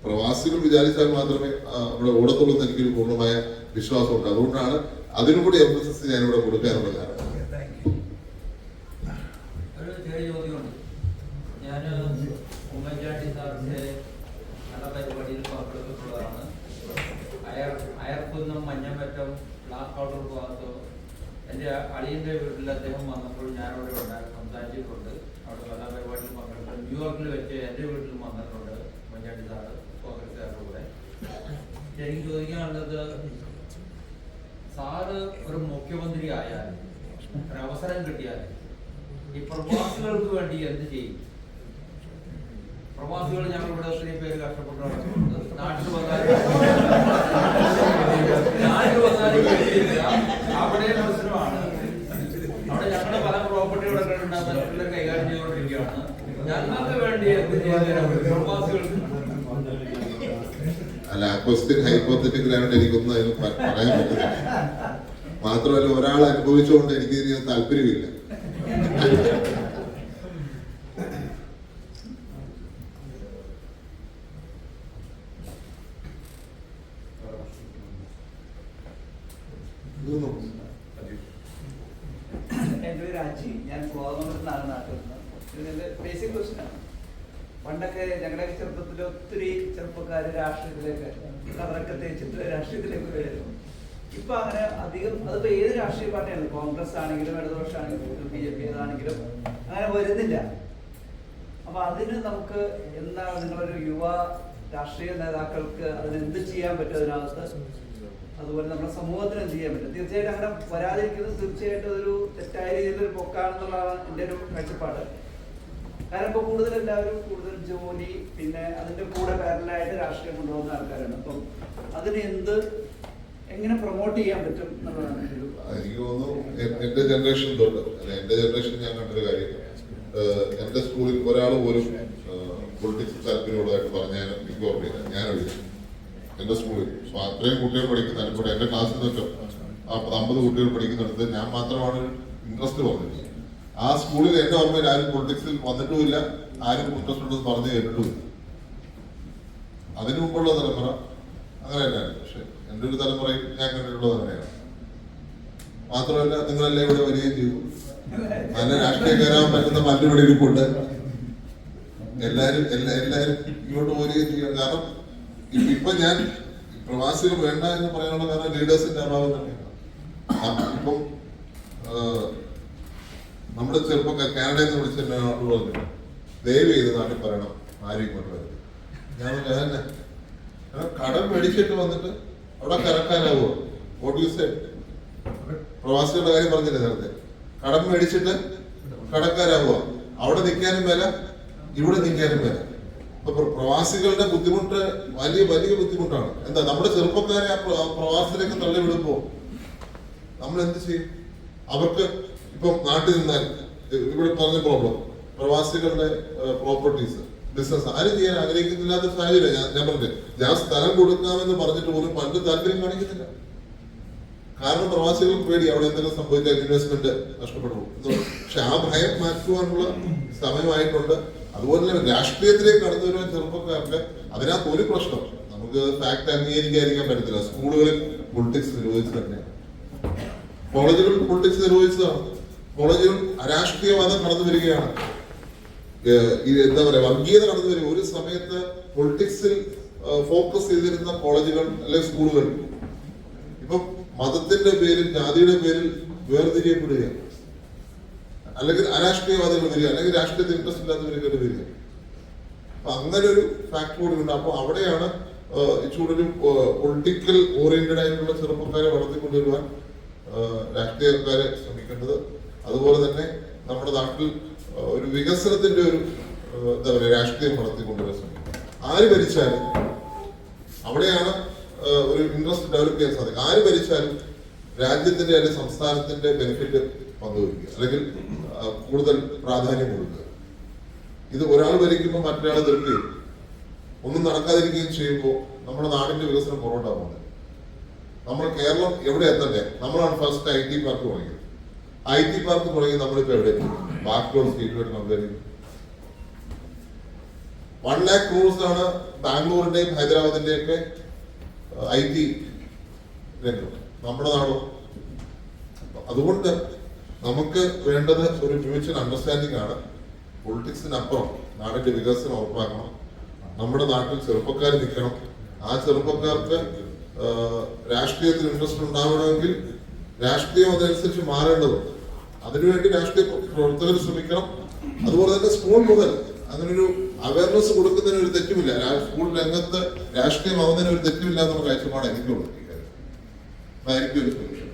പ്രവാസികൾ വിചാരിച്ചാൽ മാത്രമേ അവിടെ ഓടത്തുള്ളൂ എന്ന് എനിക്കൊരു പൂർണ്ണമായ വിശ്വാസമുണ്ട്. അതുകൊണ്ടാണ് അതിനും കൂടി എംഫസിസ് ഞാനിവിടെ കൊടുക്കാറുള്ളത്.
ഒരു ചെറിയ ചോദ്യമുണ്ട്. ഞാൻ ഉമ്മൻചാണ്ടി സാറിന്റെ നല്ല പരിപാടിയിൽ പങ്കെടുത്തിട്ടുള്ളതാണ്. അയർക്കുന്നം മഞ്ഞമറ്റം ബ്ലാക്ക് ഔട്ടർ ഭാഗത്ത് എൻ്റെ അളിയൻ്റെ വീട്ടിൽ അദ്ദേഹം വന്നപ്പോൾ ഞാനവിടെ സംസാരിച്ചിട്ടുണ്ട്. അവിടെ പല പരിപാടിയിൽ പങ്കെടുത്തു. ന്യൂയോർക്കിൽ വെച്ച് എൻ്റെ വീട്ടിൽ വന്നിട്ടുണ്ട് ഉമ്മൻചാണ്ടി സാറ് കോൺഗ്രസ്സുകാരുടെ കൂടെ. എനിക്ക് ചോദിക്കാനുള്ളത്, സാറ് ഒരു മുഖ്യമന്ത്രി ആയാൽ ഒരവസരം കിട്ടിയാൽ ഈ പ്രവാസികൾക്ക് വേണ്ടി എന്ത് ചെയ്യും? പ്രവാസികൾ ഞങ്ങൾ ഇവിടെ ഒത്തിരി പേര് കഷ്ടപ്പെട്ട് നടക്കുന്നുണ്ട്. നാട്ടിൽ വന്നാലും അവിടെ പ്രശ്നമാണ്. അവിടെ ഞങ്ങളുടെ പല പ്രോപ്പർട്ടികളൊക്കെ ഉണ്ടാകുന്ന കൈകാര്യം ചെയ്തുകൊണ്ടിരിക്കുകയാണ്. ഞങ്ങൾക്ക് വേണ്ടി എന്ത് ചെയ്യാൻ പ്രവാസികൾക്ക്?
അല്ല, ആ ക്വസ്റ്റ്യൻ ഹൈപ്പോത്തറ്റിക്കൽ ആയതുകൊണ്ട് എനിക്കൊന്നും അതിന് പറയാൻ പറ്റില്ല. മാത്രമല്ല ഒരാൾ അനുഭവിച്ചുകൊണ്ട് എനിക്ക് ഇതിന് താല്പര്യമില്ല.
എൻ്റെ പേര് അജി. ഞാൻ കോതമംഗലത്താണ് നാട്ടിൽ. ഇതിന്റെ ബേസിക് ക്വസ്റ്റ്യനാണ്. പണ്ടൊക്കെ ഞങ്ങളുടെയൊക്കെ ചെറുപ്പത്തിൽ ഒത്തിരി ചെറുപ്പക്കാർ രാഷ്ട്രീയത്തിലേക്ക് കതറൊക്കെ തേച്ചിട്ട് രാഷ്ട്രീയത്തിലേക്ക് വരുന്നു. ഇപ്പൊ അങ്ങനെ അധികം അതിപ്പോ ഏത് രാഷ്ട്രീയ പാർട്ടിയാണ്, കോൺഗ്രസ് ആണെങ്കിലും ഇടതുപക്ഷമാണെങ്കിലും BJP ഏതാണെങ്കിലും അങ്ങനെ വരുന്നില്ല. അപ്പൊ അതിന് നമുക്ക് എന്താണ് നിങ്ങളൊരു യുവ രാഷ്ട്രീയ നേതാക്കൾക്ക് അതിനെന്ത് ചെയ്യാൻ പറ്റും അതിനകത്ത്? അതുപോലെ നമ്മുടെ സമൂഹത്തിന് എന്ത് ചെയ്യാൻ പറ്റും? തീർച്ചയായിട്ടും അങ്ങനെ വരാതിരിക്കുന്നത് തീർച്ചയായിട്ടും ഒരു തെറ്റായ രീതിയിലൊരു പൊക്കാണെന്നുള്ളതാണ് എൻ്റെ ഒരു കാഴ്ചപ്പാട്. കാരണം ഇപ്പോൾ എല്ലാവരും കൂടുതൽ ജോലി പിന്നെ അതിന്റെ കൂടെ പാരലായിട്ട് രാഷ്ട്രീയം കൊണ്ടുപോകുന്ന ആൾക്കാരാണ്. അപ്പം അതിന് എങ്ങനെ പ്രൊമോട്ട് ചെയ്യാൻ പറ്റും എന്നുള്ളതാണ്.
എനിക്ക് തോന്നുന്നു എന്റെ ജനറേഷൻ തൊട്ട് എന്റെ ജനറേഷൻ ഞാൻ കണ്ടൊരു കാര്യം, എന്റെ സ്കൂളിൽ ഒരാൾ പോലും പൊളിറ്റിക്സ് താല്പര്യമുള്ളതായിട്ട് പറഞ്ഞാൽ എനിക്ക് ഓർമ്മയില്ല. ഞാനൊഴിച്ചു എന്റെ സ്കൂളിൽ അത്രയും കുട്ടികൾ പഠിക്കുന്ന അനുഭവം എന്റെ ക്ലാസ്സിൽ നിന്നൊക്കെ 50 കുട്ടികൾ പഠിക്കുന്നിടത്ത് ഞാൻ മാത്രമാണ് ഇൻട്രസ്റ്റ് പറഞ്ഞത്. ആ സ്കൂളിൽ എന്റെ ഓർമ്മയിൽ ആരും പൊളിറ്റിക്സിൽ വന്നിട്ടുമില്ല, ആരും ഇൻട്രസ്റ്റ് ഉണ്ടെന്ന് പറഞ്ഞു കേട്ടിട്ടുമില്ല. അതിനു മുമ്പുള്ള തലമുറ അങ്ങനെ തന്നെയാണ്. പക്ഷെ എൻ്റെ ഒരു തലമുറയിൽ ഞാൻ കണ്ടിട്ടുള്ളത് തന്നെയാണ്. മാത്രമല്ല നിങ്ങളെല്ലാം ഇവിടെ വരികയും ചെയ്തു. നല്ല രാഷ്ട്രീയക്കാരാൻ പറ്റുന്ന പലരും ഇരിപ്പുണ്ട്. എല്ലാരും ഇങ്ങോട്ട് വരികയും ചെയ്യും. കാരണം ഇപ്പൊ ഞാൻ പ്രവാസികൾ വേണ്ട എന്ന് പറയാനുള്ള കാരണം ലീഡേഴ്സിന്റെ അഭാവം തന്നെയാണ്. ഇപ്പം നമ്മുടെ ചെറുപ്പക്കാർ കാനഡയിൽ നിന്ന് വിളിച്ചിട്ട് പറഞ്ഞു ദയവ് ചെയ്ത് നാട്ടിൽ പറയണം ആരും ഇങ്ങോട്ട് വരും. ഞാൻ തന്നെ കടം മേടിച്ചിട്ട് വന്നിട്ട് അവിടെ കരക്കാനാവുമോ? പ്രവാസികളുടെ കാര്യം പറഞ്ഞില്ലേ നേരത്തെ, കടം മേടിച്ചിട്ട് കടക്കാരാവുക, അവിടെ നിൽക്കാനും മേല ഇവിടെ നിൽക്കാനും മേല. അപ്പൊ പ്രവാസികളുടെ ബുദ്ധിമുട്ട് വലിയ ബുദ്ധിമുട്ടാണ്. എന്താ നമ്മുടെ ചെറുപ്പക്കാരെ ആ പ്രവാസത്തിലേക്ക് തള്ളിവിടുമ്പോ നമ്മൾ എന്ത് ചെയ്യും? അവർക്ക് ഇപ്പം നാട്ടിൽ നിന്നാൽ ഇവിടെ പറഞ്ഞ പ്രോബ്ലം, പ്രവാസികളുടെ പ്രോപ്പർട്ടീസ് ബിസിനസ് ആരും ചെയ്യാൻ ആഗ്രഹിക്കുന്നില്ലാത്ത സാഹചര്യം. ഞാൻ പറഞ്ഞത് ഞാൻ സ്ഥലം കൊടുക്കാമെന്ന് പറഞ്ഞിട്ട് പോലും പലരും താല്പര്യം കാണിക്കുന്നില്ല. കാരണം പ്രവാസികൾക്ക് പേടി അവിടെ എന്തെങ്കിലും സംഭവിച്ചാൽ ഇൻവെസ്റ്റ്മെന്റ് നഷ്ടപ്പെടും. പക്ഷെ ആ ഭയം മാറ്റുവാനുള്ള സമയമായിട്ടുണ്ട്. അതുപോലെ തന്നെ രാഷ്ട്രീയത്തിലേക്ക് കടന്നു വരുന്ന ചെറുപ്പക്കാർക്ക് അതിനകത്ത് ഒരു പ്രശ്നം നമുക്ക് ഫാക്ട് അംഗീകരിക്കാതിരിക്കാൻ പറ്റത്തില്ല. സ്കൂളുകളിൽ പൊളിറ്റിക്സ് നിരോധിച്ചു തന്നെയാണ്, കോളേജുകളിൽ പൊളിറ്റിക്സ് നിരോധിച്ചതാണ്, കോളേജുകൾ അരാഷ്ട്രീയവാദം കടന്നു വരികയാണ്, എന്താ പറയാ വർഗീയത കടന്നു വരിക. ഒരു സമയത്ത് പൊളിറ്റിക്സിൽ ഫോക്കസ് ചെയ്തിരുന്ന കോളേജുകൾ അല്ലെങ്കിൽ സ്കൂളുകൾ ഇപ്പൊ മതത്തിന്റെ പേരിൽ ജാതിയുടെ പേരിൽ വേർതിരിയപ്പെടുക, അല്ലെങ്കിൽ അരാഷ്ട്രീയവാദികൾ വരിക, അല്ലെങ്കിൽ രാഷ്ട്രീയത്തിൽ ഇൻട്രസ്റ്റ് ഇല്ലാത്തവർ വരിക. അപ്പൊ അങ്ങനെ ഒരു ഫാക്ട് കൂടി ഉണ്ട്. അപ്പൊ അവിടെയാണ് ഇച്ചൂടൊരു പൊളിറ്റിക്കൽ ഓറിയന്റഡ് ആയിട്ടുള്ള ചെറുപ്പക്കാരെ വളർത്തിക്കൊണ്ടുവരുവാൻ രാഷ്ട്രീയക്കാരെ ശ്രമിക്കേണ്ടത്. അതുപോലെ തന്നെ നമ്മുടെ നാട്ടിൽ ഒരു വികസനത്തിന്റെ ഒരു എന്താ പറയുക രാഷ്ട്രീയം വളർത്തിക്കൊണ്ടുവരാൻ ശ്രമിക്കും. ആര് ഭരിച്ചാലും അവിടെയാണ് ഒരു ഇൻട്രസ്റ്റ് ഡെവലപ്പ് ചെയ്യാൻ സാധിക്കും. ആര് ഭരിച്ചാലും രാജ്യത്തിന്റെ അല്ലെങ്കിൽ സംസ്ഥാനത്തിന്റെ ബെനിഫിറ്റ് പങ്കുവയ്ക്കുക, അല്ലെങ്കിൽ കൂടുതൽ പ്രാധാന്യം കൊടുക്കുക. ഇത് ഒരാൾ ഭരിക്കുമ്പോൾ മറ്റൊരാൾ എതിർക്കുകയും ഒന്നും നടക്കാതിരിക്കുകയും ചെയ്യുമ്പോൾ നമ്മുടെ നാടിന്റെ വികസനം പുറകോട്ടാ പോകുന്നത്. നമ്മൾ കേരളം എവിടെ എത്തണ്ടേ? നമ്മളാണ് ഫസ്റ്റ് IT പാർക്ക് തുടങ്ങിയത്. IT പാർക്ക് തുടങ്ങി നമ്മളിപ്പോ എവിടെ ബാക്കിയുള്ള സ്റ്റേറ്റുമായിട്ട് കമ്പയർ ചെയ്യും. 1 lakh crores ആണ് ബാംഗ്ലൂരിന്റെയും ഹൈദരാബാദിന്റെയും ഒക്കെ IT രംഗം. നമ്മുടെ നാടോ? അതുകൊണ്ട് നമുക്ക് വേണ്ടത് ഒരു മ്യൂച്വൽ അണ്ടർസ്റ്റാൻഡിംഗ് ആണ്. പൊളിറ്റിക്സിനപ്പുറം നാടിന്റെ വികസനം ഉറപ്പാക്കണം. നമ്മുടെ നാട്ടിൽ ചെറുപ്പക്കാർ നിൽക്കണം. ആ ചെറുപ്പക്കാർക്ക് രാഷ്ട്രീയത്തിൽ ഇൻട്രസ്റ്റ് ഉണ്ടാവണമെങ്കിൽ രാഷ്ട്രീയം അതനുസരിച്ച് മാറേണ്ടതുണ്ട്. അതിനുവേണ്ടി രാഷ്ട്രീയ പ്രവർത്തകർ ശ്രമിക്കണം. അതുപോലെ തന്നെ സ്കൂൾ മുതൽ അങ്ങനൊരു അവയർനെസ് കൊടുക്കുന്നതിന് ഒരു തെറ്റുമില്ല. സ്കൂൾ രംഗത്ത് രാഷ്ട്രീയമാവുന്നതിന് ഒരു തെറ്റുമില്ല എന്നുള്ള കാഴ്ചപ്പാട് എനിക്കുള്ളത്. അതായിരിക്കും ഒരു സൊല്യൂഷൻ.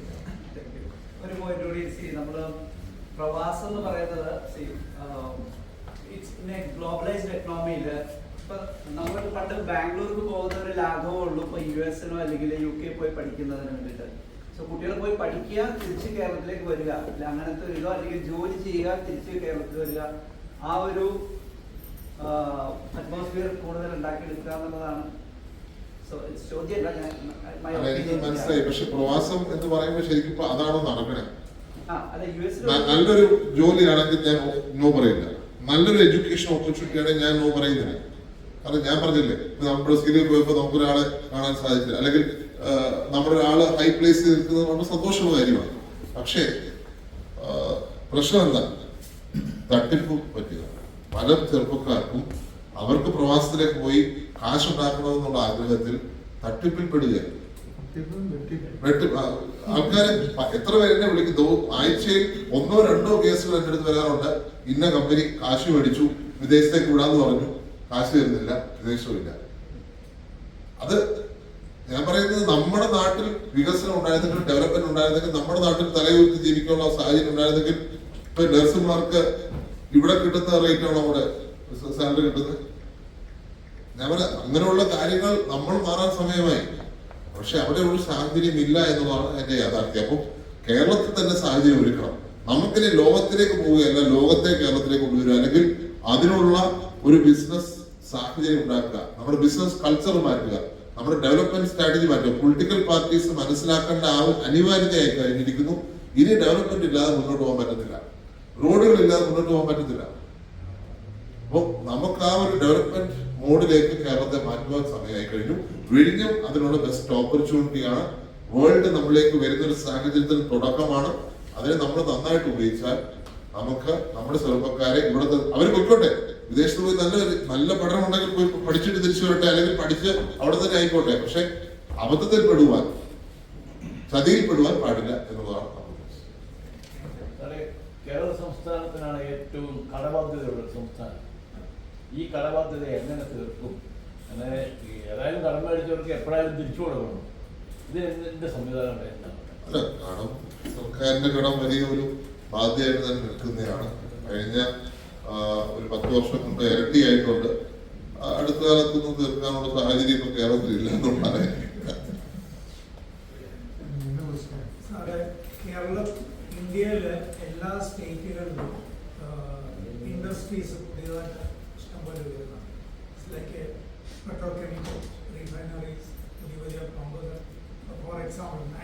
ഒരു പോയിന്റ് കൂടി നമ്മള് പ്രവാസം എന്ന് പറയുന്നത് ഗ്ലോബലൈസ്ഡ് എക്കണോമിയില് ഇപ്പൊ നമ്മൾ പണ്ട് ബാംഗ്ലൂർക്ക് പോകുന്ന ഒരു ലാഘവമേ ഉള്ളൂ ഇപ്പൊ US-നോ അല്ലെങ്കിൽ UK പോയി പഠിക്കുന്നതിന് വേണ്ടിയിട്ട്. സോ കുട്ടികൾ പോയി പഠിക്കുക, തിരിച്ച് കേരളത്തിലേക്ക് വരിക, അങ്ങനത്തെ ഒരു ഇതോ അല്ലെങ്കിൽ ജോലി ചെയ്യുക, തിരിച്ച് കേരളത്തിൽ വരിക, ആ ഒരു അറ്റ്മോസ്ഫിയർ കൂടുതൽ ഉണ്ടാക്കിയെടുക്കുക എന്നുള്ളതാണ്.
മനസ്സിലായി. പക്ഷെ പ്രവാസം എന്ന് പറയുമ്പോൾ ശരിക്കും അതാണോ നടക്കണേ? നല്ലൊരു ജോലിയാണെങ്കിൽ ഞാൻ നോ പറയില്ല, നല്ലൊരു എഡ്യൂക്കേഷൻ ഓപ്പർച്യൂണിറ്റി ആണെങ്കിൽ ഞാൻ നോ പറയുന്നില്ല. കാരണം ഞാൻ പറഞ്ഞില്ലേ, നമ്മുടെ സ്കില്ലിൽ പോയപ്പോൾ നമുക്കൊരാളെ കാണാൻ സാധിച്ചില്ല, അല്ലെങ്കിൽ നമ്മുടെ ഒരാള് ഹൈ പ്ലേസിൽ നിൽക്കുന്നത് വളരെ സന്തോഷമുള്ള കാര്യമാണ്. പക്ഷേ പ്രശ്നം എന്താ? തട്ടിപ്പ് പറ്റുക. പല ചെറുപ്പക്കാർക്കും അവർക്ക് പ്രവാസത്തിലേക്ക് പോയി കാശുണ്ടാക്കണമെന്നുള്ള ആഗ്രഹത്തിൽ തട്ടിപ്പിൽ പെടുകയാണ്. ആൾക്കാരെ എത്ര പേര് എന്നെ വിളിക്കുന്നു, ആഴ്ചയിൽ 1-2 കേസുകൾ എന്റെ അടുത്ത് വരാറുണ്ട്. ഇന്ന കമ്പനി കാശ് മേടിച്ചു, വിദേശത്തേക്ക് വിടാന്ന് പറഞ്ഞു, കാശ് തരുന്നില്ല, വിദേശമില്ല. അത് ഞാൻ പറയുന്നത് നമ്മുടെ നാട്ടിൽ വികസനം ഉണ്ടായിരുന്നെങ്കിൽ, ഡെവലപ്മെന്റ് ഉണ്ടായിരുന്നെങ്കിൽ, നമ്മുടെ നാട്ടിൽ തലയുയർത്തി ജീവിക്കാനുള്ള സാഹചര്യം ഉണ്ടായിരുന്നെങ്കിൽ ഇപ്പൊ നഴ്സുമാർക്ക് ഇവിടെ കിട്ടുന്ന റേറ്റ് ആണോ അവിടെ സാലറി കിട്ടുന്നത്? ഞാൻ പറയാം, അങ്ങനെയുള്ള കാര്യങ്ങൾ നമ്മൾ മാറാൻ സമയമായി. പക്ഷെ അവിടെ ഒരു സാഹചര്യം ഇല്ല എന്നുള്ളതാണ് എന്റെ യാഥാർത്ഥ്യം. അപ്പം കേരളത്തിൽ തന്നെ സാഹചര്യം ഒരുക്കണം. നമുക്കിനി ലോകത്തിലേക്ക് പോവുകയല്ല, ലോകത്തെ കേരളത്തിലേക്ക് കൊണ്ടുവരിക, അല്ലെങ്കിൽ അതിനുള്ള ഒരു ബിസിനസ് സാഹചര്യം ഉണ്ടാക്കുക, നമ്മുടെ ബിസിനസ് കൾച്ചർ മാറ്റുക, നമ്മുടെ ഡെവലപ്മെന്റ് സ്ട്രാറ്റജി മാറ്റുക. പൊളിറ്റിക്കൽ പാർട്ടീസ് മനസ്സിലാക്കേണ്ട ആ അനിവാര്യതയായി കഴിഞ്ഞിരിക്കുന്നു. ഇനി ഡെവലപ്മെന്റ് ഇല്ലാതെ മുന്നോട്ട് പോകാൻ പറ്റത്തില്ല, റോഡുകളില്ലാതെ മുന്നോട്ട് പോകാൻ പറ്റത്തില്ല. അപ്പോൾ നമുക്ക് ആ ഒരു ഡെവലപ്മെന്റ് മോഡിലേക്ക് കേരളത്തെ മാറ്റുവാൻ സമയമായി കഴിഞ്ഞു. വിഴിഞ്ഞം അതിനുള്ള ബെസ്റ്റ് ഓപ്പർച്യൂണിറ്റിയാണ്. വേൾഡ് നമ്മളിലേക്ക് വരുന്ന ഒരു സാഹചര്യത്തിൽ തുടക്കമാണ്. അതിനെ നമ്മൾ നന്നായിട്ട് ഉപയോഗിച്ചാൽ നമുക്ക് നമ്മുടെ ചെറുപ്പക്കാരെ ഇവിടുത്തെ അവർ പൊയ്ക്കോട്ടെ, വിദേശത്ത് പോയി നല്ല പഠനം ഉണ്ടെങ്കിൽ പോയി പഠിച്ചിട്ട് തിരിച്ചു വരട്ടെ, അല്ലെങ്കിൽ പഠിച്ച് അവിടെ തന്നെ ആയിക്കോട്ടെ. പക്ഷെ അബദ്ധത്തിൽ പെടുവാൻ, ചതിയിൽ പെടുവാൻ പാടില്ല എന്നുള്ളതാണ്.
കേരള സംസ്ഥാനത്തിനാണ് ഏറ്റവും കടബാധ്യതയുള്ള സംസ്ഥാനം. ഈ കടബാധ്യത എങ്ങനെ തീർക്കും? അങ്ങനെ ഏതായാലും കടം മേടിച്ചവർക്ക് എപ്പോഴായാലും തിരിച്ചു കൊടുക്കണം. ഇത് എന്തിന്റെ സംവിധാനം?
അല്ല, കടം സർക്കാരിന്റെ കടം വലിയ ഒരു ബാധ്യതയായിട്ട് തന്നെ നിൽക്കുന്നതാണ്. കഴിഞ്ഞ ഒരു 10 വർഷം മുമ്പ് ഇരട്ടിയായിട്ടുണ്ട്. അടുത്ത കാലത്തൊന്നും തീർക്കാനുള്ള സാഹചര്യം ഇപ്പൊ കേരളത്തിൽ ഇല്ല എന്നുള്ളതാണ്.
ഇന്ത്യയിലെ എല്ലാ സ്റ്റേറ്റുകളിലും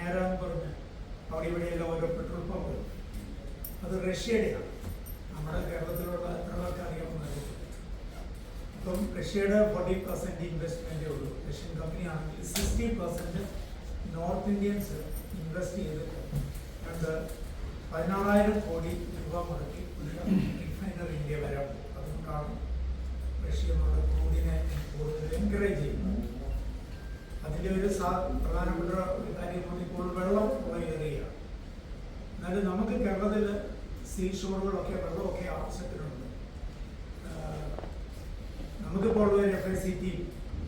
നേരാന്ന് പറഞ്ഞ് അവിടെ ഇവിടെയെല്ലാം ഓരോ പെട്രോൾ പമ്പ്, അത് റഷ്യയുടെയാണ്. നമ്മുടെ കേരളത്തിലുള്ള എത്രയൊക്കെ അറിയാവുന്നത്. അപ്പം റഷ്യയുടെ 40% ഇൻവെസ്റ്റ്മെൻറ്റേ ഉള്ളൂ. റഷ്യൻ കമ്പനി ആണെങ്കിൽ 60% നോർത്ത് ഇന്ത്യൻസ് ഇൻവെസ്റ്റ് ചെയ്തിട്ട് 16,000 കോടി രൂപ മുടക്കി പുതിയ റിഫൈനറി ഇന്ത്യ വരാൻ പോകും. അതുകൊണ്ടാണ് റഷ്യ നമ്മുടെ ക്രൂഡിനെ കൂടുതൽ എൻകറേജ് ചെയ്യുന്നത്. അതിൻ്റെ ഒരു പ്രധാനപ്പെട്ട ഒരു കാര്യം ഇപ്പോൾ വെള്ളം ഉള്ള ഏരിയയാണ്. എന്നാലും നമുക്ക് കേരളത്തിൽ സീ ഷോറുകളൊക്കെ വെള്ളമൊക്കെ ആവശ്യത്തിനുണ്ട്. നമുക്കിപ്പോൾ ഉള്ള ഒരു FICT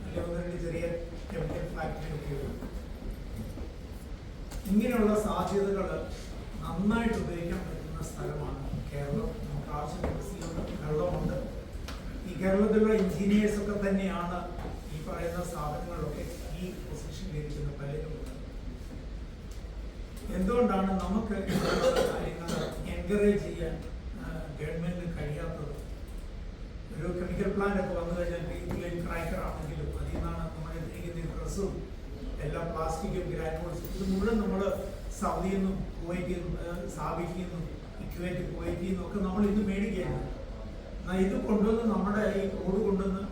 അല്ലെങ്കിൽ 1-2 ചെറിയ കെമിക്കൽ ഫാക്ടറിയൊക്കെ ഉണ്ട്. ഇങ്ങനെയുള്ള സാധ്യതകൾ നന്നായിട്ട് ഉപയോഗിക്കാൻ പറ്റുന്ന സ്ഥലമാണ് കേരളം. നമുക്ക് ആവശ്യമുണ്ട്, വെള്ളമുണ്ട്. ഈ കേരളത്തിലുള്ള എഞ്ചിനീയേഴ്സൊക്കെ തന്നെയാണ് ഈ പറയുന്ന സ്ഥാപനങ്ങളിലൊക്കെ ഈ പൊസിഷനിലിരിക്കുന്ന പലരുമുണ്ട്. എന്തുകൊണ്ടാണ് നമുക്ക് കാര്യങ്ങൾ എൻകറേജ് ചെയ്യാൻ ഗവൺമെന്റിന് കഴിയാത്തത്? ഒരു കെമിക്കൽ പ്ലാന്റ് ഒക്കെ വന്നു കഴിഞ്ഞാൽ ഗ്രീൻ ക്രാക്കർ ആണെങ്കിലും അതിൽ നിന്നാണ് നമ്മൾ ഉപയോഗിക്കുന്ന ഡ്രസ്സും എല്ലാ പ്ലാസ്റ്റിക്കും ഗ്രാനുവൽസും ഇത് മുഴുവൻ നമ്മൾ സൗദിയിൽ നിന്നും കുവൈറ്റിൽ നിന്നും സാബിക്കിൽ നിന്നും ഇക്വേറ്റ് കുവൈറ്റിൽ നിന്നും ഒക്കെ നമ്മൾ ഇത് മേടിക്കുകയാണ്. എന്നാൽ ഇത് കൊണ്ടുവന്ന് നമ്മുടെ ഈ റോഡ് കൊണ്ടുവന്ന്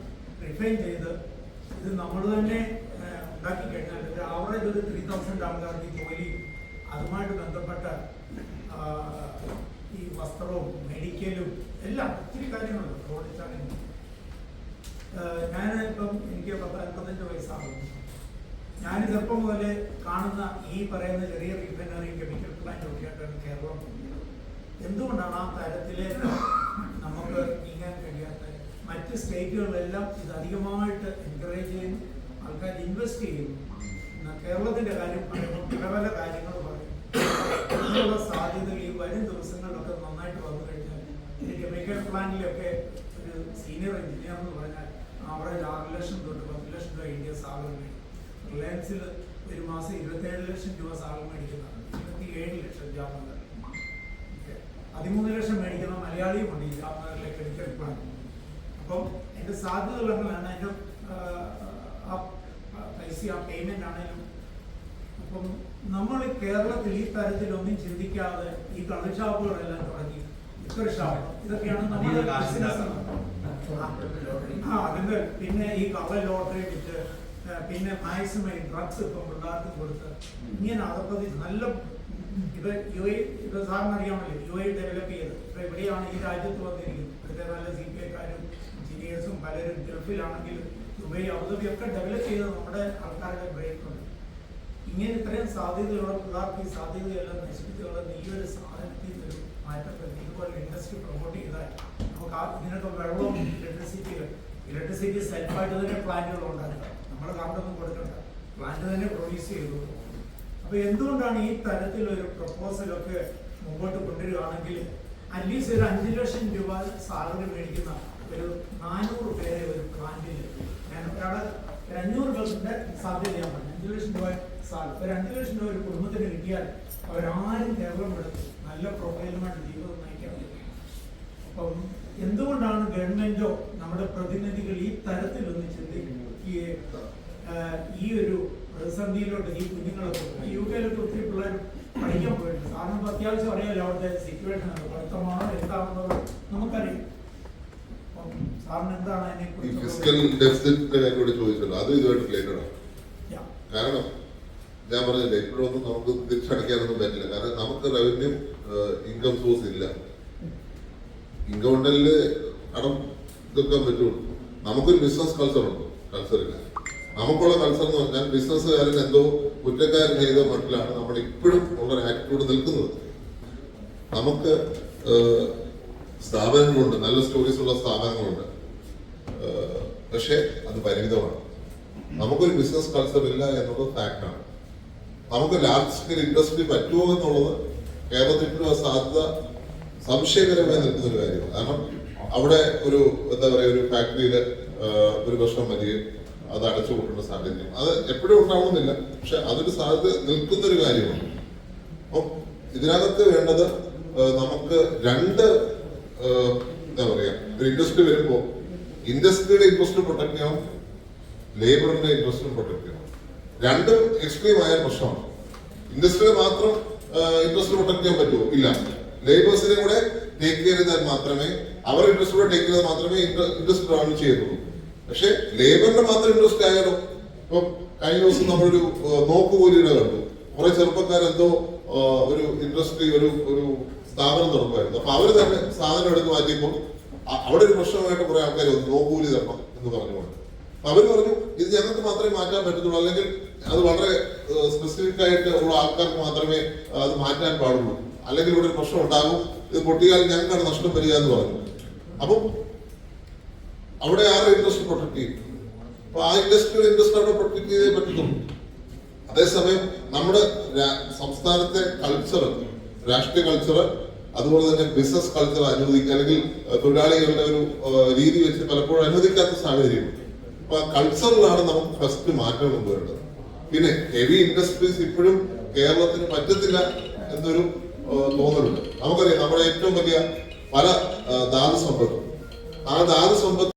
റിഫൈൻ ചെയ്ത് ഇത് നമ്മൾ തന്നെ ഉണ്ടാക്കി കഴിഞ്ഞാൽ ഒരു ആവറേജ് ഒരു 3,000 ആൾക്കാർക്ക് ജോലി, അതുമായിട്ട് ബന്ധപ്പെട്ട ഈ വസ്ത്രവും മെഡിക്കലും എല്ലാം ഒത്തിരി കാര്യങ്ങളുണ്ട്. റോഡിച്ചാണെങ്കിൽ ഞാൻ ഇപ്പം എനിക്ക് 55 വയസ്സാകുന്നു. ഞാൻ ചെറുപ്പം മുതലേ കാണുന്ന ഈ പറയുന്ന ചെറിയ റിഫൈനറി കെമിക്കൽ പ്ലാന്റ് ഒക്കെ ആയിട്ടാണ് കേരളം. എന്തുകൊണ്ടാണ് ആ തരത്തിലേക്ക് നമുക്ക് നീങ്ങാൻ കഴിയാത്തത്? മറ്റ് സ്റ്റേറ്റുകളിലെല്ലാം ഇത് അധികമായിട്ട് എൻകറേജ് ചെയ്യുന്നു, ആൾക്കാർ ഇൻവെസ്റ്റ് ചെയ്യുന്നു. എന്നാൽ കേരളത്തിൻ്റെ കാര്യം പറയുമ്പോൾ പല കാര്യങ്ങൾ പറയും. അതിനുള്ള സാധ്യതകൾ ഈ വരും ദിവസങ്ങളിലൊക്കെ നന്നായിട്ട് വന്നു കഴിഞ്ഞാൽ ഈ കെമിക്കൽ പ്ലാന്റിലൊക്കെ ഒരു സീനിയർ എഞ്ചിനീയർ എന്ന് പറഞ്ഞാൽ ആവറേജ് 6 ലക്ഷം തൊട്ട് 10 ലക്ഷം രൂപ ഇന്ത്യ സാലറി മേടിക്കും. റിലയൻസിൽ ഒരു മാസം 27 ലക്ഷം രൂപ സാലറി മേടിക്കുന്നതാണ്. 27 ലക്ഷം ജാമ്നഗർ. 13 ലക്ഷം മേടിക്കുന്ന മലയാളിയുമുണ്ട് ഈ ജാമ്നഗറിലെ കെമിക്കൽ പ്ലാന്റ്. അപ്പം എൻ്റെ സാധ്യതകളാണ് അതിൻ്റെ പൈസ ആ പേയ്മെന്റ് ആണെങ്കിലും. അപ്പം നമ്മൾ കേരളത്തിൽ ഈ തരത്തിലൊന്നും ചിന്തിക്കാതെ ഈ കള്ളുഷാപ്പുകളെല്ലാം തുടങ്ങി ലിക്കർ ഷാപ്പ് ഇതൊക്കെയാണ് നമ്മുടെ ബിസിനസ്. അതിന്റെ പിന്നെ ഈ കള്ള ലോട്ടറി വിറ്റ് പിന്നെ മാക്സിമം ഡ്രഗ്സ് ഇപ്പം പിള്ളേർക്ക് കൊടുത്ത് ഇങ്ങനെ അതൊക്കെ നല്ല ഇത് ഇത് സാറിന് അറിയാമല്ലോ UAE ഡെവലപ്പ് ചെയ്ത് ഇപ്പൊ എവിടെയാണ് ഈ രാജ്യത്ത് വന്നിരിക്കുന്നത്. ഇവിടുത്തെ നല്ല CPIക്കാരും എഞ്ചിനീയേഴ്സും പലരും ഗൾഫിലാണെങ്കിലും ദുബൈ അബുദാബിയൊക്കെ ഡെവലപ്പ് ചെയ്ത് നമ്മുടെ ആൾക്കാരുടെ ബ്രെയിനുണ്ട്. ഇങ്ങനെ ഇത്രയും സാധ്യതയുള്ള പിള്ളേർക്ക് ഈ സാധ്യതയെല്ലാം നശിപ്പിച്ചുള്ള ഈ ഒരു സാധനത്തിൽ ഒരു മാറ്റപ്പെടുത്തി ഇതുപോലെ ഇൻഡസ്ട്രി പ്രൊമോട്ട് ചെയ്താൽ നമുക്ക് ഇതിനൊക്കെ വെള്ളവും ഇലക്ട്രിസിറ്റി സെൽഫായിട്ട് തന്നെ പ്ലാന്റുകൾ ഉണ്ടാക്കുക. നമ്മൾ കറണ്ടൊന്നും കൊടുക്കണ്ട, പ്ലാന്റ് തന്നെ പ്രൊഡ്യൂസ് ചെയ്തു. അപ്പോൾ എന്തുകൊണ്ടാണ് ഈ തരത്തിലൊരു പ്രപ്പോസലൊക്കെ മുമ്പോട്ട് കൊണ്ടുവരികയാണെങ്കിൽ അറ്റ്ലീസ്റ്റ് ഒരു 5 ലക്ഷം രൂപ സാലറി മേടിക്കുന്ന ഒരു 400 പേരെ ഒരു പ്ലാന്റിൽ ഞാൻ ഒരാളെ 500 പേഴ്സിന്റെ സാധ്യത ഞാൻ പറഞ്ഞു. 5 ലക്ഷം രൂപ സാലറി ഒരു 5 ലക്ഷം രൂപ ഒരു കുടുംബത്തിന് കിട്ടിയാൽ അവരാരും കേരളം എടുത്ത് നല്ല പ്രൊഫൈലുമായിട്ട് ജീവിതം നയിക്കാൻ പറ്റും. അപ്പം എന്തുകൊണ്ടാണ് ഗവൺമെന്റോ നമ്മുടെ പ്രതിനിധികൾ ഈ തരത്തിലൊന്ന് ചിന്തിക്കുന്നത്? ഈ ഒരു പ്രതിസന്ധിയിലോട്ട് ഈ കുഞ്ഞുങ്ങളൊക്കെ UK-ലൊക്കെ ഒത്തിരി പിള്ളേർ പഠിക്കാൻ പോയിട്ടുണ്ട്. കാരണം ഇപ്പോൾ അത്യാവശ്യം അറിയാമല്ലോ അവിടുത്തെ സിറ്റുവേഷൻ ആണ്, പഠിത്തമാണോ എന്താണെന്നത് നമുക്കറിയാം. സാറിന് എന്താണ് അതിനെക്കുറിച്ച്
ഫിസ്ക്കൽ ഡെഫിസിറ്റിന്റെ കാര്യം ചോദിച്ചല്ലോ, അത് ഇതുമായിട്ട് റിലേറ്റഡ് ആണ്. കാരണം ഞാൻ പറഞ്ഞില്ലേ ഇപ്പോഴൊന്നും നമുക്ക് തിരിച്ചടയ്ക്കാനൊന്നും പറ്റില്ല. കാരണം നമുക്ക് റവന്യൂ ഇൻകം സോഴ്സ് ഇല്ല. ഇൻകം ഉണ്ടെങ്കിൽ കടം തീർക്കാൻ പറ്റുള്ളൂ. നമുക്കൊരു ബിസിനസ് കൾച്ചറുണ്ട്, കൾച്ചറില്ല. നമുക്കുള്ള കൾച്ചർ എന്ന് പറഞ്ഞാൽ ബിസിനസ്സുകാരൻ എന്തോ കുറ്റക്കാരൻ ചെയ്ത മട്ടിലാണ് നമ്മൾ ഇപ്പോഴും ഉള്ള ആറ്റിറ്റ്യൂഡ് നിൽക്കുന്നത്. നമുക്ക് സ്ഥാപനങ്ങളുണ്ട്, നല്ല സ്റ്റോറീസ് ഉള്ള സ്ഥാപനങ്ങളുണ്ട്, പക്ഷെ അത് പരിമിതമാണ്. നമുക്കൊരു ബിസിനസ് കൾച്ചർ ഇല്ല എന്നുള്ളത് ഫാക്റ്റാണ്. നമുക്ക് ലാർജ് സ്കെയിൽ ഇൻഡസ്ട്രി പറ്റുമോ എന്നുള്ളത് കേരളത്തിൽ ഇപ്പോഴും സാധ്യത സംശയകരമായി നിൽക്കുന്ന ഒരു കാര്യമാണ്. കാരണം അവിടെ ഒരു എന്താ പറയുക ഒരു ഫാക്ടറിയിൽ ഒരു പ്രശ്നം വരികയും അത് അടച്ചു കൊടുക്കേണ്ട സാഹചര്യം അത് എപ്പോഴും ഉണ്ടാവണമെന്നില്ല, പക്ഷെ അതൊരു സാധ്യത നിൽക്കുന്നൊരു കാര്യമാണ്. അപ്പം ഇതിനകത്ത് വേണ്ടത് നമുക്ക് രണ്ട് എന്താ പറയുക ഒരു ഇൻഡസ്ട്രി വരുമ്പോൾ ഇൻഡസ്ട്രിയുടെ ഇൻട്രസ്റ്റ് പ്രൊട്ടക്ട് ചെയ്യണം, ലേബറിന്റെ ഇൻട്രസ്റ്റും പ്രൊട്ടക്ട് ചെയ്യണം. രണ്ടും എക്സ്ട്രീം ആയ പ്രശ്നമാണ്. ഇൻഡസ്ട്രിയെ മാത്രം ഇൻട്രസ്റ്റ് പ്രൊട്ടക്ട് ചെയ്യാൻ പറ്റുമോ? ഇല്ല. ലേബേഴ്സിനെ കൂടെ ടേക്ക് കെയർ ചെയ്താൽ മാത്രമേ, അവർ ഇൻട്രസ്റ്റ് കൂടെ ടേക്ക് ചെയ്താൽ മാത്രമേ ഇൻഡസ്ട്രി റൺ ചെയ്യുന്നുള്ളൂ. പക്ഷെ ലേബറിന്റെ മാത്രം ഇൻട്രസ്റ്റ് ആയാലോ? ഇപ്പൊ കഴിഞ്ഞ ദിവസം നമ്മളൊരു നോക്കുകൂലിയുടെ കണ്ടു. കുറെ ചെറുപ്പക്കാരെന്തോ ഒരു ഇൻഡസ്ട്രി ഒരു സ്ഥാപനം തുടങ്ങുമായിരുന്നു. അപ്പൊ അവര് തന്നെ സാധനം എടുത്ത് മാറ്റിയപ്പോൾ അവിടെ ഒരു പ്രശ്നമായിട്ട് കുറെ ആൾക്കാർ വന്നു, നോക്കുകൂലി തരണം എന്ന് പറഞ്ഞുകൊണ്ട്. അപ്പൊ അവര് പറഞ്ഞു ഇത് ഞങ്ങൾക്ക് മാത്രമേ മാറ്റാൻ പറ്റത്തുള്ളൂ, അല്ലെങ്കിൽ അത് വളരെ സ്പെസിഫിക് ആയിട്ട് ഉള്ള ആൾക്കാർക്ക് മാത്രമേ അത് മാറ്റാൻ പാടുള്ളൂ, അല്ലെങ്കിൽ ഇവിടെ ഒരു പ്രശ്നം ഉണ്ടാകും, ഇത് പൊട്ടിയാൽ ഞങ്ങൾക്കാണ് നഷ്ടം വരിക എന്ന് പറഞ്ഞു. അപ്പം അവിടെ ആരുടെ ഇൻട്രസ്റ്റ് പ്രൊട്ടക്ട് ചെയ്യും? അപ്പൊ ആ ഇൻഡസ്ട്രിയുടെ ഇൻട്രസ്റ്റ് അവിടെ പ്രൊട്ടക്ട് ചെയ്തേ പറ്റുന്നു. അതേസമയം നമ്മുടെ സംസ്ഥാനത്തെ കൾച്ചർ, രാഷ്ട്രീയ കൾച്ചർ, അതുപോലെ തന്നെ ബിസിനസ് കൾച്ചർ അനുവദിക്കുക, അല്ലെങ്കിൽ തൊഴിലാളികളുടെ ഒരു രീതി വെച്ച് പലപ്പോഴും അനുവദിക്കാത്ത സാഹചര്യം. അപ്പൊ കൾച്ചറിലാണ് നമുക്ക് ഫസ്റ്റ് മാറ്റം കൊണ്ടുവരേണ്ടത്. പിന്നെ ഹെവി ഇൻഡസ്ട്രീസ് ഇപ്പോഴും കേരളത്തിന് പറ്റത്തില്ല എന്നൊരു തോന്നലുണ്ട്. നമുക്കറിയാം നമ്മുടെ ഏറ്റവും വലിയ പല ധാതു സമ്പത്തും, ആ ധാതു സമ്പത്ത്